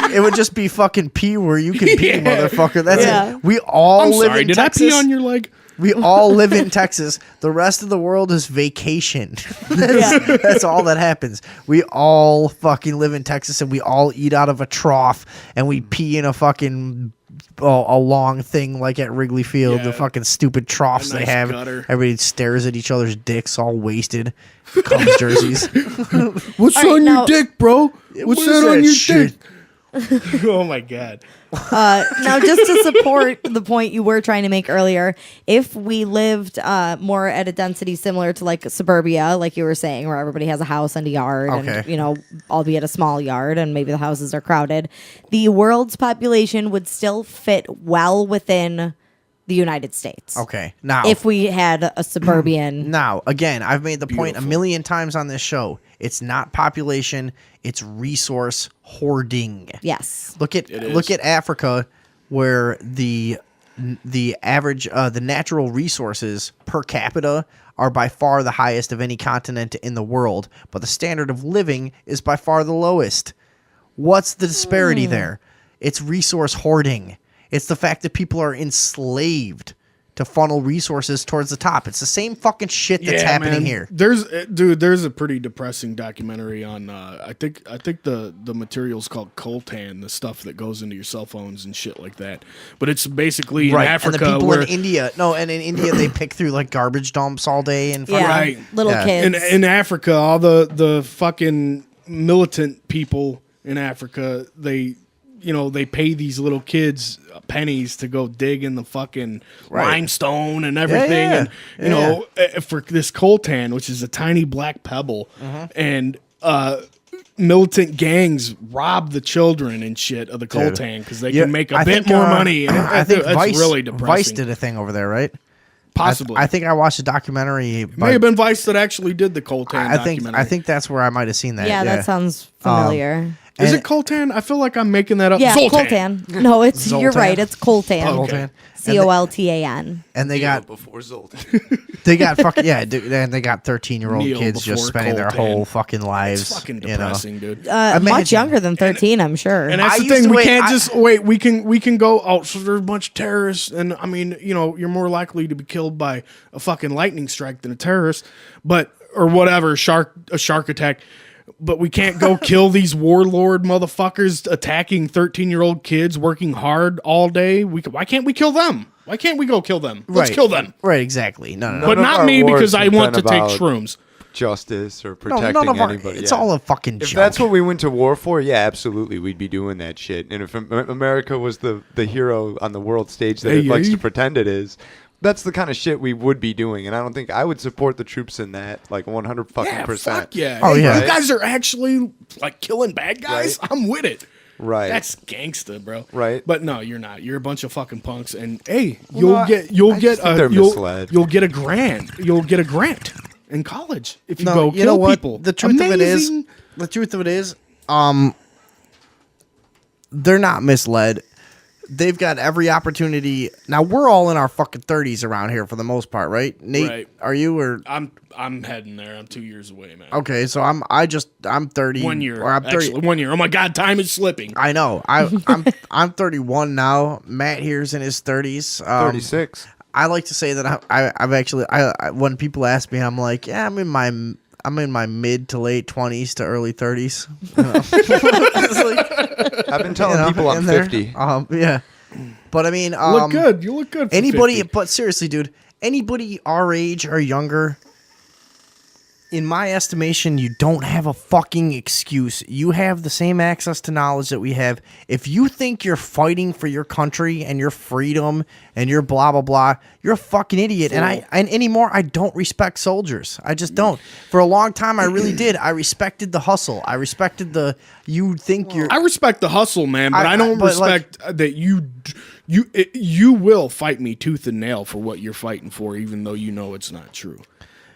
it would just be fucking pee where you can pee, motherfucker. That's it. We all I'm live sorry, in did Texas. I pee on your leg? We all live in Texas. The rest of the world is vacation. That's all that happens. We all fucking live in Texas, and we all eat out of a trough, and we pee in a fucking a long thing like at Wrigley Field. The fucking stupid troughs they nice have. gutter. Everybody stares at each other's dicks, all wasted. Cubs jerseys. What's All right, on now- your dick, bro? What's What is that on your shit? dick? Oh my god. Now, just to support the point you were trying to make earlier, if we lived more at a density similar to like suburbia, like you were saying, where everybody has a house and a yard, Okay. and albeit a small yard, and maybe the houses are crowded, the world's population would still fit well within the United States. Okay. Now, If we had a suburban, Now, again, I've made the point a million times on this show. It's not population, it's resource hoarding. yes, Look at Africa, where the average the natural resources per capita are by far the highest of any continent in the world, but the standard of living is by far the lowest. What's the disparity there? It's resource hoarding. It's the fact that people are enslaved to funnel resources towards the top. It's the same fucking shit that's happening here. There's a pretty depressing documentary on I think the material's called coltan, the stuff that goes into your cell phones and shit like that. But it's basically in Africa, and the people where in India, and in India they pick through like garbage dumps all day and fucking, yeah, Right. little Yeah. kids. in Africa, all the fucking militant people in Africa, they pay these little kids pennies to go dig in the fucking limestone and everything, Yeah. and for this coltan, which is a tiny black pebble, and militant gangs rob the children and shit of the coltan because they can make a bit more money. And I think that's Vice, really depressing. Vice did a thing over there, right? Possibly. I think I watched a documentary. It may have been Vice that actually did the coltan documentary. I think that's where I might have seen that. yeah, that sounds familiar. Is and- it coltan? I feel like I'm making that up. Yeah, Zoltan. coltan. No, you're Zoltan. right. It's coltan. Coltan. COLTAN. And they got before Zoltan. and they got 13-year-old Neo kids just before spending their coltan. whole fucking lives. It's fucking you know. depressing, dude. Much Imagine. younger than 13, I'm sure. And that's I the used thing. to We wait- can't I- just wait. We can go. Oh, so there's a bunch of terrorists, and I mean, you're more likely to be killed by a fucking lightning strike than a terrorist, or whatever, a shark attack. But we can't go kill these warlord motherfuckers attacking 13-year-old kids working hard all day. Why can't we kill them? Why can't we go kill them? Let's Right. kill them. Right, exactly. No. But None of not our me wars because I have want to been take about shrooms. Justice or No, protecting none of our, anybody. it's yeah. all a fucking If joke. that's what we went to war for, yeah, absolutely, we'd be doing that shit. And if America was the hero on the world stage that it likes to pretend it is, that's the kind of shit we would be doing. And I don't think I would support the troops in that, like 100 fucking Yeah, percent. fuck yeah. Oh, Hey, yeah. You guys are actually like killing bad guys. Right. I'm with it. Right. That's gangsta, bro. Right. But no, you're not. You're a bunch of fucking punks. And hey, Well, I just think they're misled. you'll get a grant. You'll get a grant in college if you No, go you kill know what? people. The truth of it is, Amazing. they're not misled. They've got every opportunity. Now we're all in our fucking 30s around here for the most part, right? Nate, Right. are you or I'm heading there. I'm 2 years away, man. okay? So I'm 30. 1 year. Or I'm 30. Actually, 1 year. Oh my god, time is slipping. I know. I'm 31 now. Matt here's in his 30s. 36. I like to say that I've actually when people ask me, I'm like, yeah, I'm in my mid to late 20s to early 30s. It's like, I've been telling people I'm in there. 50. Yeah, but I mean, You look good. You look good. For anybody, 50. but seriously, dude, anybody our age or younger, in my estimation, you don't have a fucking excuse. You have the same access to knowledge that we have. If you think you're fighting for your country and your freedom and your blah blah blah, you're a fucking idiot. And anymore, I don't respect soldiers. I just don't. For a long time, I really did. I respected the hustle. I respected the. You think you're. I respect the hustle, man, but I don't respect that you you will fight me tooth and nail for what you're fighting for, even though you know it's not true.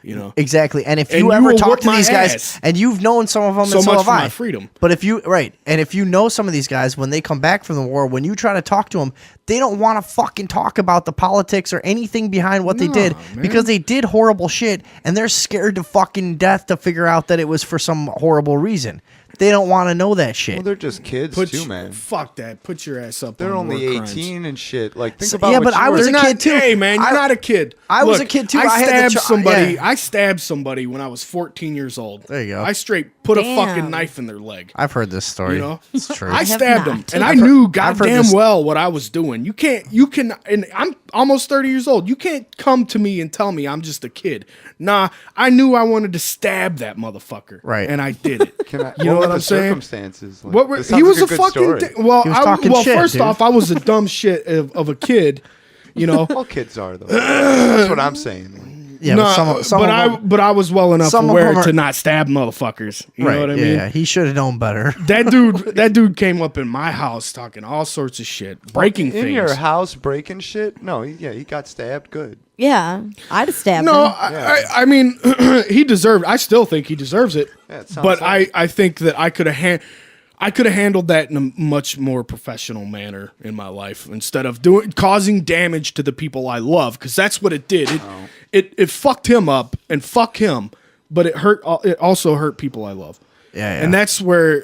You know exactly. And if And you you ever will talk whoop to my these guys, ass. and you've known some of them, So and so much have for I. my freedom. But if you and if you know some of these guys, when they come back from the war, when you try to talk to them, they don't want to fucking talk about the politics or anything behind what they did because they did horrible shit, and they're scared to fucking death to figure out that it was for some horrible reason. They don't want to know that shit. Well, they're just kids too, man. Fuck that. Put your ass up. They're on only war 18 crimes. and shit. Like, think So- about yeah, what but you I were- was a They're kid not- too. Hey man, you're not a kid. I was Look, a kid too. I I had the stabbed cho- somebody. yeah. I stabbed somebody when I was 14 years old. There you go. I straight put a Damn. fucking knife in their leg. I've heard this story. You know, It's true. I have stabbed not. them, and I I've heard- knew I've heard goddamn this- well what I was doing. You can, and I'm almost 30 years old. You can't come to me and tell me I'm just a kid. Nah, I knew I wanted to stab that motherfucker. Right. And I did it. Can I, You know were what the I'm saying? Circumstances. Like, What were, this he sounds was like a good fucking story. well. He was talking shit, first dude. off, I was a dumb shit of a kid. You know, All kids are though. That's what I'm saying. Like, Yeah, no, but some of them, but I was well enough some of aware them are- to not stab motherfuckers. You know what I mean? Yeah, he should have known better. That dude came up in my house talking all sorts of shit, breaking in things. your house breaking shit? No, he got stabbed. Good. Yeah, I'd have stabbed No, him. I mean, he deserved. I still think he deserves it. Yeah, it sounds But like I think that I could have handled that in a much more professional manner in my life instead of causing damage to the people I love, because that's what it did. It fucked him up and fuck him, but it hurt. It also hurt people I love. Yeah. And that's where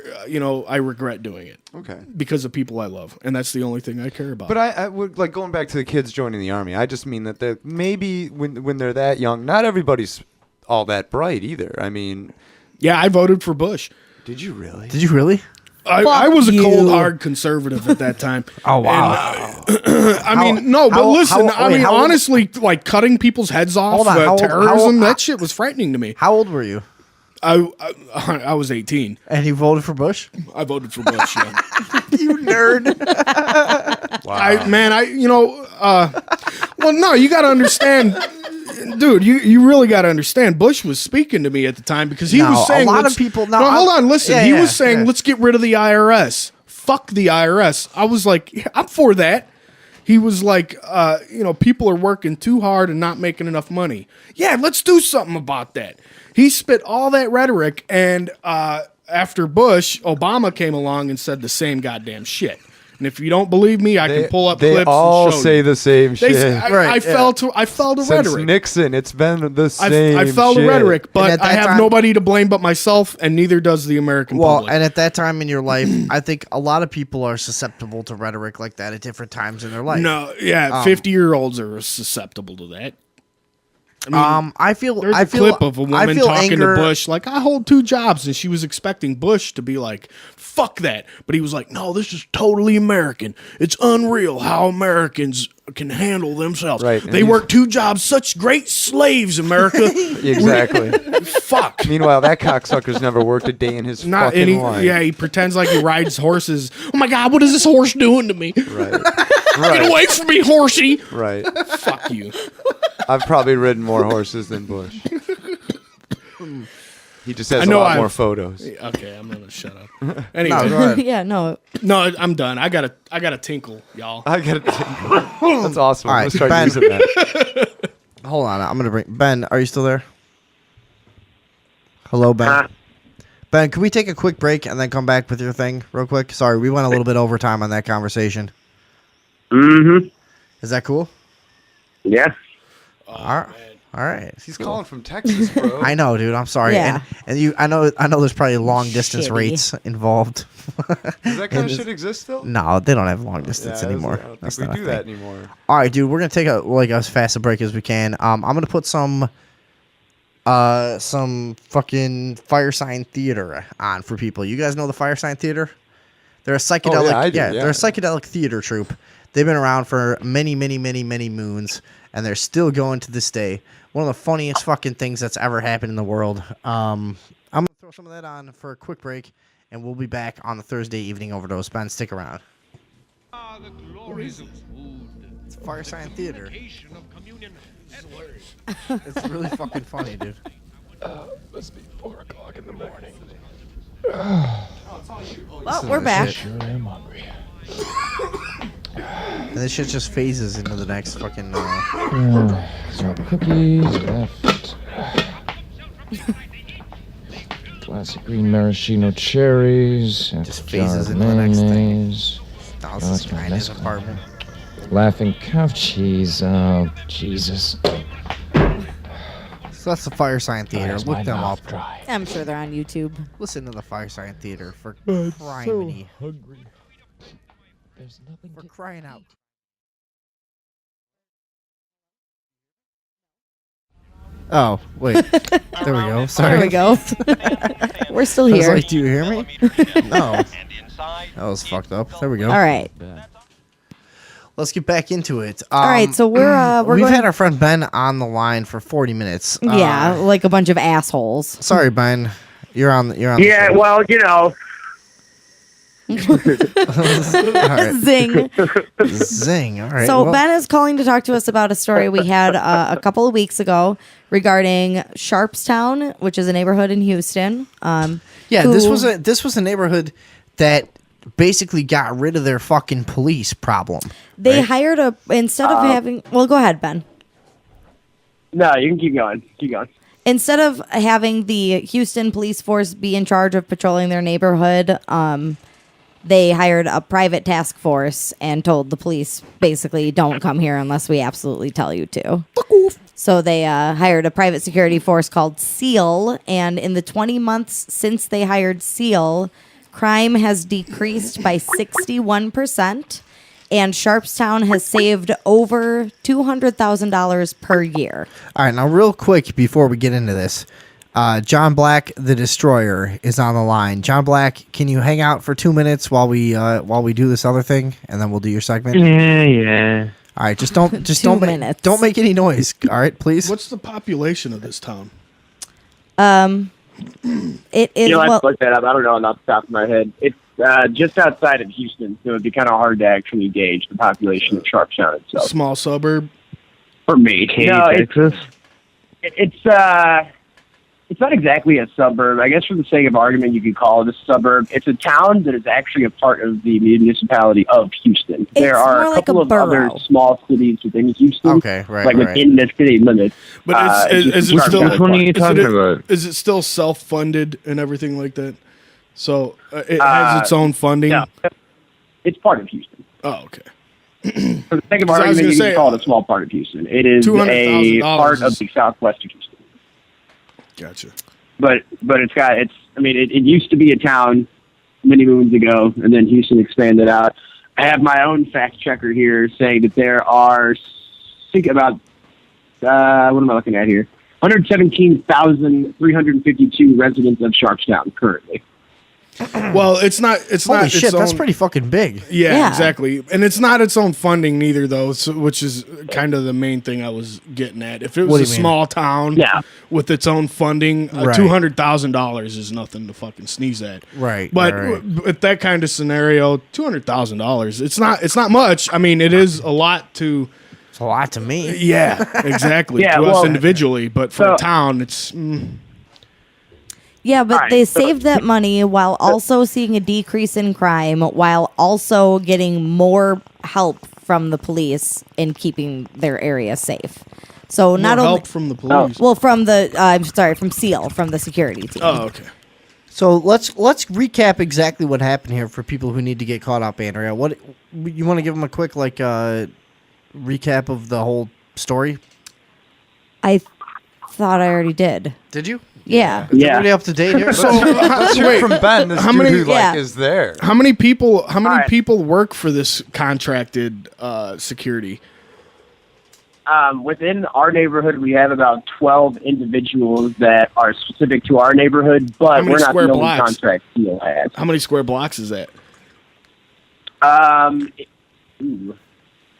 I regret doing it. Okay. Because of people I love, and that's the only thing I care about. But I would like going back to the kids joining the army. I just mean that maybe when they're that young, not everybody's all that bright either. I mean, yeah, I voted for Bush. did you really? Did you really? I was a you. cold, hard conservative at that time. Oh wow. I mean, no, but how- listen, how- I wait, mean, how old- honestly, like cutting people's heads off, Hold on, how old- how terrorism, old- that shit was frightening to me. How old were you? I was 18. And you voted for Bush? I voted for Bush. Yeah. You nerd. Well, no, you got to understand, dude. You really got to understand. Bush was speaking to me at the time because he No, was saying a lot let's- of people- No, no, hold I'm- on, listen. yeah, he yeah, was saying yeah. let's get rid of the IRS. Fuck the IRS. I was like, yeah, I'm for that. He was like, people are working too hard and not making enough money. Yeah, let's do something about that. He spit all that rhetoric, and after Bush, Obama came along and said the same goddamn shit. And if you don't believe me, I can pull up They clips. all and show say you. the same They shit. say, I Right, yeah. fell to Since rhetoric. Nixon, it's been the same. I fell to shit. rhetoric, And but at I that have time- nobody to blame but myself, and neither does the American Well, public. and at that time in your life, I think a lot of people are susceptible to rhetoric like that at different times in their life. No, yeah, 50-year-olds are susceptible to that. I feel There's I a feel clip of a I woman feel talking anger, to Bush like, I hold 2 jobs, and she was expecting Bush to be like, fuck that. But he was like, no, this is totally American. It's unreal how Americans can handle themselves. Right, and They he's- work 2 jobs, such great slaves, America. Exactly. Fuck. Meanwhile, that cocksucker's never worked a day in his Not fucking any. life. Yeah, he pretends like he rides horses. Oh my God, what is this horse doing to me? Right. Get away from me, horsey. Right. Fuck you. I've probably ridden more horses than Bush. He just has I a know lot I've- more photos. Okay, I'm gonna shut up. No, Anyway, go ahead. Yeah, no. no, I'm done. I gotta tinkle, y'all. I got it. That's awesome. All I'm right, gonna start Ben. using that. Hold on, I'm gonna bring Ben. Are you still there? Hello, Ben. Ben, can we take a quick break and then come back with your thing real quick? Sorry, we went a little bit overtime on that conversation. Mm-hmm. Is that cool? Yeah. All right. All right. He's calling from Texas, bro. I know, dude. I'm sorry. Yeah. And you, I know there's probably long distance Shitty. rates involved. Does that kind of shit exist still? No, they don't have long distance Yeah, anymore. I don't That's think not we a do that thing. anymore. All right, dude. We're gonna take as fast a break as we can. I'm gonna put some fucking Fire Sign Theater on for people. You guys know the Fire Sign Theater? They're a psychedelic. I do, yeah. They're a psychedelic theater troupe. They've been around for many, many, many, many moons, and they're still going to this day. One of the funniest fucking things that's ever happened in the world. I'm gonna throw some of that on for a quick break, and we'll be back on the Thursday evening overdose. Ben, stick around. The glories of food. It's Fire Sign Theater. Vacation of communion. It's really fucking funny, dude. Must be 4 o'clock in the morning. Well, we're back. Sure am hungry. And this shit just phases into the next fucking. So cookies left. Classic green maraschino cherries. Just phases into the next thing. mayonnaise. Now Oh, this that's my guy in his next apartment. Laughing cow cheese. Oh, Jesus. So that's the Fire Sign Theater. Where's my Look them mouth up. dry? I'm sure they're on YouTube. Listen to the Fire Sign Theater for criminy. Hungry. There's nothing For to crying out. Oh, wait. There we go. Sorry. There we go. We're still I was here. like, do you hear me? No. That was fucked up. There we go. All right. Let's get back into it. All right. So we're We've going. had our friend Ben on the line for 40 minutes. Yeah, like a bunch of assholes. Sorry, Ben. You're on. The Yeah, show. well, you know, All right. Zing. Zing. All right. So well, Ben is calling to talk to us about a story we had a couple of weeks ago regarding Sharpstown, which is a neighborhood in Houston. yeah, who- this was a neighborhood that basically got rid of their fucking police problem. They right? hired instead of having. Well, go ahead, Ben. no, you can keep going. Keep going. Instead of having the Houston police force be in charge of patrolling their neighborhood, they hired a private task force and told the police basically don't come here unless we absolutely tell you to. So they hired a private security force called SEAL, and in the 20 months since they hired SEAL, crime has decreased by 61%, and Sharpstown has saved over $200,000 per year. All right, now real quick before we get into this, John Black, the Destroyer, is on the line. John Black, can you hang out for 2 minutes while we do this other thing, and then we'll do your segment? Yeah. All right, just don't 2 minutes. don't make any noise. All right, please. What's the population of this town? It is You'll have well, to look that up. I don't know off the top of my head. It's just outside of Houston, so it'd be kind of hard to actually gauge the population of Sharpstown itself. Small suburb. For me, no, it's not exactly a suburb. I guess for the sake of argument, you could call it a suburb. It's a town that is actually a part of the municipality of Houston. There are more a like couple a of other borough. small cities within Houston. Okay, right, like right. within the city limits. But is it Houston still? Sharpstown is one. you talking about? Is it still self-funded and everything like that? So it has its own funding. No, it's part of Houston. Oh, okay. For the sake of 'Cause I was argument, gonna you say, can call it a small part of Houston. It is a $200,000 part of is- the southwest of Houston. Gotcha. But it used to be a town many moons ago, and then Houston expanded out. I have my own fact checker here saying that there are about what am I looking at here? 117,352 residents of Sharpstown currently. Well, it's not. It's Holy not. shit, its that's own, pretty fucking big. Yeah, Yeah. exactly. And it's not its own funding neither, though. Which is kind of the main thing I was getting at. If it What was do a you mean? small town Yeah. with its own funding, Right. $200,000 is nothing to fucking sneeze at. Right, But right. with that kind of scenario, $200,000. It's not. It's not much. I mean, it is a lot to. It's a lot to me. Yeah, exactly. Yeah, to us well, individually, but for so- a town, it's. yeah, but All right, they so- saved that money while also seeing a decrease in crime, while also getting more help from the police in keeping their area safe. So not More only help from the police. well from the from SEAL, from the security team. Oh, okay. So let's recap exactly what happened here for people who need to get caught up, Andrea. What you want to give them a quick recap of the whole story? I thought I already did. Did you? Yeah. Is Yeah. everybody up to date here? So Let's hear it from Ben, this how dude many- who Yeah. is there. How many people? How many All right. people work for this contracted security? Within our neighborhood, we have about 12 individuals that are specific to our neighborhood, How but many we're not square the only blocks? contract SEAL has. How many square blocks is that?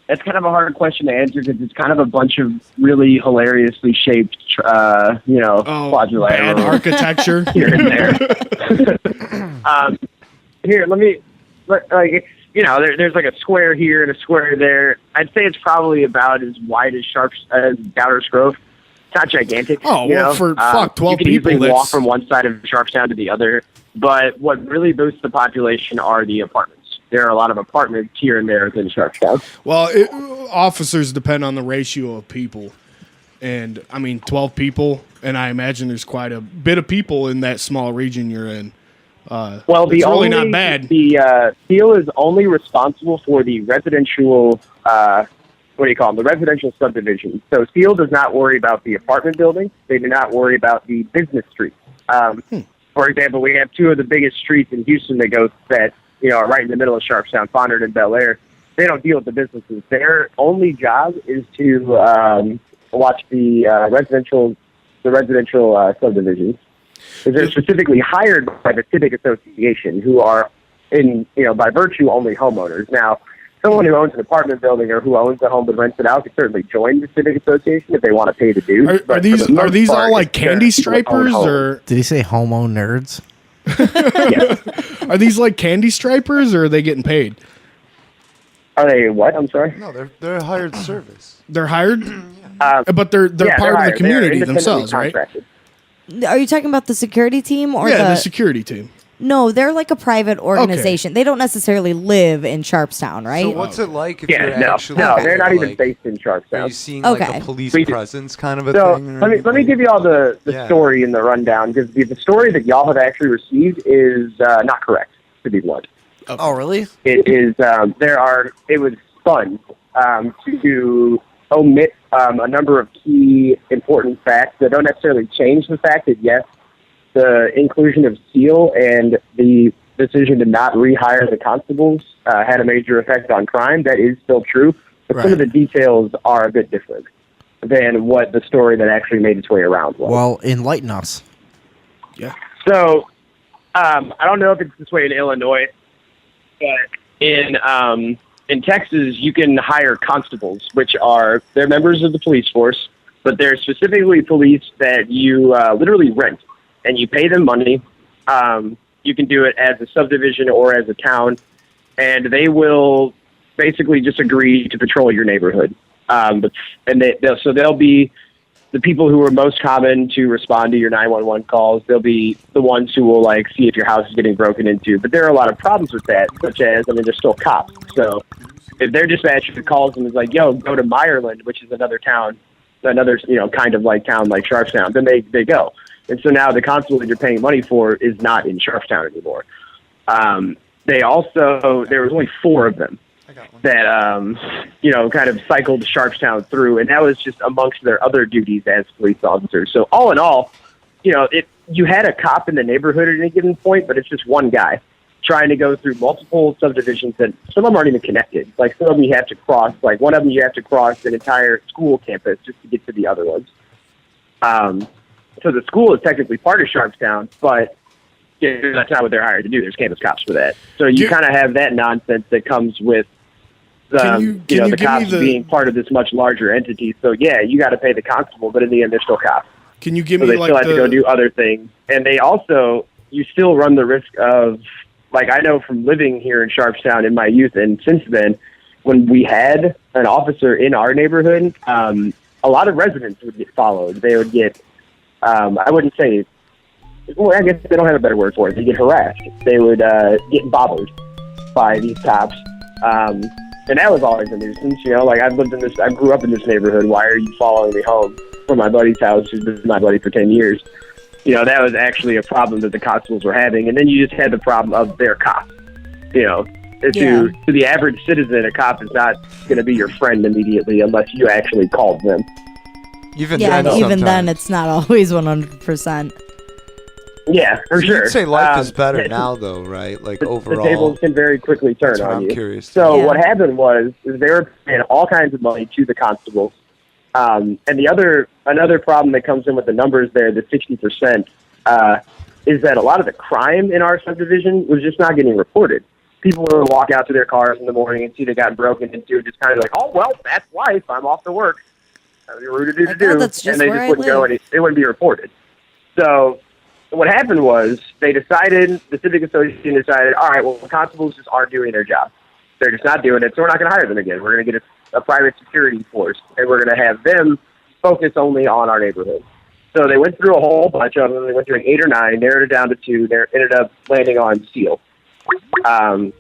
That's kind of a hard question to answer because it's kind of a bunch of really hilariously shaped, quadrilateral bad architecture. here and there. There's like a square here and a square there. I'd say it's probably about as wide as Doubters Grove. It's not gigantic. Oh, you well, know? for fuck, 12 you can people, easily walk that's- from one side of Sharpstown to the other. But what really boosts the population are the apartments. there are a lot of apartments here and there within Sharpstown. Well, officers depend on the ratio of people. And, I mean, 12 people, and I imagine there's quite a bit of people in that small region you're in. Well, it's really not bad. The Seal is only responsible for the residential, what do you call them, the residential subdivision. So Seal does not worry about the apartment buildings. They do not worry about the business streets. For example, we have two of the biggest streets in Houston that are right in the middle of Sharpstown, Fondren and Bel Air. They don't deal with the businesses. Their only job is to watch the residential subdivisions. They're specifically hired by the civic association, who are by virtue only homeowners. Now, someone who owns an apartment building or who owns a home but rents it out can certainly join the civic association if they want to pay the dues. Are these all like candy stripers, or did he say homo nerds? Yes. Are these like candy stripers, or are they getting paid? Are they what? I'm sorry. No, they're a hired service. They're hired, but they're part of the community themselves, right? Are you talking about the security team or the security team? No, they're like a private organization. They don't necessarily live in Sharpstown, right? So what's it like if you're actually... No, they're not even based in Sharpstown. Are you seeing like a police presence kind of a thing? Let me give you all the story and the rundown, because the story that y'all have actually received is not correct, to be blunt. Okay. Oh, really? It is. It was fun to omit a number of key important facts that don't necessarily change the fact that, yes, the inclusion of Seal and the decision to not rehire the constables had a major effect on crime. That is still true, but some of the details are a bit different than what the story that actually made its way around was. Well, enlighten us. Yeah. So, I don't know if it's this way in Illinois, but in Texas, you can hire constables, which they're members of the police force, but they're specifically police that you literally rent. And you pay them money. You can do it as a subdivision or as a town, and they will basically just agree to patrol your neighborhood. They'll be the people who are most common to respond to your 911 calls. They'll be the ones who will see if your house is getting broken into. But there are a lot of problems with that, such as they're still cops. So if their dispatcher calls them and is like, "Yo, go to Meyerland," which is another town, another kind of like town like Sharpstown, then they go. And so now the constable that you're paying money for is not in Sharpstown anymore. There was only 4 of them that, kind of cycled Sharpstown through, and that was just amongst their other duties as police officers. So all in all, you had a cop in the neighborhood at any given point, but it's just one guy trying to go through multiple subdivisions that some of them aren't even connected. Like some of them you have to cross, like one of them you have to cross an entire school campus just to get to the other ones. So the school is technically part of Sharpstown, but that's not what they're hired to do. There's campus cops for that. So you kind of have that nonsense that comes with the cops being part of this much larger entity. So yeah, you got to pay the constable, but in the end, they're still cops. Can you give me they still have to go do other things, and you still run the risk of, I know from living here in Sharpstown in my youth, and since then, when we had an officer in our neighborhood, a lot of residents would get followed. They would get I wouldn't say, I guess they don't have a better word for it. They get harassed. They would get bothered by these cops. And that was always a nuisance, I grew up in this neighborhood. Why are you following me home from my buddy's house, who's been my buddy for 10 years? That was actually a problem that the constables were having. And then you just had the problem of their cop. To the average citizen, a cop is not going to be your friend immediately unless you actually called them. Even then, it's not always 100%. Yeah, for sure. You'd say life is better now, though, right? Overall, the tables can very quickly turn on you. I'm curious. So what happened was they were paying all kinds of money to the constables, and another problem that comes in with the numbers there, the 60%, is that a lot of the crime in our subdivision was just not getting reported. People would walk out to their cars in the morning and see they got broken into, and just kind of oh well, that's life. I'm off to work. And they just wouldn't go, and it wouldn't be reported. So what happened was the civic association decided, all right, well, the constables just aren't doing their job. They're just not doing it, so we're not going to hire them again. We're going to get a private security force, and we're going to have them focus only on our neighborhood. So they went through a whole bunch of them. They went through 8 or 9, narrowed it down to 2. They ended up landing on Seal.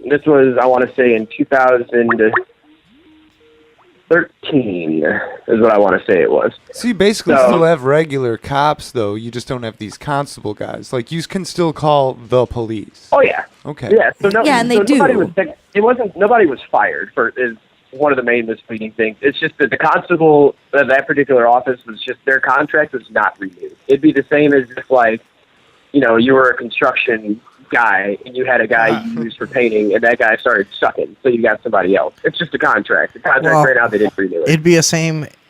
This was, I want to say, in 2013 is what I want to say it was. So you basically So- still have regular cops, though. You just don't have these constable guys. Like, you can still call the police. Oh yeah. Okay. Yeah. So no, Yeah, and they so nobody do. was. Nobody was fired for is one of the main misleading things. It's just that the constable of that particular office was just their contract was not renewed. It'd be the same as if like, you were a construction guy and you had a guy you used for painting and that guy started sucking, so you got somebody else. It's just a contract. The contract ran out, they didn't renew it. It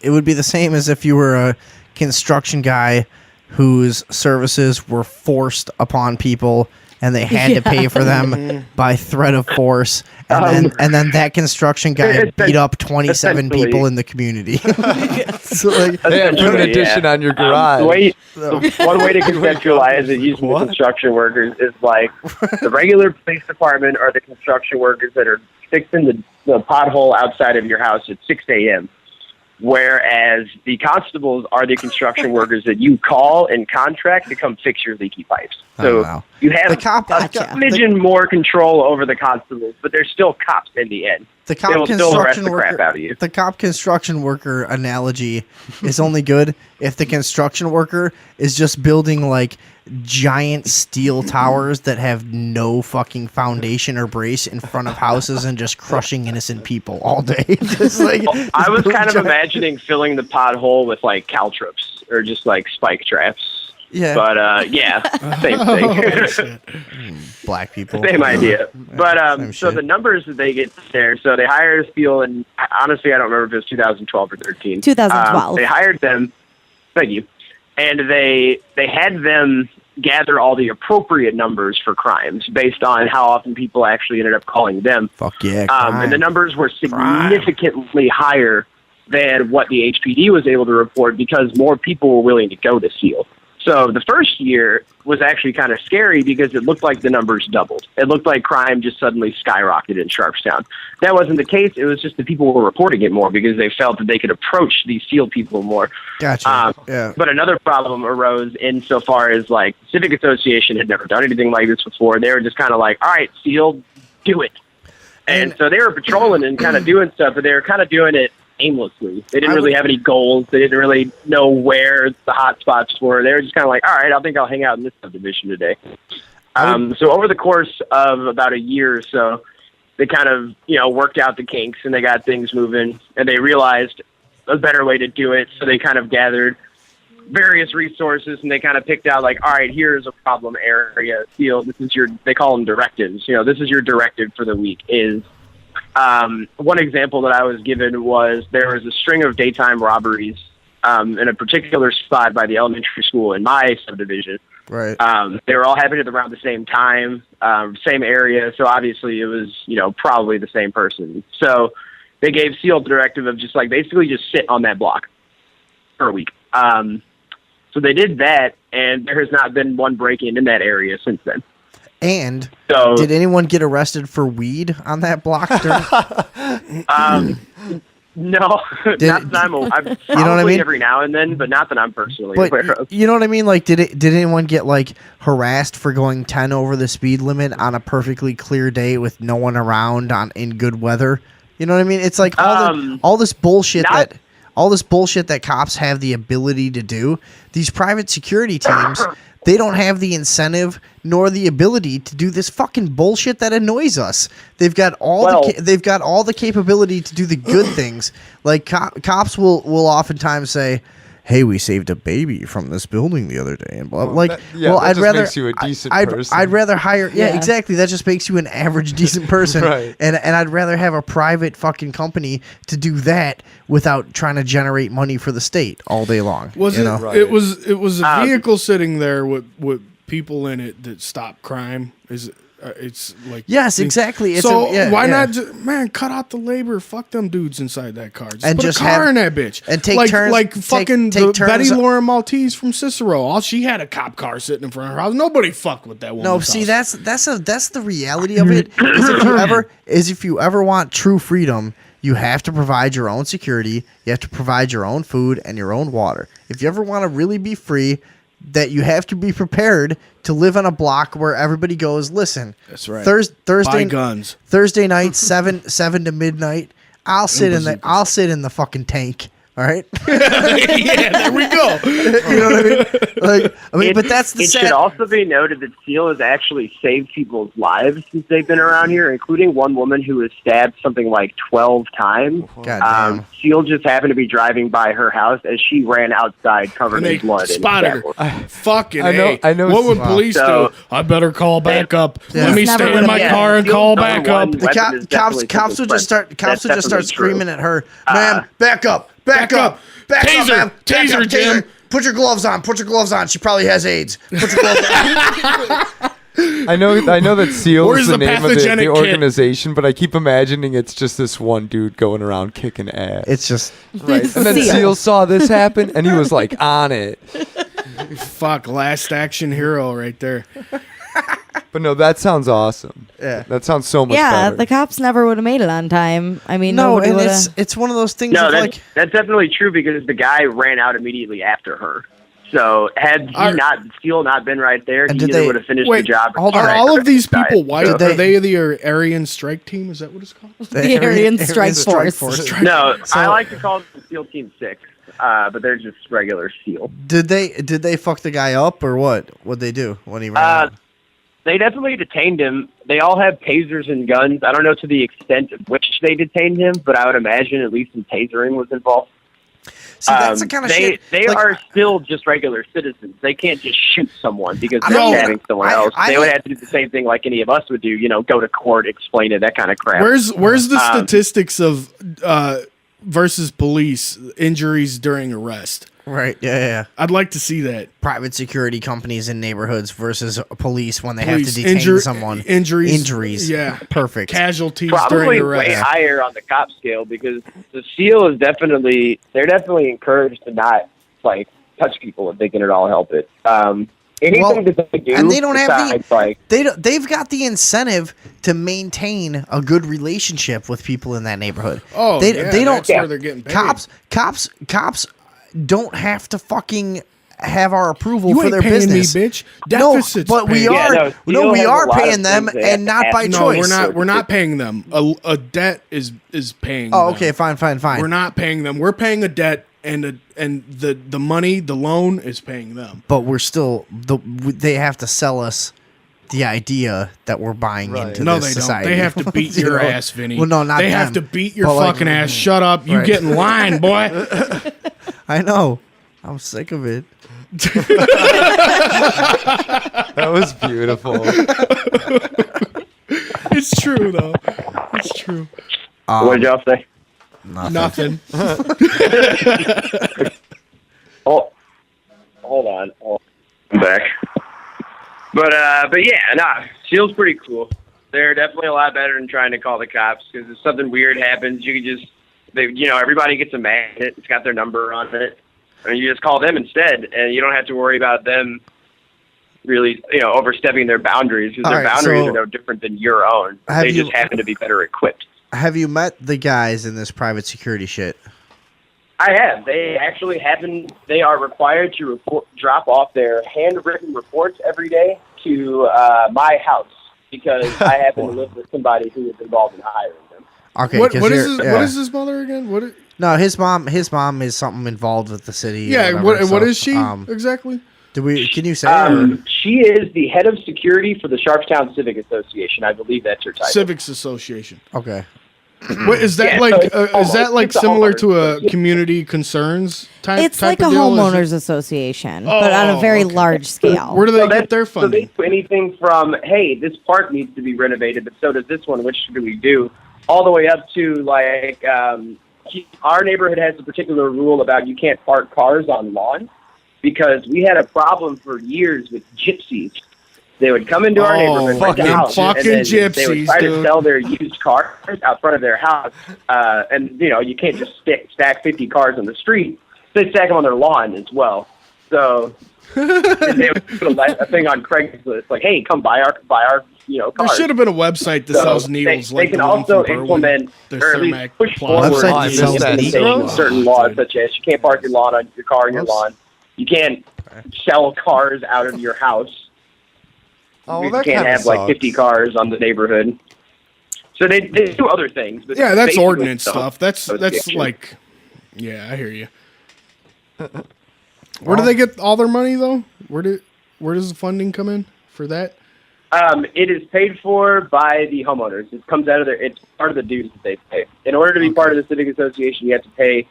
would be the same as if you were a construction guy whose services were forced upon people and they had to pay for them by threat of force, and then that construction guy beat up 27 people in the community. So like, Yeah, put an addition on your garage. The one way to conceptualize it using the construction workers is like the regular police department are the construction workers that are fixing the pothole outside of your house at 6 a.m., whereas the constables are the construction workers that you call and contract to come fix your leaky pipes. So you have a smidgen more control over the constables, but they're still cops in the end. The They cop will still arrest construction the crap worker, out of you. the cop construction worker analogy is only good if the construction worker is just building like giant steel towers that have no fucking foundation or brace in front of houses and just crushing innocent people all day. Just like I was kind of giant- imagining filling the pothole with like caltrops or just like spike traps. Yeah. But yeah, same thing. Black people. Same idea. But Same so shit. the numbers that they get there, so they hired Steele, and honestly, I don't remember if it was 2012 or 13. 2012. They hired them. Thank you. And they had them gather all the appropriate numbers for crimes based on how often people actually ended up calling them. Fuck yeah. And the numbers were significantly higher than what the HPD was able to report because more people were willing to go to Steele. So the first year was actually kind of scary because it looked like the numbers doubled. It looked like crime just suddenly skyrocketed in Sharpstown. That wasn't the case. It was just that people were reporting it more because they felt that they could approach these SEAL people more. Gotcha. Yeah. But another problem arose insofar as like Civic Association had never done anything like this before. They were just kind of like, all right, SEAL, do it. And so they were patrolling and kind of doing stuff, but they were kind of doing it aimlessly. They didn't really have any goals. They didn't really know where the hot spots were. They were just kind of like, all right, I think I'll hang out in this subdivision today. So over the course of about a year or so, they kind of, worked out the kinks and they got things moving and they realized a better way to do it. So they kind of gathered various resources and they kind of picked out like, all right, here's a problem area field. This is they call them directives. This is your directive for the week is, one example that I was given was there was a string of daytime robberies in a particular spot by the elementary school in my subdivision. Right. They were all happening around the same time, same area. So obviously it was, probably the same person. So they gave SEAL the directive of just like basically just sit on that block for a week. So they did that, and there has not been one break-in in that area since then. And So- did anyone get arrested for weed on that block? No, not that I'm probably You know what I mean? every now and then, but not that I'm personally But aware of. you know what I mean? Like, did anyone get like harassed for going 10 over the speed limit on a perfectly clear day with no one around in good weather? You know what I mean? It's like all this bullshit that cops have the ability to do. These private security teams, they don't have the incentive nor the ability to do this fucking bullshit that annoys us. They've got all the capability to do the good things. Like cops will oftentimes say, "Hey, we saved a baby from this building the other day," and that just makes you a decent person. I'd rather hire. Yeah, exactly. That just makes you an average decent person. Right. And I'd rather have a private fucking company to do that without trying to generate money for the state all day long. Was you it? know? Right. It was a vehicle sitting there with people in it that stop crime. It's like Yes, exactly. It's so why yeah. not just, cut out the labor? Fuck them dudes inside that car. Just And put just a car have- in that bitch. and take like, turns- Like take- fucking take the Betty turns- Lauren Maltese from Cicero. All she had a cop car sitting in front of her house. Nobody fucked with that woman. No, see that's the reality of it. Is if you ever want true freedom, you have to provide your own security. You have to provide your own food and your own water. If you ever want to really be free, that you have to be prepared to live on a block where everybody goes, listen, That's right. Thursday Buy guns. Thursday night, 7 to midnight, I'll sit in the fucking tank. All right. Yeah, there we go. You know what I mean? But that's the It sad. should also be noted that Seal has actually saved people's lives since they've been around here, including one woman who was stabbed something like 12 times. God damn. Seal just happened to be driving by her house as she ran outside covered And they in blood. spotted her. Fucking I know What would it's- police So- do? I better call back up. Yeah. Let me It's stay never in my gonna- car and Seal's call number back up. one The weapon is definitely cops would just start. That's definitely true. screaming at her, "Ma'am, back up, Back up. Taser, ma'am, back taser, up, Jim." Put your gloves on. Put your gloves on. She probably has AIDS. Put your gloves on." I know that SEAL Where's is the the name of the pathogenic kid? organization, but I keep imagining it's just this one dude going around kicking ass. It's just right. And then Seal. SEAL saw this happen, and he was like on it. Fuck, last action hero right there. But no, that sounds awesome. Yeah. That sounds so much Yeah, better. the cops never would have made it on time. I mean, no, nobody and would it's have. it's one of those things. No, of that's, like, that's definitely true because the guy ran out immediately after her. So had Seal not been right there, And he did either they- would have finished wait, the job. or hold on. Are died. all of these people white? Did Are they- they the Aryan Strike Team? Is that what it's called? The Aryan Strike Force. No, I like to call them SEAL Team 6, but they're just regular SEAL. Did they fuck the guy up or what? What'd they do when he ran? out? They definitely detained him. They all have tasers and guns. I don't know to the extent of which they detained him, but I would imagine at least some tasering was involved. See, that's the kind of shit. They like, are still just regular citizens. They can't just shoot someone because I they're know. stabbing someone else. I- They would have to do the same thing like any of us would do. Go to court, explain it, that kind of crap. Where's the statistics of versus police injuries during arrest? Right. Yeah. I'd like to see that. Private security companies in neighborhoods versus police when they have Police to detain someone. Injuries. Injuries. Yeah. Perfect. Casualties Probably during way arrest. higher on the cop scale because the SEAL is they're definitely encouraged to not touch people if they can at all help it. Anything that they do, and they don't have besides, they've got the incentive to maintain a good relationship with people in that neighborhood. Oh, they yeah, don't. that's where they're getting paid. Cops don't have to fucking have our approval You for ain't their paying business. me, bitch. No, Deficits but we paying. are. Yeah, no, No, we Steel has are a lot paying of them, things they and have not to by have. No, choice. we're not paying them. A debt is paying. Oh, them. okay, fine. We're not paying them. We're paying a debt, and the money, the loan, is paying them. But we're still they have to sell us the idea that we're buying into No, this they society. don't. They have to beat You your know? ass, Vinny. Well, no, not They have to them. beat your But, like, fucking ass. Shut up. You right. get in line, boy. I know. I'm sick of it. That was beautiful. It's true, though. It's true. what did y'all say? Nothing. Oh, hold on. I'm back. But yeah, SEAL's pretty cool. They're definitely a lot better than trying to call the cops because if something weird happens, you can just, everybody gets a magnet. It's got their number on it. And you just call them instead, and you don't have to worry about them really, overstepping their boundaries because their All right, boundaries so are no different than your own. have They you- just happen to be better equipped. Have you met the guys in this private security shit? I have. They actually they are required to drop off their handwritten reports every day to my house because I happen to live with somebody who was involved in hiring them. Okay, What 'cause is you're- his, yeah. what is his mother again? What? No, his mom is something involved with the city. Yeah. or What whatever, is so, she exactly? Can you say? Or? She is the head of security for the Sharpstown Civic Association. I believe that's her title. Civics Association. Okay. What is that Yeah, like? so it's Is that almost- like it's a similar homeowners to a association. community concerns type? It's type like a of deal? Is homeowners it- association, but on a Oh, very okay. large scale. Where do they So get their So they funding? do anything from, hey, this park needs to be renovated, but so does this one. Which should we do? All the way up to our neighborhood has a particular rule about you can't park cars on lawns because we had a problem for years with gypsies. They would come into our Oh, neighborhood, rent a fucking house, and then they gypsies, would try dude. to sell their used cars out front of their house. And you can't just stack 50 cars on the street. They stack them on their lawn as well. So and they would put a thing on Craigslist like, "Hey, come buy our cars." There should have been a website that So sells needles. They like can the one also from Berwyn, implement the or at least Cermak push Plaza. forward Website that sells implementation needles? of certain laws, such as you can't park your car on your lawn. You can't sell cars out of your house. Oh, You that can't kinda have like sucks. 50 cars on the neighborhood. So they do other things. But Yeah, that's basically ordinance stuff. stuff. That's Association. like, yeah, I hear you. Where do they get all their money though? Where does the funding come in for that? It is paid for by the homeowners. It comes out of it's part of the dues that they pay. In order to be part of the civic association, you have to pay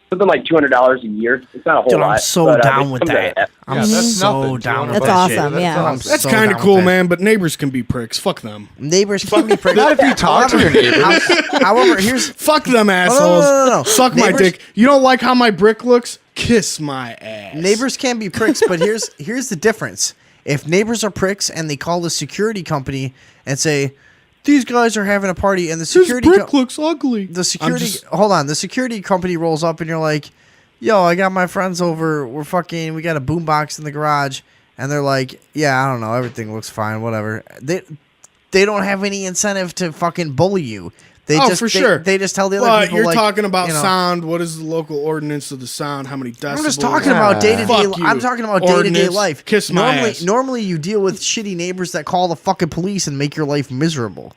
something like $200 a year. It's not a whole Dude, lot. I'm so but, down it with comes out of that. I'm Yeah, that's so nothing. down with That's that awesome, shit. yeah. I'm That's so kind down of cool, with that. man. But neighbors can be pricks. Fuck them. Neighbors can be pretty. Not if you talk to your neighbors. However, here's Fuck them assholes. no. Suck my Neighbors- dick. You don't like how my brick looks? Kiss my ass. neighbors can be pricks, but here's the difference. If neighbors are pricks and they call the security company and say, these guys are having a party, and the This security brick looks ugly. the security company rolls up and you're like, yo, I got my friends over, we got a boombox in the garage, and they're like, yeah, I don't know, everything looks fine, whatever. They don't have any incentive to fucking bully you. For sure. They just tell the other But people, you're like, talking about you know, sound. What is the local ordinance of the sound? How many decibels? I'm just talking about day to day. Fuck you. I'm talking about day to day Ordinance. life. Kiss my ass. Normally, you deal with shitty neighbors that call the fucking police and make your life miserable.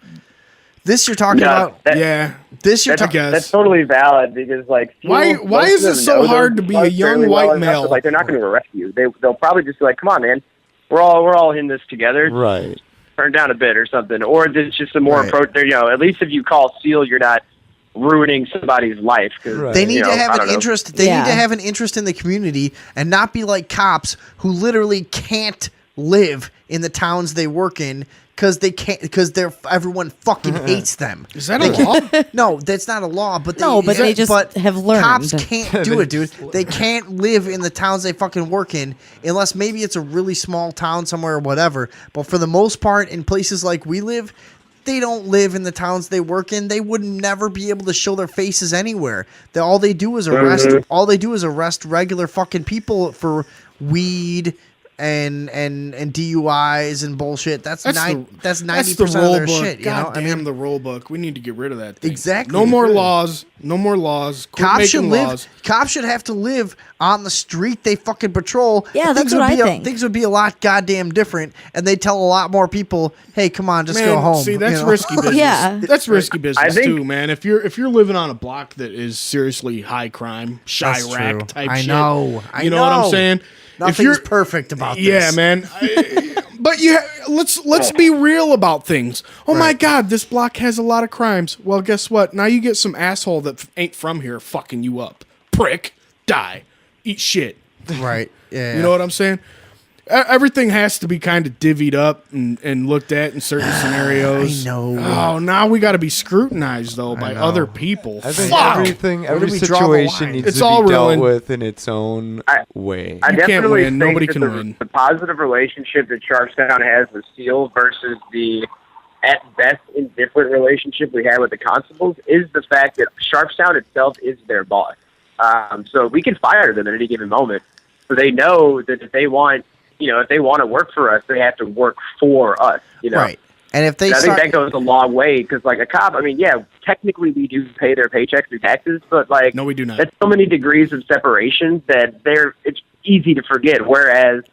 This you're talking about. Yeah. This you're I talking. guess. That's totally valid because, like, Why most is of it them so know hard those to be a bugs young fairly white well enough, male? but, like, they're not going to arrest you. They'll probably just be like, "Come on, man, we're all in this together. Right. Turn down a bit or something." Or there's just a more Right. approach. You know, at least if you call SEAL, you're not ruining somebody's life. 'Cause, Right. They need you to know, have I an don't know. interest. They Yeah. need to have an interest in the community and not be like cops who literally can't live in the towns they work in because they can't because everyone fucking hates them. Is that a law? No, that's not a law. But No, but they just have learned. Cops can't do it, dude. They can't live in the towns they fucking work in unless maybe it's a really small town somewhere or whatever. But for the most part, in places like we live, they don't live in the towns they work in. They would never be able to show their faces anywhere. All they do is arrest. All they do is arrest regular fucking people for weed and DUIs and bullshit. That's 90% of their shit. You know, God damn the rule book. We need to get rid of that thing. Exactly. No more laws. No more laws. Quit Cops should making live. laws. Cops should have to live on the street they fucking patrol. Yeah, that's Things would what I be think. Things would be a lot goddamn different, and they tell a lot more people, "Hey, come on, just go Man, home." see, that's you know? risky business. Yeah. That's risky business think- too, man. If you're living on a block that is seriously high crime, That's Chirac true. type I shit. know. You know what I'm saying? Nothing's perfect about this. Yeah, man. But let's be real about things. Oh my Right. God, this block has a lot of crimes. Well, guess what? Now you get some asshole that ain't from here fucking you up. Prick, die, eat shit. Right. Yeah. You know what I'm saying? Everything has to be kind of divvied up and looked at in certain scenarios. I know. Oh, now we got to be scrutinized though by know. other people. I think Fuck. every do we draw the situation line? needs It's to all be dealt ruined. with in its own way. I You can't definitely win. think Nobody that can the, win. the positive relationship that Sharpstown has with Seal versus the at best indifferent relationship we have with the constables is the fact that Sharpstown itself is their boss. So we can fire them at any given moment. So they know that if they want to work for us, they have to work for us. You know, Right. And if they And I start, think that goes a long way because, like, a cop, I mean, yeah, technically we do pay their paychecks through taxes, but, like, No, we do not. that's so many degrees of separation that it's easy to forget. Whereas,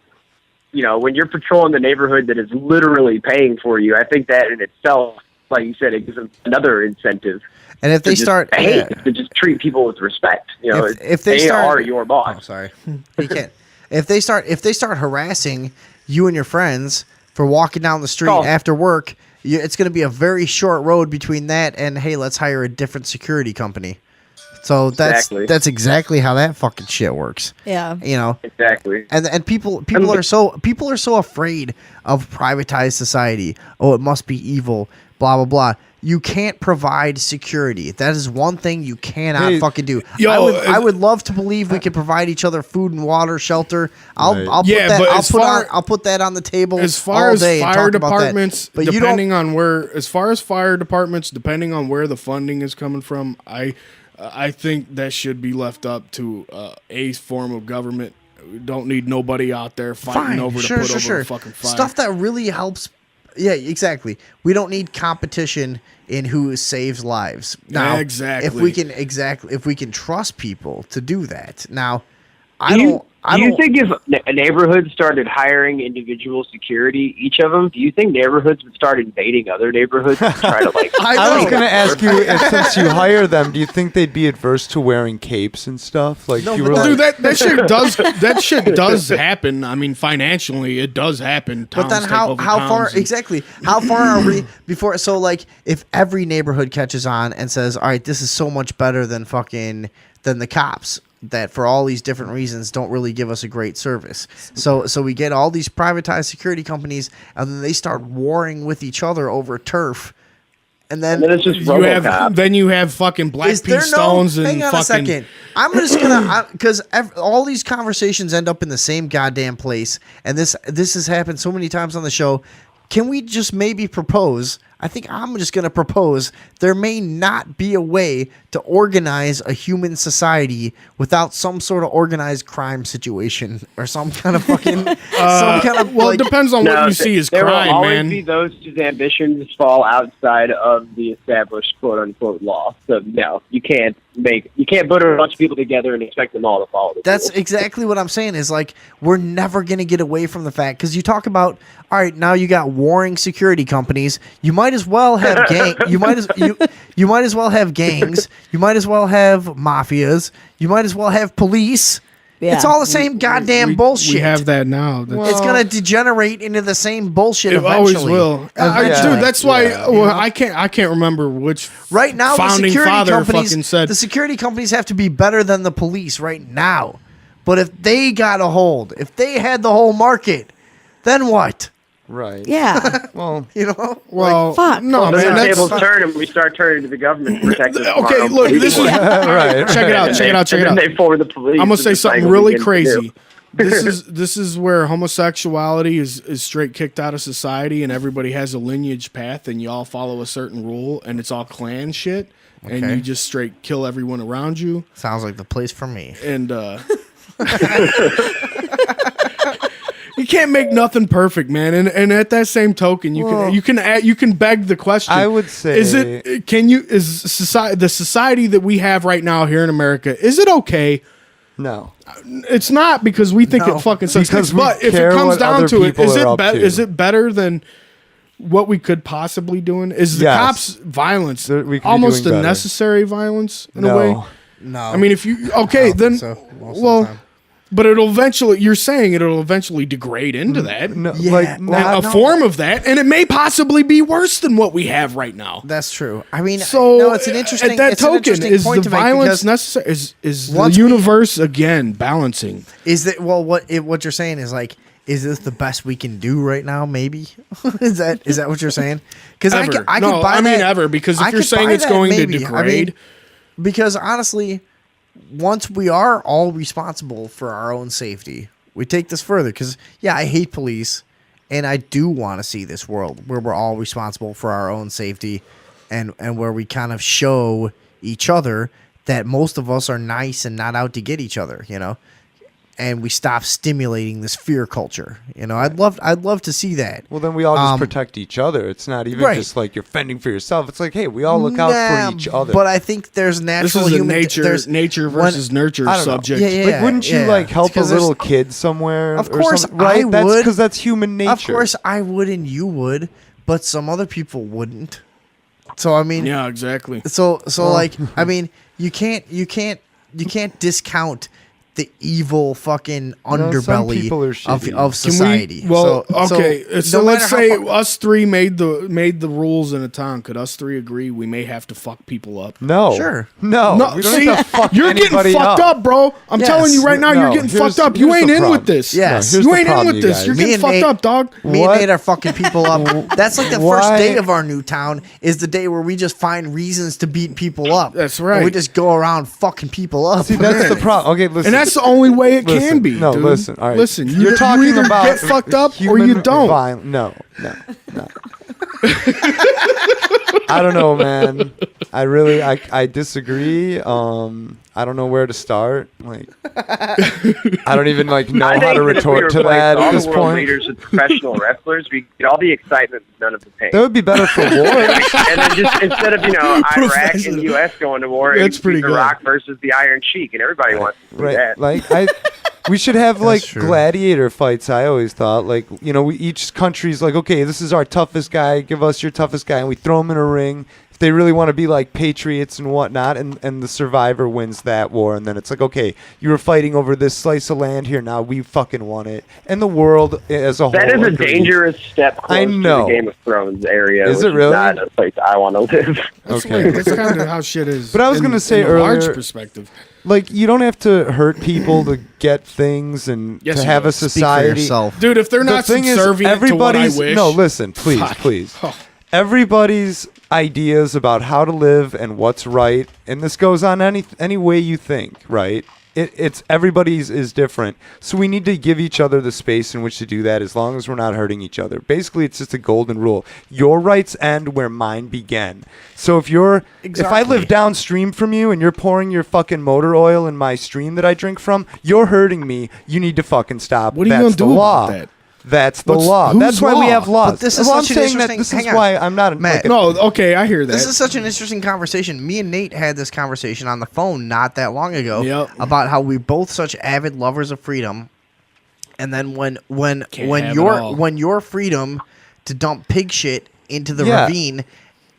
you know, when you're patrolling the neighborhood that is literally paying for you, I think that in itself, like you said, it gives them another incentive. and if they to just start, behave, yeah. to just treat people with respect. You know, If they they start- are your boss. Oh, sorry. You can't. If they start harassing you and your friends for walking down the street Oh. after work, it's going to be a very short road between that and, hey, let's hire a different security company. So Exactly. that's exactly how that fucking shit works. Yeah. You know, Exactly. and people are so afraid of privatized society. Oh, it must be evil. Blah blah blah. You can't provide security. That is one thing you cannot Hey, fucking do. yo, I would love to believe we could provide each other food and water, shelter. I'll Right. put Yeah, that. but as far- I'll put that on the table As far all as day and fire talk about that. departments, But you don't. depending on where, as far as fire departments, depending on where the funding is coming from, I think that should be left up to a form of government. We don't need nobody out there fighting Fine, over sure, to put sure, over sure. the fucking fire. Stuff that really helps. Yeah, exactly. We don't need competition in who saves lives. Now, Exactly. if we can trust people to do that. Now, Do you think if a neighborhood started hiring individual security, each of them, do you think neighborhoods would start invading other neighborhoods to try to like? I was going to ask you, since you hire them, do you think they'd be adverse to wearing capes and stuff? Like, you were Well, like, dude, that shit does happen. I mean, financially, it does happen. But then Towns take how over far towns and- exactly? How far are we before? So like, if every neighborhood catches on and says, "All right, this is so much better than the cops," that for all these different reasons don't really give us a great service. So we get all these privatized security companies, and then they start warring with each other over turf. And then it's just you have fucking Black is there Pete Stones and hang on fucking. a second. I'm just gonna because all these conversations end up in the same goddamn place, and this has happened so many times on the show. Can we just maybe propose? I think I'm just going to propose there may not be a way to organize a human society without some sort of organized crime situation or some kind of fucking some kind of. Well, like, it depends on what you see as there crime, will always man. be those whose ambitions fall outside of the established quote unquote law. So no, you can't put a bunch of people together and expect them all to follow the That's rules. exactly what I'm saying. Is like we're never gonna get away from the fact because you talk about all right now you got warring security companies. You might as well have you might as well have gangs. You might as well have mafias. You might as well have police. Yeah. It's all the same goddamn bullshit. We have that now. That's- It's gonna degenerate into the same bullshit it eventually. always will. Eventually. Dude, that's why I can't remember which Right now, the founding security father companies, fucking said the security companies have to be better than the police right now. But if they got a hold, if they had the whole market, then what? right. Yeah. Well, You know? Well, fuck. no, Then man. the That's, tables turn and we start turning to the government to protect us. from our okay, own look, police. this is right. check it out. And then they forward the police. I'm gonna and say it's something like, really what are you gonna do? crazy. This is where homosexuality is straight kicked out of society, and everybody has a lineage path, and you all follow a certain rule, and it's all clan shit, and Okay. you just straight kill everyone around you, Sounds like the place for me. and you can't make nothing perfect, man. And at that same token, you can beg the question. I would say- is the society that we have right now here in America, is it okay? No. It's not, because we think No. it fucking sucks. Because we But if care it comes what down other to it, people is are it up to. is it better than what we could possibly doing? Is the Yes. cops violence We could be almost doing a better. necessary violence in No. a way? No. I mean, if you okay, don't then think so, most of the well, time. but it'll eventually. You're saying it'll eventually degrade into that. No, Yeah, like no, a no. form of that, and it may possibly be worse than what we have right now. That's true. I mean, So no, it's an interesting. At that it's an token, interesting is point the to make violence because necessary? Is the once we- universe again balancing? is that well? What you're saying is like, is this the best we can do right now? Maybe is that what you're saying? Because I Ever. can buy No, that. I mean ever, because if I you're could saying buy it's that going to maybe. I mean, degrade, because honestly, once we are all responsible for our own safety, we take this further. Because yeah, I hate police, and I do want to see this world where we're all responsible for our own safety, and where we kind of show each other that most of us are nice and not out to get each other. You know. And we stop stimulating this fear culture. You know, I'd love to see that. Well, then we all just protect each other. It's not even right. just like you're fending for yourself. It's like, hey, we all look out for each other. But I think there's this natural is a human. nature versus nurture I don't know. subject. Yeah, like, wouldn't you yeah. like help a 'Cause there's- little kid somewhere? Of or course, something? Right? I That's would. because that's human nature. Of course, I would and you would, but some other people wouldn't. So I mean, Yeah, exactly. So like, I mean, you can't discount the evil fucking some underbelly people are shitty. of society. Well, okay. So no let's matter say how far- us three made the rules in a town. Could us three agree we may have to fuck people up? No. Sure. No. No, we don't see, have to fuck you're getting anybody fucked up, bro. I'm Yes. telling you right now, you're No, getting here's- fucked up. You here's ain't the in problem. with this. Yes. here's You the ain't in problem, with you this. guys. You're Me getting and fucked Nate- up, dog. Me What? and Nate are fucking people up. That's like the Why? first day of our new town is the day where we just find reasons to beat people up. That's And right. we just go around fucking people up. See, that's the problem. Okay, listen. And that's the only way it Listen, can be. no, dude. listen, all right. Listen. You're You talking either about get fucked up or human you don't. No. I don't know, man. I disagree. I don't know where to start. Like, I don't even like know I how think to that if we retort to replaced that all at the this world point. leaders with professional wrestlers, we get all the excitement, but none of the pain. That would be better for war. And then just instead of Iraq and Professional. the U.S. going to war, That's it's pretty good. Iraq versus the Iron Sheik, and everybody wants to do Right? that. Like We should have like true. gladiator fights. I always thought, like, you know, each country's like, okay, this is our toughest guy. Give us your toughest guy, and we throw him in a ring. If they really want to be like patriots and whatnot, and the survivor wins that war, and then it's like, okay, you were fighting over this slice of land here. Now we fucking won it, and the world as a whole. That is a agrees. dangerous step close I know. to the Game of Thrones area. Is which it really? Not a place I want to live. That's Okay. like, that's kind of how shit is. But I was gonna say in a large earlier- perspective. Like, you don't have to hurt people to get things and Yes, to you have do. a Speak for society. yourself. Dude, if they're not the thing is, subservient to what I everybody's wish, no. Listen, please, Fuck. please. Oh. Everybody's ideas about how to live and what's right, and this goes on any way you think, right? It's everybody's is different, so we need to give each other the space in which to do that, as long as we're not hurting each other. Basically, it's just a golden rule: your rights end where mine begin. So if I Exactly. live downstream from you and you're pouring your fucking motor oil in my stream that I drink from, you're hurting me. You need to fucking stop. What are you That's gonna the do law. about that? That's the What's- law. whose That's why we law? have laws. But this is Well, I'm such an saying that interesting- this hang is on. why I'm not Matt. like, No, okay, I hear that. This is such an interesting conversation. Me and Nate had this conversation on the phone not that long ago Yep. about how we're both such avid lovers of freedom, and then when have it all. your freedom to dump pig shit into the Yeah. ravine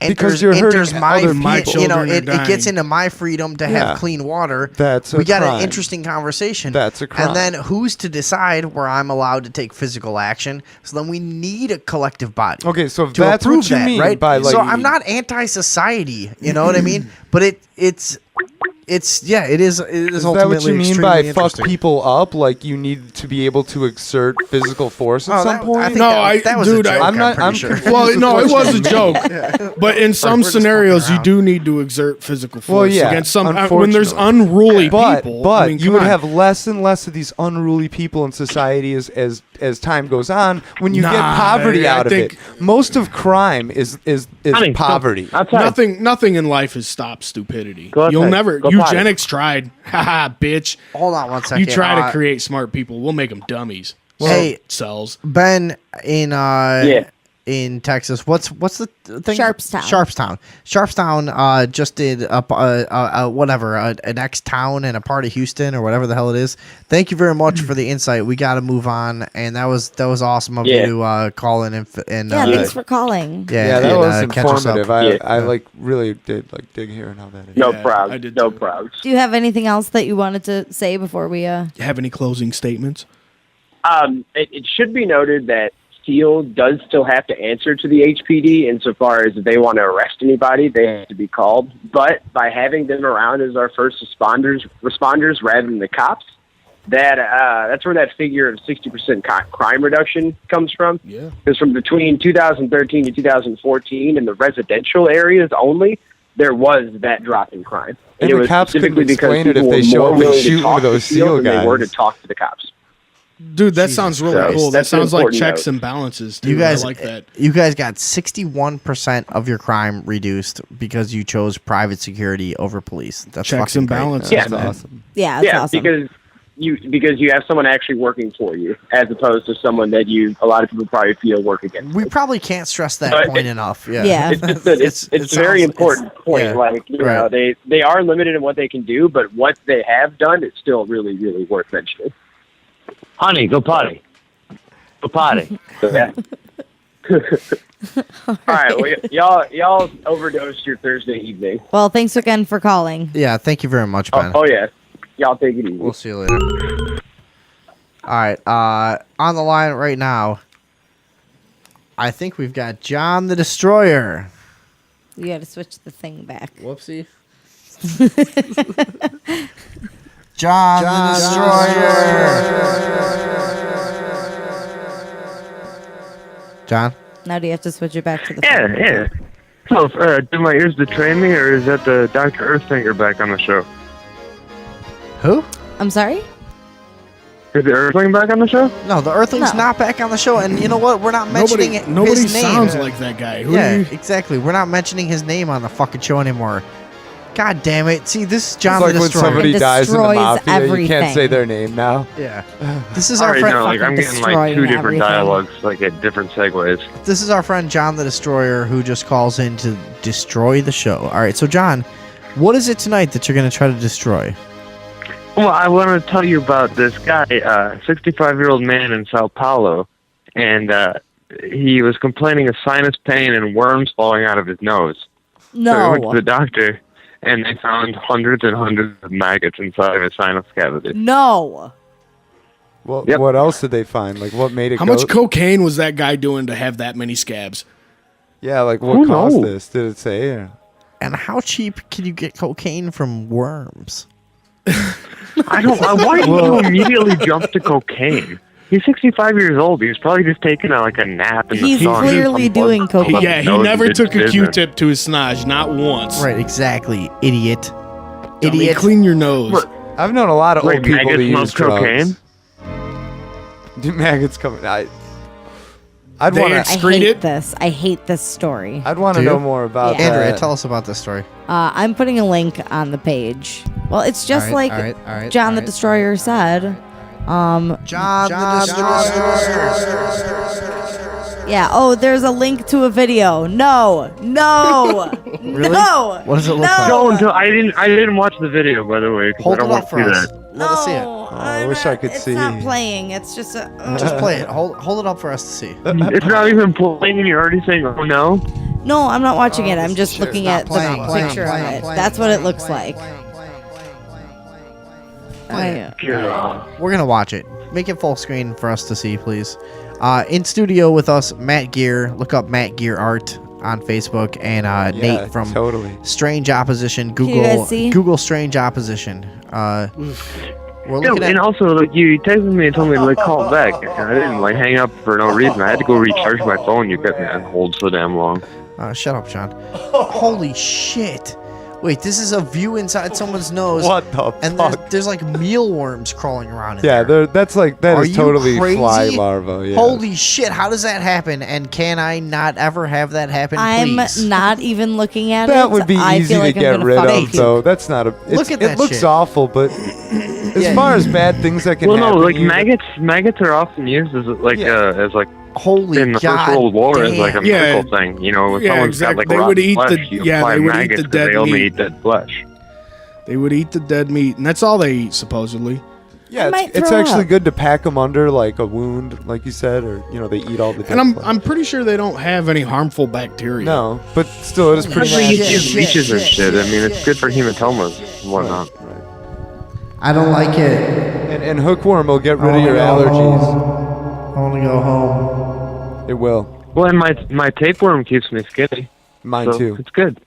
Because enters, you're hurting enters my other My you know, children are it gets dying. into my freedom to Yeah. have clean water. That's a we got crime. an interesting conversation. That's a crime. And then who's to decide where I'm allowed to take physical action? So then we need a collective body. Okay, so if to that's approve what you that, mean right? by, like- so I'm not anti-society. You know what I mean? But it's yeah, it is. It is is ultimately that what you mean extremely by fuck interesting. people up? Like, you need to be able to exert physical force at Oh, some I point? think No, that was dude, a joke. I'm not- pretty I'm sure. confused. Well, with no, what it you was a mean. joke. But in some we're just scenarios, fucking you around. do need to exert physical force Well, yeah, against some. When there's unfortunately. unruly But people, but I mean, you come would on. have less and less of these unruly people in society as time goes on when you get Nah, poverty I out of think- it. Most of crime is Honey, poverty. Outside. Nothing in life has stopped stupidity. Go You'll outside. never. Go potty. Eugenics tried. Haha, bitch. Hold on one second. You try to create smart people. We'll make them dummies. Hey, Cells. Ben Yeah. in Texas. What's the thing? Sharpstown. Sharpstown just did an X town and a part of Houston or whatever the hell it is. Thank you very much for the insight. We got to move on, and that was awesome of Yeah. you to call in and Yeah, thanks for calling. Yeah, that and, was catch us up. informative. I Yeah. like really did like dig here and how that is. No Yeah, problems. I did No too. problems. Do you have anything else that you wanted to say before we Have any closing statements? It should be noted that Steele does still have to answer to the HPD insofar as if they want to arrest anybody, they have to be called. But by having them around as our first responders rather than the cops, that's where that figure of 60% crime reduction comes from. Yeah. Because from between 2013 to 2014, in the residential areas only, there was that drop in crime. And it the was cops couldn't specifically because explain it if people they were show more up and willing to shoot talk with those to Steele SEAL than they were to guys. talk to the cops. Dude, that sounds really Christ. cool. That That's an sounds like important checks note. and balances, too. You guys I like that. You guys got 61% of your crime reduced because you chose private security over police. That's Checks fucking and great. balances, Yeah. That's man. awesome. Yeah, that's Yeah, awesome. because you have someone actually working for you, as opposed to someone that a lot of people probably feel work against. We probably can't stress that But point enough. Yeah. Yeah. It's a very important point. yeah, Like, you know, right. they are limited in what they can do, but what they have done is still really, really worth mentioning. Honey, go potty. Go potty. So, yeah. All right, well, y'all overdosed your Thursday evening. Well, thanks again for calling. Yeah, thank you very much, Ben. Oh yeah, y'all take it easy. We'll see you later. All right, on the line right now, I think we've got John the Destroyer. You got to switch the thing back. Whoopsie. John the Destroyer. John? Now do you have to switch it back to the Yeah, phone? yeah. So, do my ears betray me, or is that the Dr. Earthfinger back on the show? Who? I'm sorry? Is the Earthling back on the show? No, the Earthling's No. not back on the show, and you know what? We're not mentioning Nobody his name. sounds like that guy. Who Yeah, do you- exactly. We're not mentioning his name on the fucking show anymore. God damn it. See, this is John It's like the when Destroyer. somebody It dies in the destroys mafia, you can't everything. say their name now. Yeah. This is our Alright, friend. no, like I'm fucking getting like two destroying different everything. dialogues, like at different segues. This is our friend John the Destroyer who just calls in to destroy the show. All right, so John, what is it tonight that you're going to try to destroy? Well, I want to tell you about this guy, 65-year-old man in Sao Paulo, and he was complaining of sinus pain and worms falling out of his nose. So he went to the doctor, and they found hundreds and hundreds of maggots inside of his sinus cavity. No. Well, what else did they find? Like, what made it How much cocaine was that guy doing to have that many scabs? Yeah, like, what caused this? Did it say? Or? And how cheap can you get cocaine from worms? I don't. Why did you immediately jump to cocaine? He's 65 years old. He's probably just taking a nap in the He's sun. clearly doing cocaine. Yeah, he never took a Q-tip to his snodge, not once. Right, exactly, idiot. Dummy, Idiot. clean your nose. Look, I've known a lot of old people to use cocaine. Do maggots come? I'd want They to excrete it. I hate this story. I'd want to Do you? know more about Yeah. Andrea, that. tell us about this story. I'm putting a link on the page. Well, it's just All right, like all right, John the Destroyer said. John the Destroyer. Yeah. Oh, there's a link to a video. No. Really? No. What does it look like? Don't. I didn't watch the video, by the way, because I Hold don't it want up to for see us. that. Let us see it. I wish I could see. It's not playing. It's just a. Just play it. Hold it up for us to see. It's not even playing, and you're already saying, "Oh no." No, I'm not watching it. I'm just looking Stop at playing, the playing, picture playing, of it. playing, That's what it looks like. We're gonna watch it. Make it full screen for us to see, please. In studio with us, Matt Geer. Look up Matt Geer Art on Facebook, and Nate from Strange Opposition. Can you guys see? Google Strange Opposition. We're looking and at. also, you texted me and told me to call back, and I didn't hang up for no reason. I had to go recharge my phone. You kept me on hold so damn long. Shut up, John. Holy shit! Wait, this is a view inside someone's nose. What the and fuck? there's like mealworms crawling around in Yeah, there. that Are is you totally crazy? fly larva. Yeah. Holy shit! How does that happen? And can I not ever have that happen? I'm please? not even looking at it. That would be I easy feel like to I'm get gonna rid fucking of, though. That's not a. Look at that It looks shit. awful, but as far as bad things that can Well, happen. no, like to you- maggots are often used as Holy in the God First World War as like a Yeah. medical thing. You know, when Yeah, someone's exactly. got They like would rotten eat flesh, the- you yeah, apply they would eat maggots the 'cause they dead only meat. eat dead flesh. They would eat the dead meat, and that's all they eat, supposedly. Yeah, might it's throw actually up. good to pack them under like a wound, like you said, or they eat all the. And dead I'm pretty sure they don't have any harmful bacteria. No, but still, it is pretty. Especially Shit, if you use shit, leeches or shit, shit. I mean, it's good for hematomas and whatnot. I don't like it. And hookworm will get rid of your allergies. I want to go home. It will. Well, and my tapeworm keeps me skinny. Mine so too. It's good.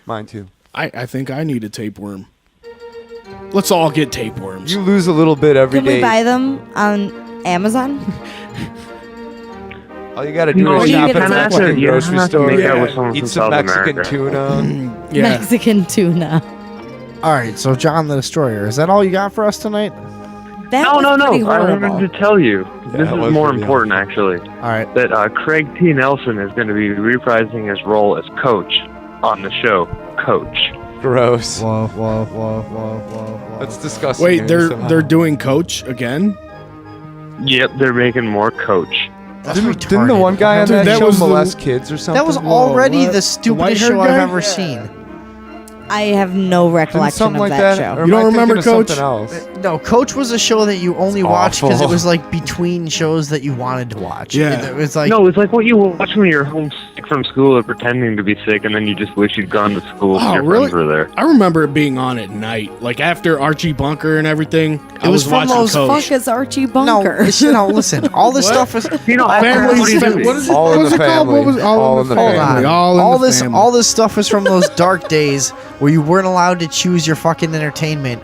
Mine too. I think I need a tapeworm. Let's all get tapeworms. You lose a little bit every Can day. we buy them on Amazon? All you gotta do No, is you shop don't at have the to- fucking you don't grocery have to store. make out with someone Eat from some South Mexican America. tuna. Yeah. Mexican tuna. All right, so John the Destroyer, is that all you got for us tonight? That No, was no, pretty no. I horrible. wanted to tell you. Yeah, This that is was more pretty important, actually. All right. That Craig T. Nelson is going to be reprising his role as Coach on the show, Coach. Gross. Whoa. That's disgusting. Wait, somehow. they're doing Coach again? Yep, they're making more Coach. That's Didn't the retarded. one guy on Dude, that that show was the- molest kids or something? That was Whoa, already what? the The stupidest white-haired show I've guy? ever seen. I have no Didn't recollection something of like that, that? show. Or You am don't I remember thinking of Coach? something else? No, Coach was a show that you only watched because it awful. was like between shows that you wanted to watch. Yeah. It was like No, it's like what you watch when you're homesick from school or pretending to be sick, and then you just wish you'd gone to school and Oh, your really? friends were there. I remember it being on at night, like after Archie Bunker and everything. I was was from watching those Coach. Fuck is Archie no, Bunker? listen. All this stuff is You know, Family, what do you do? what is it? All in What was the it called? family. What was it? All in the Hold family. on. All in the this family. all this stuff is from those dark days where you weren't allowed to choose your fucking entertainment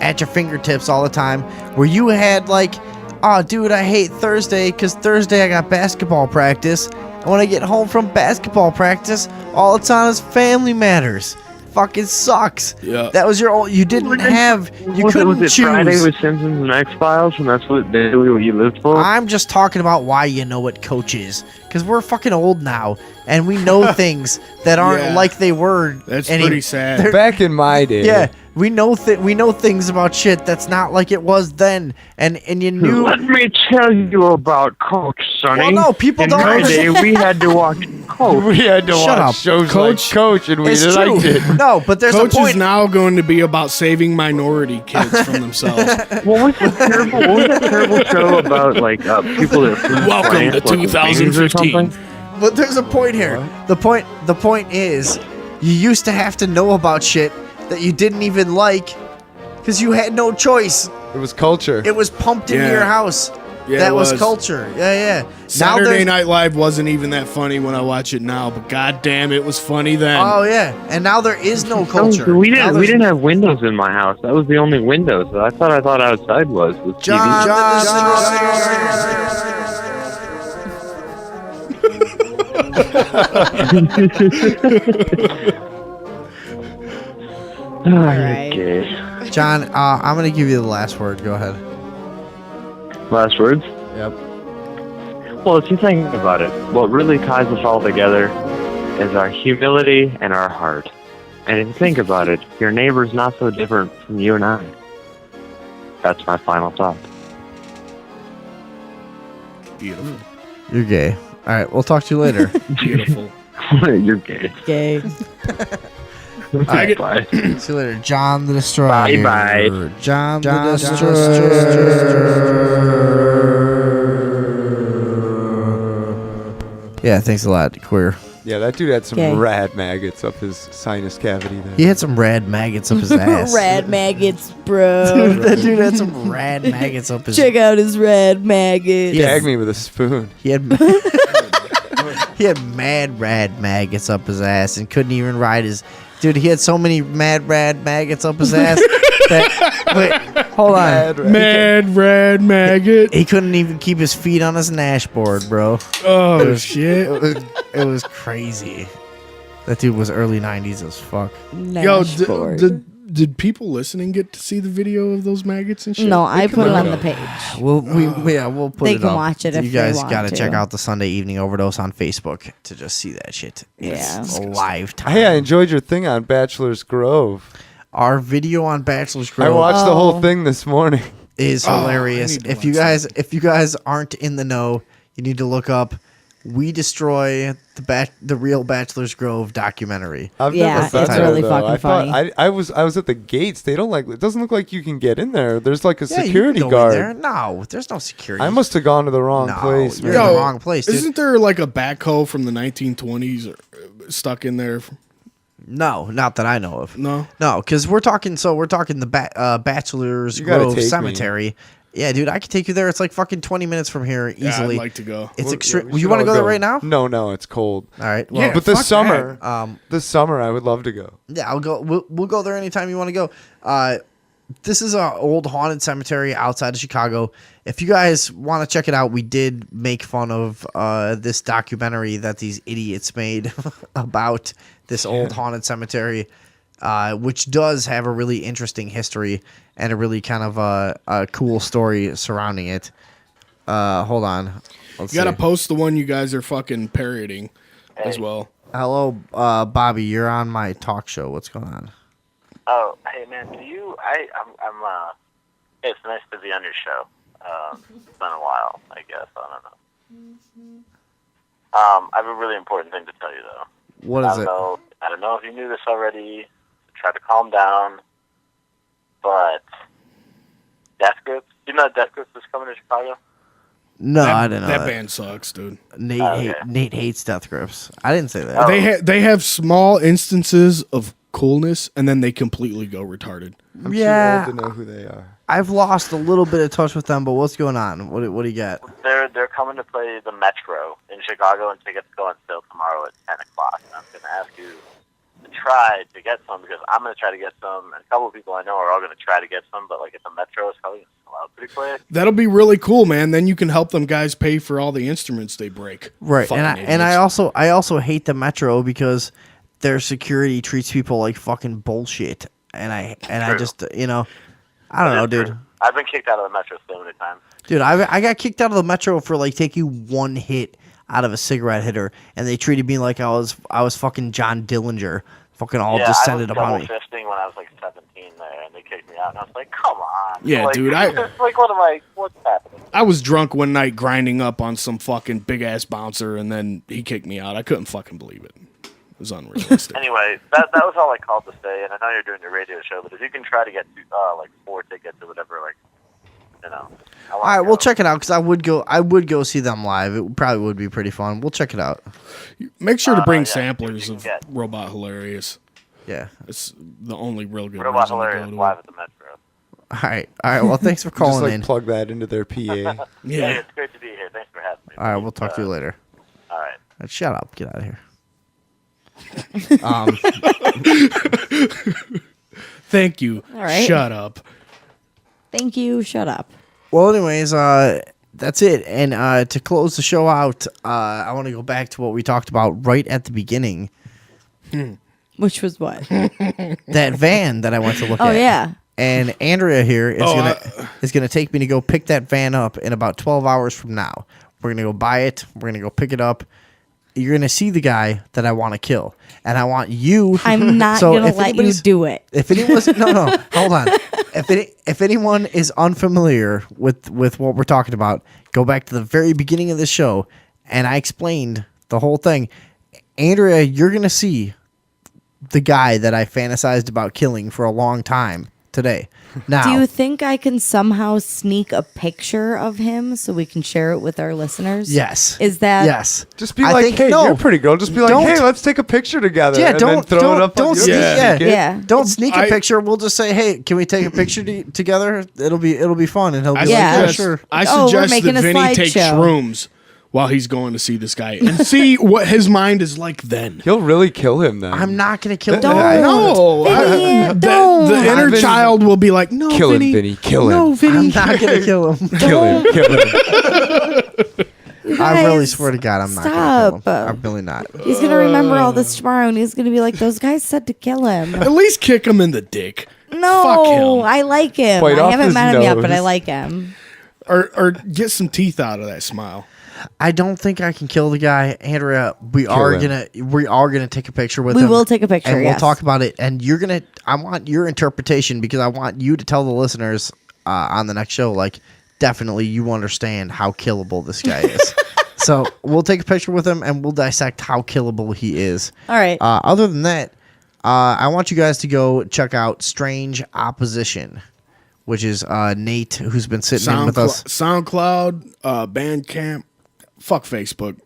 at your fingertips all the time. Where you had like, oh dude, I hate Thursday because Thursday I got basketball practice. And when I get home from basketball practice, all it's on is Family Matters. Fucking sucks. Yeah. That was your. You didn't have. You couldn't was it choose. Friday with Simpsons and X-Files, and that's what you lived for? I'm just talking about why you know what Coach is. Because we're fucking old now, and we know things that aren't Yeah. like they were. That's any- pretty sad. they're- Back in my day. Yeah, We know things about shit that's not like it was then, and you knew. Let me tell you about Coach, Sonny. Well, no, people In don't my day, understand. we had to watch Coach. We had to Shut watch up. shows Coach- like Coach, and we It's liked true. it. No, but there's Coach a point. is now going to be about saving minority kids from themselves. What was that terrible show about like people that flew Welcome planes, to like, with wings or 2015. something? But there's a point here. The point is, you used to have to know about shit that you didn't even like, because you had no choice. It was culture. It was pumped into Yeah. your house. Yeah, that it was was. culture. Yeah. Saturday there's- Night Live wasn't even that funny when I watch it now, but goddamn, it was funny then. Oh yeah, and now there is no culture. We Now didn't. there's- We didn't have windows in my house. That was the only window. So I thought outside was John, TV. Oh, right. okay. John, I'm gonna give you the last word. Go ahead. Last words. Yep. Well, if you think about it, what really ties us all together is our humility and our heart. And if you think about it, your neighbor's not so different from you and I. That's my final thought. Beautiful. You're gay. All right, we'll talk to you later. Beautiful. You're gay. Gay. All right, Bye. see you later, John the Destroyer. Bye-bye. John the Destroyer. Yeah, thanks a lot, queer. Yeah, that dude had some Okay. rad maggots up his sinus cavity there. He had some rad maggots up his ass. Rad maggots, bro. That dude had some rad maggots up his. Check out his rad maggots. Yeah. Gag me with a spoon. He had he had mad rad maggots up his ass and couldn't even ride his. Dude, he had so many mad rad maggots up his ass that. Wait, hold on. Mad red maggot. He couldn't even keep his feet on his dashboard, bro. Oh shit. It was crazy. That dude was early 90s as fuck. Yo, Dashboard. did people listening get to see the video of those maggots and shit? No, They I can put it look on the up. page. We'll put They it can up. watch it if you they guys want gotta to. check out the Sunday Evening Overdose on Facebook to just see that shit. It's Yeah. live time. Hey, I enjoyed your thing on Bachelor's Grove. Our video on Bachelor's Grove I watched the Oh. whole thing this morning. is Oh, hilarious. I need to If you watch guys aren't in the know, you need to look up "We Destroy the Real Bachelor's Grove" documentary. I've Yeah, never been it's there, really though. fucking I thought- funny. I was at the gates. They don't it doesn't look like you can get in there. There's like a Yeah, you can security go in guard. there. No, there's no security. I must have gone to the wrong No, place. you're man. in the wrong place, dude. Isn't there like a backhoe from the 1920s stuck in there? No, not that I know of. No. No, because we're talking the Bachelor's You gotta Grove take me. Cemetery. Yeah, dude, I could take you there. It's like fucking 20 minutes from here Yeah, easily. I'd like to go. It's Well, extreme. yeah, we you should want to all go there right now? No, it's cold. All right. Well, Yeah. But this fuck summer, that. this summer, I would love to go. Yeah, I'll go. We'll go there anytime you want to go. This is an old haunted cemetery outside of Chicago. If you guys want to check it out, we did make fun of this documentary that these idiots made about this old haunted cemetery, which does have a really interesting history and a really kind of a cool story surrounding it. Hold on. Let's You gotta see. post the one you guys are fucking parroting as well. Hello, Bobby. You're on my talk show. What's going on? Oh, hey man, it's nice to be on your show. It's been a while, I guess. I don't know. I have a really important thing to tell you though. What is it? I don't know if you knew this already. Try to calm down, but Death Grips. You know Death Grips is coming to Chicago. No, I didn't know That that. band sucks, dude. Nate hates Death Grips. I didn't say that. They have small instances of coolness, and then they completely go retarded. I'm Yeah. too old to know who they are. I've lost a little bit of touch with them, but what's going on? What do you got? They're coming to play the Metro in Chicago, and tickets go on sale tomorrow at 10 o'clock. And I'm going to ask you to try to get some, because I'm going to try to get some, and a couple of people I know are all going to try to get some, but like at the Metro, it's probably going to sell out pretty quick. That'll be really cool, man. Then you can help them guys pay for all the instruments they break. Right, Fucking and I idiots. also hate the Metro because their security treats people like fucking bullshit, and I just I don't know, dude. I've been kicked out of the Metro so many times. Dude, I got kicked out of the Metro for like taking one hit out of a cigarette hitter, and they treated me like I was fucking John Dillinger fucking all yeah, descended I was upon me. double fisting when I was like 17 there, and they kicked me out, and I was like, come on. Yeah, like, dude, it's like, what's happening? I was drunk one night grinding up on some fucking big ass bouncer, and then he kicked me out. I couldn't fucking believe it. It was unrealistic. Anyway, that was all I called to say, and I know you're doing your radio show, but if you can try to get like 4 tickets or whatever, like, you know. All right, we'll check it out because I would go see them live. It probably would be pretty fun. We'll check it out. Make sure to bring yeah, samplers you of can get. Robot Hilarious. Yeah. It's the only real good Robot reason to Hilarious go to live it. at the Metro. All right. Well, thanks for Just calling like in. plug that into their PA. Hey, Yeah. it's great to be here. Thanks for having me. All right, we'll talk to you later. All right. Shut up. Get out of here. Thank you. All right. Shut up. Thank you. Shut up. Well, anyways, that's it. And to close the show out, I want to go back to what we talked about right at the beginning. Which was what? That van that I went to look at. Oh, yeah. And Andrea here is gonna take me to go pick that van up in about 12 hours from now. We're gonna go buy it. We're gonna go pick it up. You're gonna see the guy that I want to kill, and I want you. I'm not So going if to let you anybody's- do it. If anyone's no, hold on. If anyone is unfamiliar with what we're talking about, go back to the very beginning of the show, and I explained the whole thing. Andrea, you're gonna see the guy that I fantasized about killing for a long time today. Now, Do you think I can somehow sneak a picture of him so we can share it with our listeners? yes, Is that yes. Just be I like, think- hey, no. you're a pretty girl. Just be like, Don't- hey, let's take a picture together. Yeah, and don't then throw it up. don't on sneak. Yeah. Yeah. Don't sneak a I- picture. We'll just say, hey, can we take a picture together? It'll be fun, and he'll be I like, yeah, suggest, sure. I Oh, we're suggest making that a Vinny take slideshow. shrooms while he's going to see this guy and see what his mind is like then. He'll really kill him then. I'm not gonna kill Don't. the guy. No, Vinny, the don't. inner Vinny. child will be like, no, Kill him, Vinny, Vinny. Kill him. No, Vinny. I'm not gonna kill him. Kill him. Kill him. I really guys, swear to God, I'm not gonna kill stop. him. I'm really not. He's going to remember all this tomorrow and he's going to be like, those guys said to kill him. At least kick him in the dick. No, Fuck him. I like him. Bite I off haven't his met him yet, but I nose. like him. Or get some teeth out of that smile. I don't think I can kill the guy, Andrea. We are gonna take a picture with We him. will take a picture, and we'll yes. talk about it. And I want your interpretation because I want you to tell the listeners on the next show, like, definitely you understand how killable this guy is. So we'll take a picture with him and we'll dissect how killable he is. All right. Other than that, I want you guys to go check out Strange Opposition, which is Nate, who's been sitting in with us. SoundCloud, Bandcamp, fuck Facebook.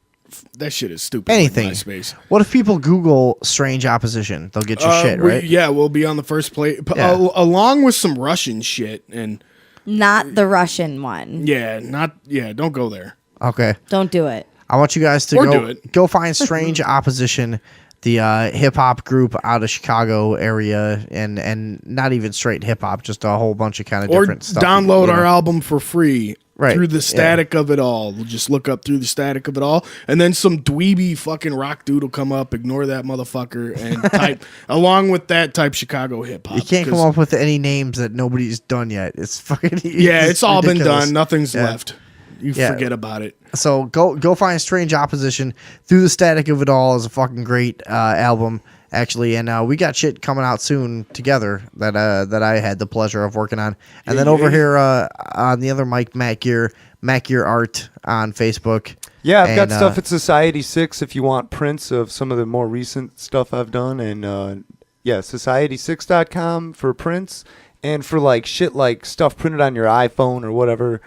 That shit is stupid. Anything. Like MySpace. What if people Google Strange Opposition? They'll get your shit, right? Yeah, we'll be on the first place, Yeah. along with some Russian shit. And Not the Russian one. don't go there. Okay. Don't do it. I want you guys to Or do it. go find Strange Opposition, the hip hop group out of Chicago area, and not even straight hip hop, just a whole bunch of kind of Or different stuff. download you know? our album for free. Right, Through the yeah. Static of It All. We'll just look up Through the Static of It All. And then some dweeby fucking rock dude will come up. Ignore that motherfucker. And type, along with that, type Chicago hip hop. You can't come up with any names that nobody's done yet. It's fucking Yeah, it's all been ridiculous. done. Nothing's Yeah. left. You Yeah. forget about it. So go find Strange Opposition. Through the Static of It All is a fucking great album, actually, and we got shit coming out soon together that I had the pleasure of working on. And then over here on the other mic, Matt Geer Art on Facebook. Yeah, I've got And, stuff at Society 6 if you want prints of some of the more recent stuff I've done. And society6.com for prints. And for like shit like stuff printed on your iPhone or whatever,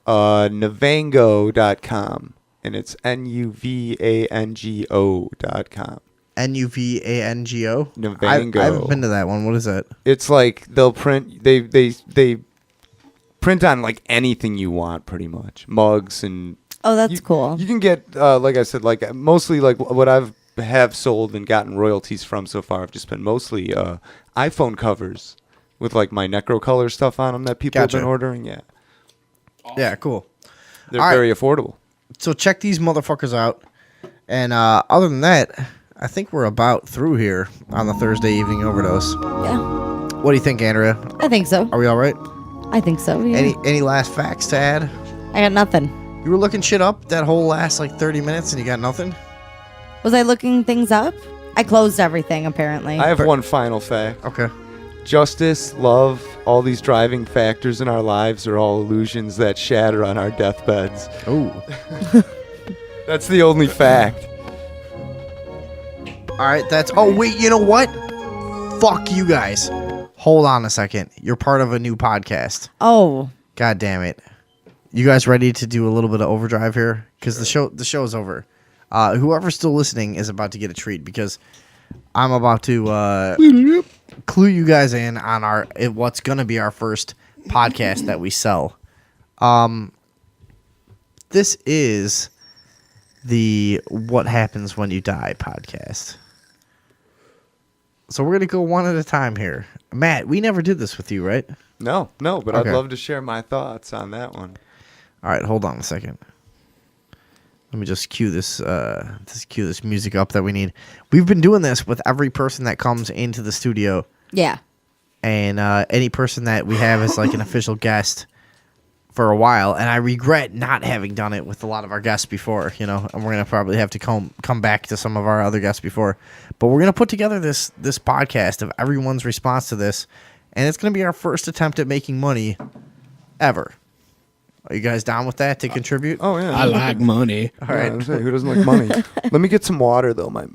Nuvango.com. And it's Nuvango.com. Nuvango. Nuvango. I haven't been to that one. What is that? It's like they'll print, they print on like anything you want pretty much. Mugs and Oh, that's cool. You can get, like I said, like mostly like what have sold and gotten royalties from so far have just been mostly iPhone covers with like my Necrocolor stuff on them that people Gotcha. have been ordering. Yeah, Yeah, cool. they're All right. very affordable. So check these motherfuckers out. And other than that, I think we're about through here on the Thursday evening overdose. Yeah, What do you think, Andrea? I think so. Are we all right? I think so. Yeah. Any last facts to add? I got nothing. You were looking shit up that whole last like 30 minutes and you got nothing? Was I looking things up? I closed everything, apparently. I have one final fact. Okay. Justice, love, all these driving factors in our lives are all illusions that shatter on our deathbeds. Ooh. That's the only fact. All right, that's... Oh, wait, you know what? Fuck you guys. Hold on a second. You're part of a new podcast. Oh. God damn it. You guys ready to do a little bit of overdrive here? Because the show's over. Whoever's still listening is about to get a treat because I'm about to clue you guys in on what's going to be our first podcast that we sell. This is the What Happens When You Die podcast. So we're going to go one at a time here. Matt, we never did this with you, right? No, but Okay. I'd love to share my thoughts on that one. All right, hold on a second. Let me just cue this music up that we need. We've been doing this with every person that comes into the studio, Yeah. and any person that we have as like an official guest for a while. And I regret not having done it with a lot of our guests before, and we're gonna probably have to come back to some of our other guests before. But we're gonna put together this podcast of everyone's response to this, and it's gonna be our first attempt at making money ever. Are you guys down with that to contribute? Oh, yeah. I like money. All right. Who doesn't like money? Let me get some water, though. All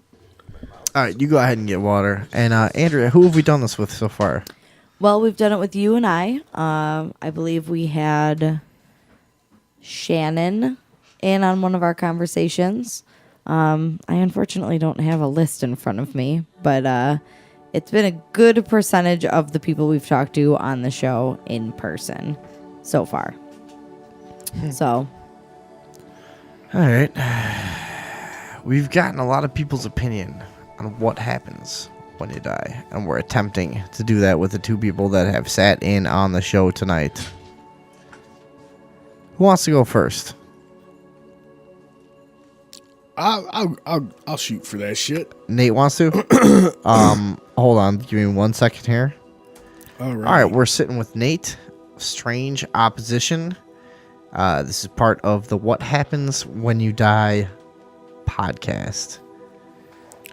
right, you go ahead and get water. And Andrea, who have we done this with so far? Well, we've done it with you and I. I believe we had Shannon in on one of our conversations. I unfortunately don't have a list in front of me, but it's been a good percentage of the people we've talked to on the show in person so far. So, all right. We've gotten a lot of people's opinion on what happens when you die, and we're attempting to do that with the two people that have sat in on the show tonight. Who wants to go first? I'll shoot for that shit. Nate wants to. Hold on, give me 1 second here. All All right, we're sitting with Nate. Strange Opposition. This is part of the What Happens When You Die podcast.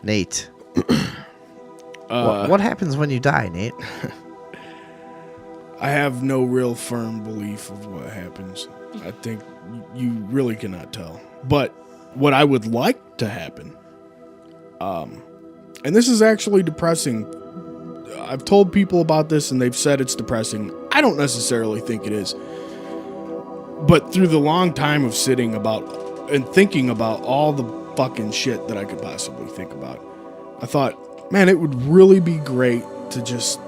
Nate. What happens when you die, Nate? I have no real firm belief of what happens. I think you really cannot tell. But what I would like to happen, and this is actually depressing. I've told people about this and they've said it's depressing. I don't necessarily think it is. But through the long time of sitting about and thinking about all the fucking shit that I could possibly think about, I thought, man, it would really be great to just,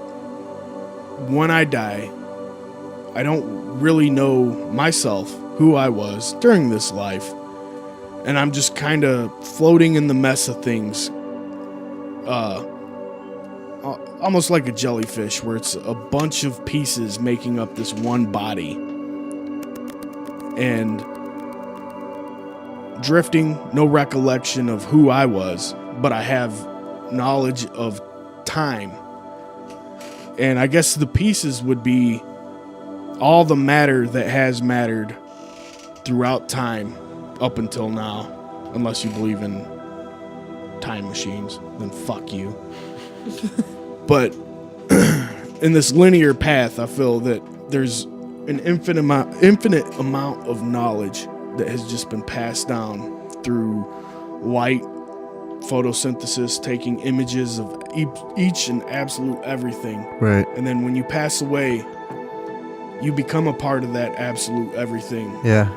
when I die, I don't really know myself, who I was during this life, and I'm just kind of floating in the mess of things, almost like a jellyfish, where it's a bunch of pieces making up this one body. And drifting, no recollection of who I was, but I have knowledge of time. And I guess the pieces would be all the matter that has mattered throughout time up until now, unless you believe in time machines, then fuck you. But in this linear path, I feel that there's an infinite amount of knowledge that has just been passed down through light, photosynthesis, taking images of each and absolute everything. Right. And then when you pass away, you become a part of that absolute everything. Yeah.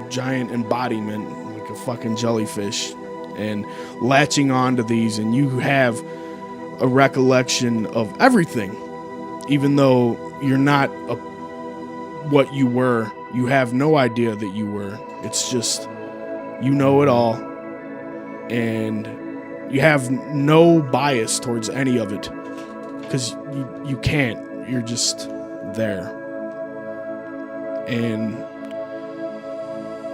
Giant embodiment, like a fucking jellyfish, and latching onto these, and you have a recollection of everything, even though you're not what you were. You have no idea that you were. It's just, you know it all, and you have no bias towards any of it, because you can't. You're just there. And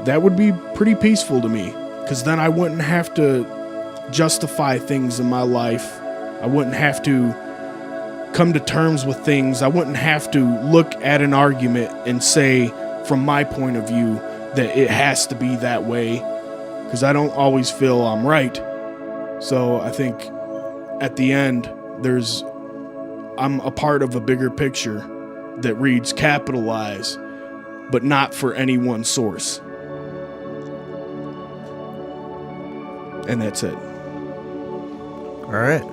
that would be pretty peaceful to me, because then I wouldn't have to justify things in my life. I wouldn't have to come to terms with things. I wouldn't have to look at an argument and say, from my point of view, that it has to be that way, because I don't always feel I'm right. So I think at the end, I'm a part of a bigger picture that reads capitalize, but not for any one source. And that's it. All right.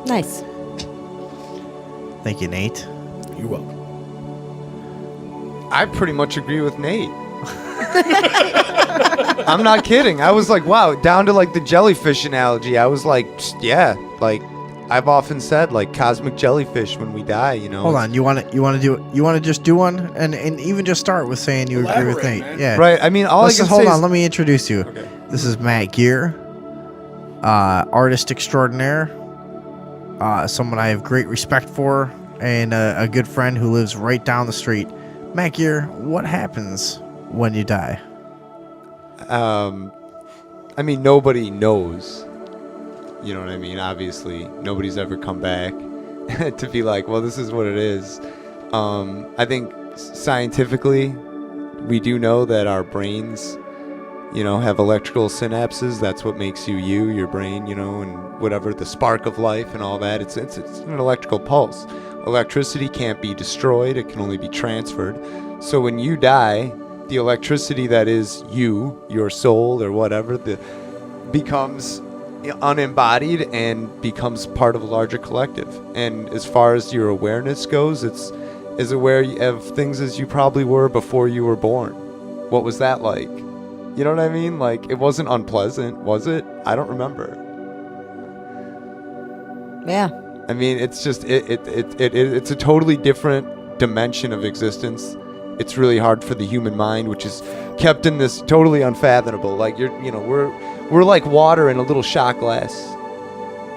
Nice. Thank you, Nate. You're welcome. I pretty much agree with Nate. I'm not kidding. I was like, wow, down to like the jellyfish analogy. I was like, yeah, like I've often said, like cosmic jellyfish when we die, you know. Hold on, you want to just do one and even just start with saying you agree with Nate. Man. Yeah. Right. I mean, Hold on, let me introduce you. Okay. This is Matt Geer, artist extraordinaire, someone I have great respect for, and a good friend who lives right down the street. Matt Geer, what happens when you die? I mean, nobody knows. You know what I mean? Obviously, nobody's ever come back to be like, well, this is what it is. I think scientifically, we do know that our brains, you know, have electrical synapses. That's what makes you, your brain, you know, and whatever, the spark of life and all that. It's an electrical pulse. Electricity can't be destroyed. It can only be transferred. So when you die, the electricity that is you, your soul or whatever, becomes unembodied and becomes part of a larger collective. And as far as your awareness goes, it's as aware of things as you probably were before you were born. What was that like? You know what I mean? Like, it wasn't unpleasant, was it? I don't remember. Yeah. I mean, it's just it's a totally different dimension of existence. It's really hard for the human mind, which is kept in this totally unfathomable. Like we're like water in a little shot glass,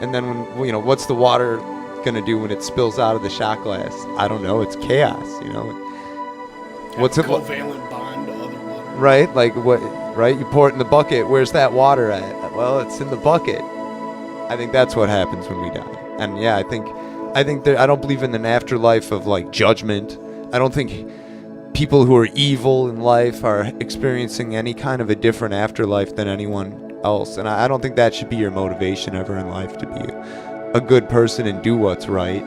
and then when what's the water gonna do when it spills out of the shot glass? I don't know. It's chaos. What's it? Covalent bond to other water. Right? Like what? Right? You pour it in the bucket. Where's that water at? Well, it's in the bucket. I think that's what happens when we die. And yeah, I think that I don't believe in an afterlife of like judgment. I don't think people who are evil in life are experiencing any kind of a different afterlife than anyone else. And I don't think that should be your motivation ever in life, to be a good person and do what's right.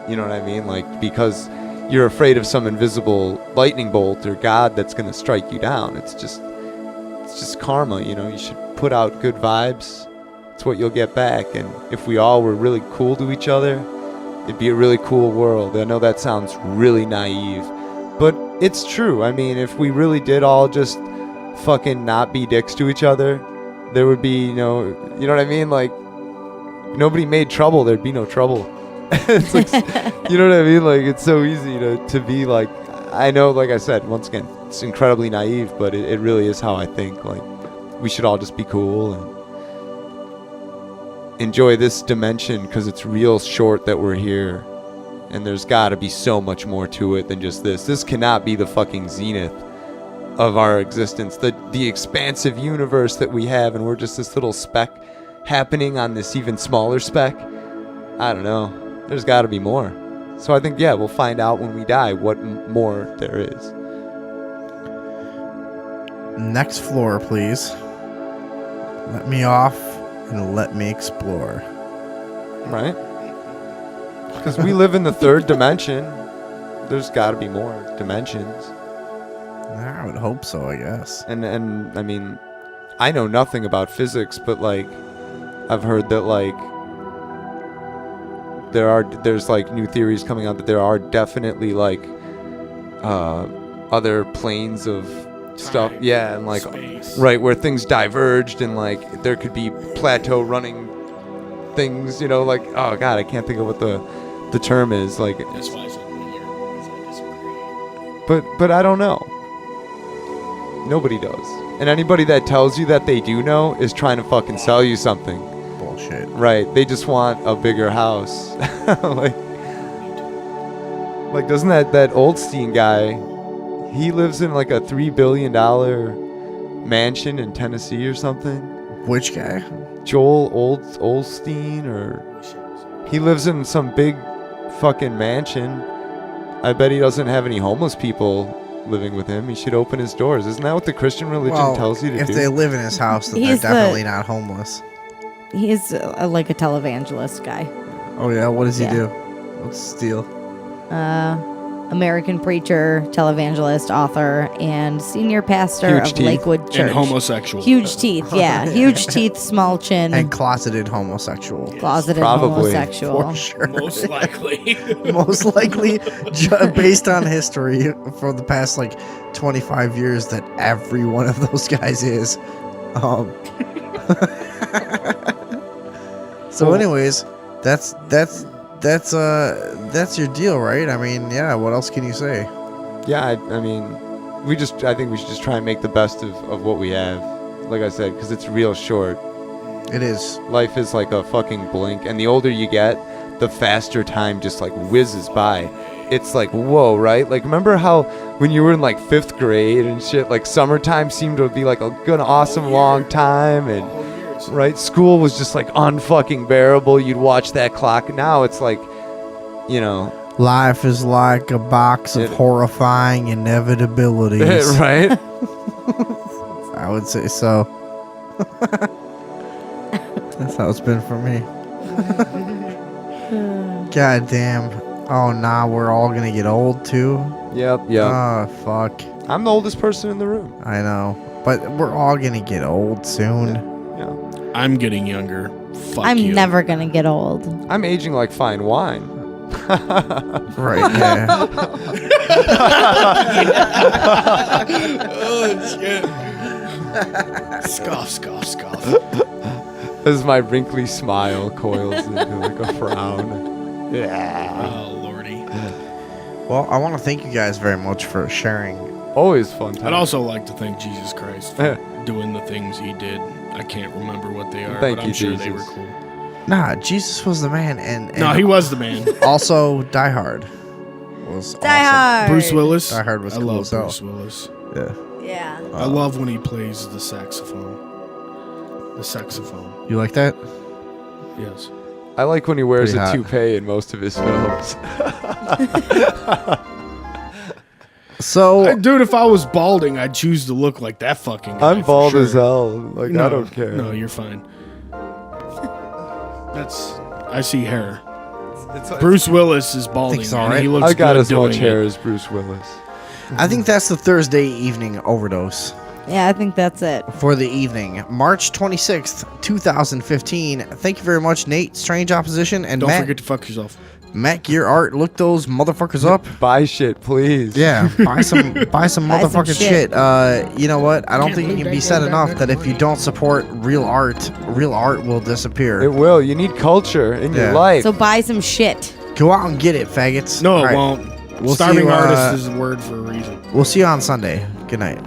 You know what I mean? Like, because you're afraid of some invisible lightning bolt or God that's going to strike you down. It's just karma, You should put out good vibes. It's what you'll get back. And if we all were really cool to each other, it'd be a really cool world. I know that sounds really naive, but it's true. I mean, if we really did all just fucking not be dicks to each other, there would be you know what I mean? Like, nobody made trouble, there'd be no trouble. It's like, you know what I mean? Like, it's so easy to be like, I know, like I said, once again, it's incredibly naive, but it really is how I think. Like, we should all just be cool and enjoy this dimension, because it's real short that we're here, and there's got to be so much more to it than just this. This cannot be the fucking zenith of our existence, the expansive universe that we have, and we're just this little speck happening on this even smaller speck. I don't know. There's got to be more. So I think, yeah, we'll find out when we die what more there is. Next floor, please. Let me off and let me explore. Right? Because we live in the third dimension. There's got to be more dimensions. I would hope so, I guess. And I mean, I know nothing about physics, but like, I've heard that like there's like new theories coming out that there are definitely like other planes of stuff, yeah, and like space. Right, where things diverged, and like there could be plateau running things, like, oh god, I can't think of what the term is, like. That's why I said linear, because I disagree. But I don't know. Nobody does. And anybody that tells you that they do know is trying to fucking sell you something. Bullshit. Right, they just want a bigger house. like doesn't that Oldstein guy, he lives in like a $3 billion mansion in Tennessee or something? Which guy? Joel Oldstein, or he lives in some big fucking mansion. I bet he doesn't have any homeless people living with him. He should open his doors. Isn't that what the Christian religion Well, tells you to if do? they live in his house, then He's they're definitely not homeless. He's like a televangelist guy. Oh yeah, what does he Yeah. do? What's his deal? American preacher, televangelist, author, and senior pastor Huge of teeth. Lakewood Church. And homosexual. Huge teeth, yeah. Huge teeth, small chin, And closeted homosexual. closeted Probably. homosexual. For sure. Most likely. Most likely, based on history for the past like 25 years, that every one of those guys is. So, anyways, that's your deal, right? I mean, yeah. What else can you say? Yeah, I mean, I think we should just try and make the best of what we have. Like I said, because it's real short. It is. Life is like a fucking blink, and the older you get, the faster time just like whizzes by. It's like, whoa, right? Like, remember how when you were in like 5th grade and shit, like summertime seemed to be like a good, awesome long time, and right, school was just like unfucking bearable. You'd watch that clock. Now it's like, you know, Life is like a box of horrifying inevitabilities. right? I would say so. That's how it's been for me. God damn. Oh, nah, we're all gonna get old too. Yep. Oh, fuck. I'm the oldest person in the room. I know. But we're all gonna get old soon. Yeah. I'm getting younger. Fuck I'm you. never gonna get old. I'm aging like fine wine. Right, yeah. Oh, shit. Scoff, scoff, scoff. As my wrinkly smile coils into like a frown. Yeah. Oh, lordy. Well, I want to thank you guys very much for sharing. Always fun time. I'd also like to thank Jesus Christ for doing the things he did. I can't remember what they are, Thank but I'm you, sure Jesus. they were cool. Nah, Jesus was the man, and No, he was the man. Also, Die Hard was Die Hard. Bruce Willis. Die Hard was I cool love as hell. Bruce Willis. Yeah. Yeah. I love when he plays the saxophone. The saxophone. You like that? Yes. I like when he wears Pretty a hot. toupee in most of his films. So, Dude, if I was balding, I'd choose to look like that fucking guy. I'm for bald sure. as hell. Like, I don't care. No, you're fine. I see hair. Bruce Willis is balding. it's all and right. He looks I got good as much doing hair it. as Bruce Willis. I think that's the Thursday evening overdose Yeah, I think that's it. for the evening. March 26th, 2015. Thank you very much, Nate, Strange Opposition, and Don't Matt. forget to fuck yourself. Matt Geer Art. Look those motherfuckers up. Buy shit, please. Yeah, buy some motherfucking shit. shit. You know what? I don't think it can be said enough that if you don't support real art will disappear. It will. You need culture in Yeah. your life. So buy some shit. Go out and get it, faggots. No, All it right. won't. We'll see Starving you, artist is a word for a reason. We'll see you on Sunday. Good night.